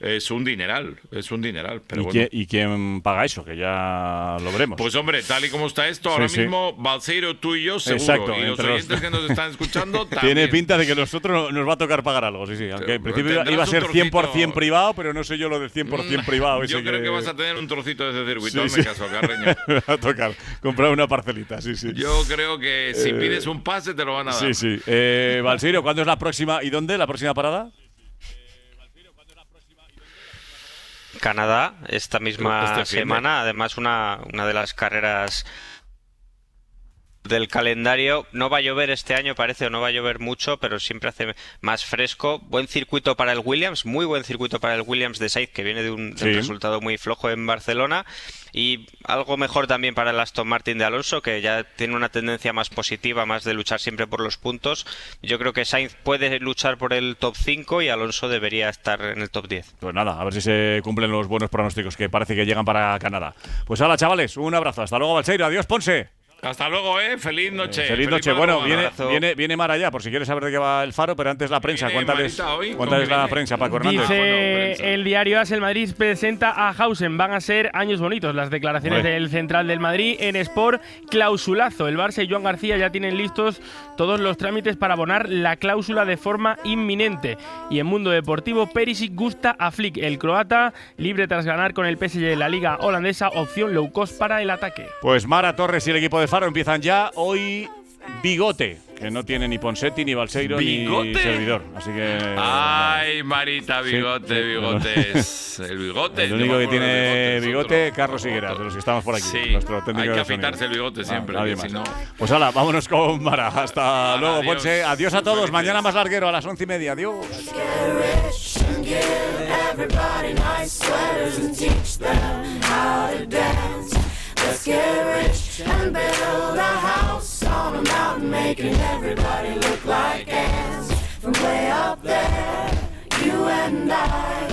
[SPEAKER 3] es un dineral, pero
[SPEAKER 2] ¿Y quién paga eso? Que ya lo veremos.
[SPEAKER 3] Pues hombre, tal y como está esto, ahora mismo Balseiro, tú y yo seguro.
[SPEAKER 2] Exacto,
[SPEAKER 3] y los oyentes que nos están escuchando también.
[SPEAKER 2] Tiene pinta de que a nosotros nos va a tocar pagar algo, aunque en principio iba a ser 100% privado, pero no sé yo lo del 100% privado.
[SPEAKER 3] Yo creo que vas a tener un trocito de ese circuito, hazme caso, Carreño.
[SPEAKER 2] Me va a tocar comprar una parcelita,
[SPEAKER 3] Yo creo que si pides un pase te lo van a dar.
[SPEAKER 2] Balseiro, ¿cuándo es la próxima y dónde la próxima parada?
[SPEAKER 22] Canadá, esta misma semana, además una de las carreras del calendario. No va a llover este año, parece, o no va a llover mucho, pero siempre hace más fresco. Buen circuito para el Williams, muy buen circuito para el Williams de Sainz, que viene de un resultado muy flojo en Barcelona, y algo mejor también para el Aston Martin de Alonso, que ya tiene una tendencia más positiva, más de luchar siempre por los puntos. Yo creo que Sainz puede luchar por el top 5 y Alonso debería estar en el top 10.
[SPEAKER 2] Pues nada, a ver si se cumplen los buenos pronósticos que parece que llegan para Canadá. Pues hola, chavales, un abrazo, hasta luego, Balseiro, adiós, Ponce.
[SPEAKER 3] Hasta luego, feliz noche.
[SPEAKER 2] Feliz noche. Bueno, viene Mara ya, por si quieres saber de qué va el Faro, pero antes la prensa. Cuéntales la prensa, Paco Hernández.
[SPEAKER 4] Dice el diario AS, el Madrid presenta a Hausen. Van a ser años bonitos las declaraciones del central del Madrid. En Sport, clausulazo. El Barça y Joan García ya tienen listos todos los trámites para abonar la cláusula de forma inminente. Y en Mundo Deportivo, Perisic gusta a Flick. El croata, libre tras ganar con el PSG de la Liga Holandesa, opción low cost para el ataque.
[SPEAKER 2] Pues Mara Torres y el equipo de Faro empiezan ya hoy. Bigote, que no tiene ni Ponsetti, ni Balseiro, ni servidor. Así que.
[SPEAKER 3] Ay, Marita, bigote. El bigote.
[SPEAKER 2] El único que tiene bigote, Carlos Higueras, de los que estamos por aquí. Nuestro técnico.
[SPEAKER 3] Hay que afeitarse el bigote siempre. Si no...
[SPEAKER 2] Pues hala, vámonos con Mara. Hasta luego, Ponce. Adiós a todos. Mañana más larguero a las 11:30. Adiós. Let's get rich and build
[SPEAKER 5] making everybody look like ants. From way up there, you and I,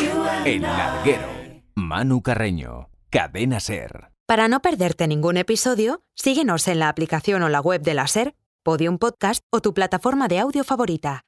[SPEAKER 5] you and
[SPEAKER 7] El Larguero. Manu Carreño, Cadena SER.
[SPEAKER 6] Para no perderte ningún episodio, síguenos en la aplicación o la web de la SER, Podium Podcast o tu plataforma de audio favorita.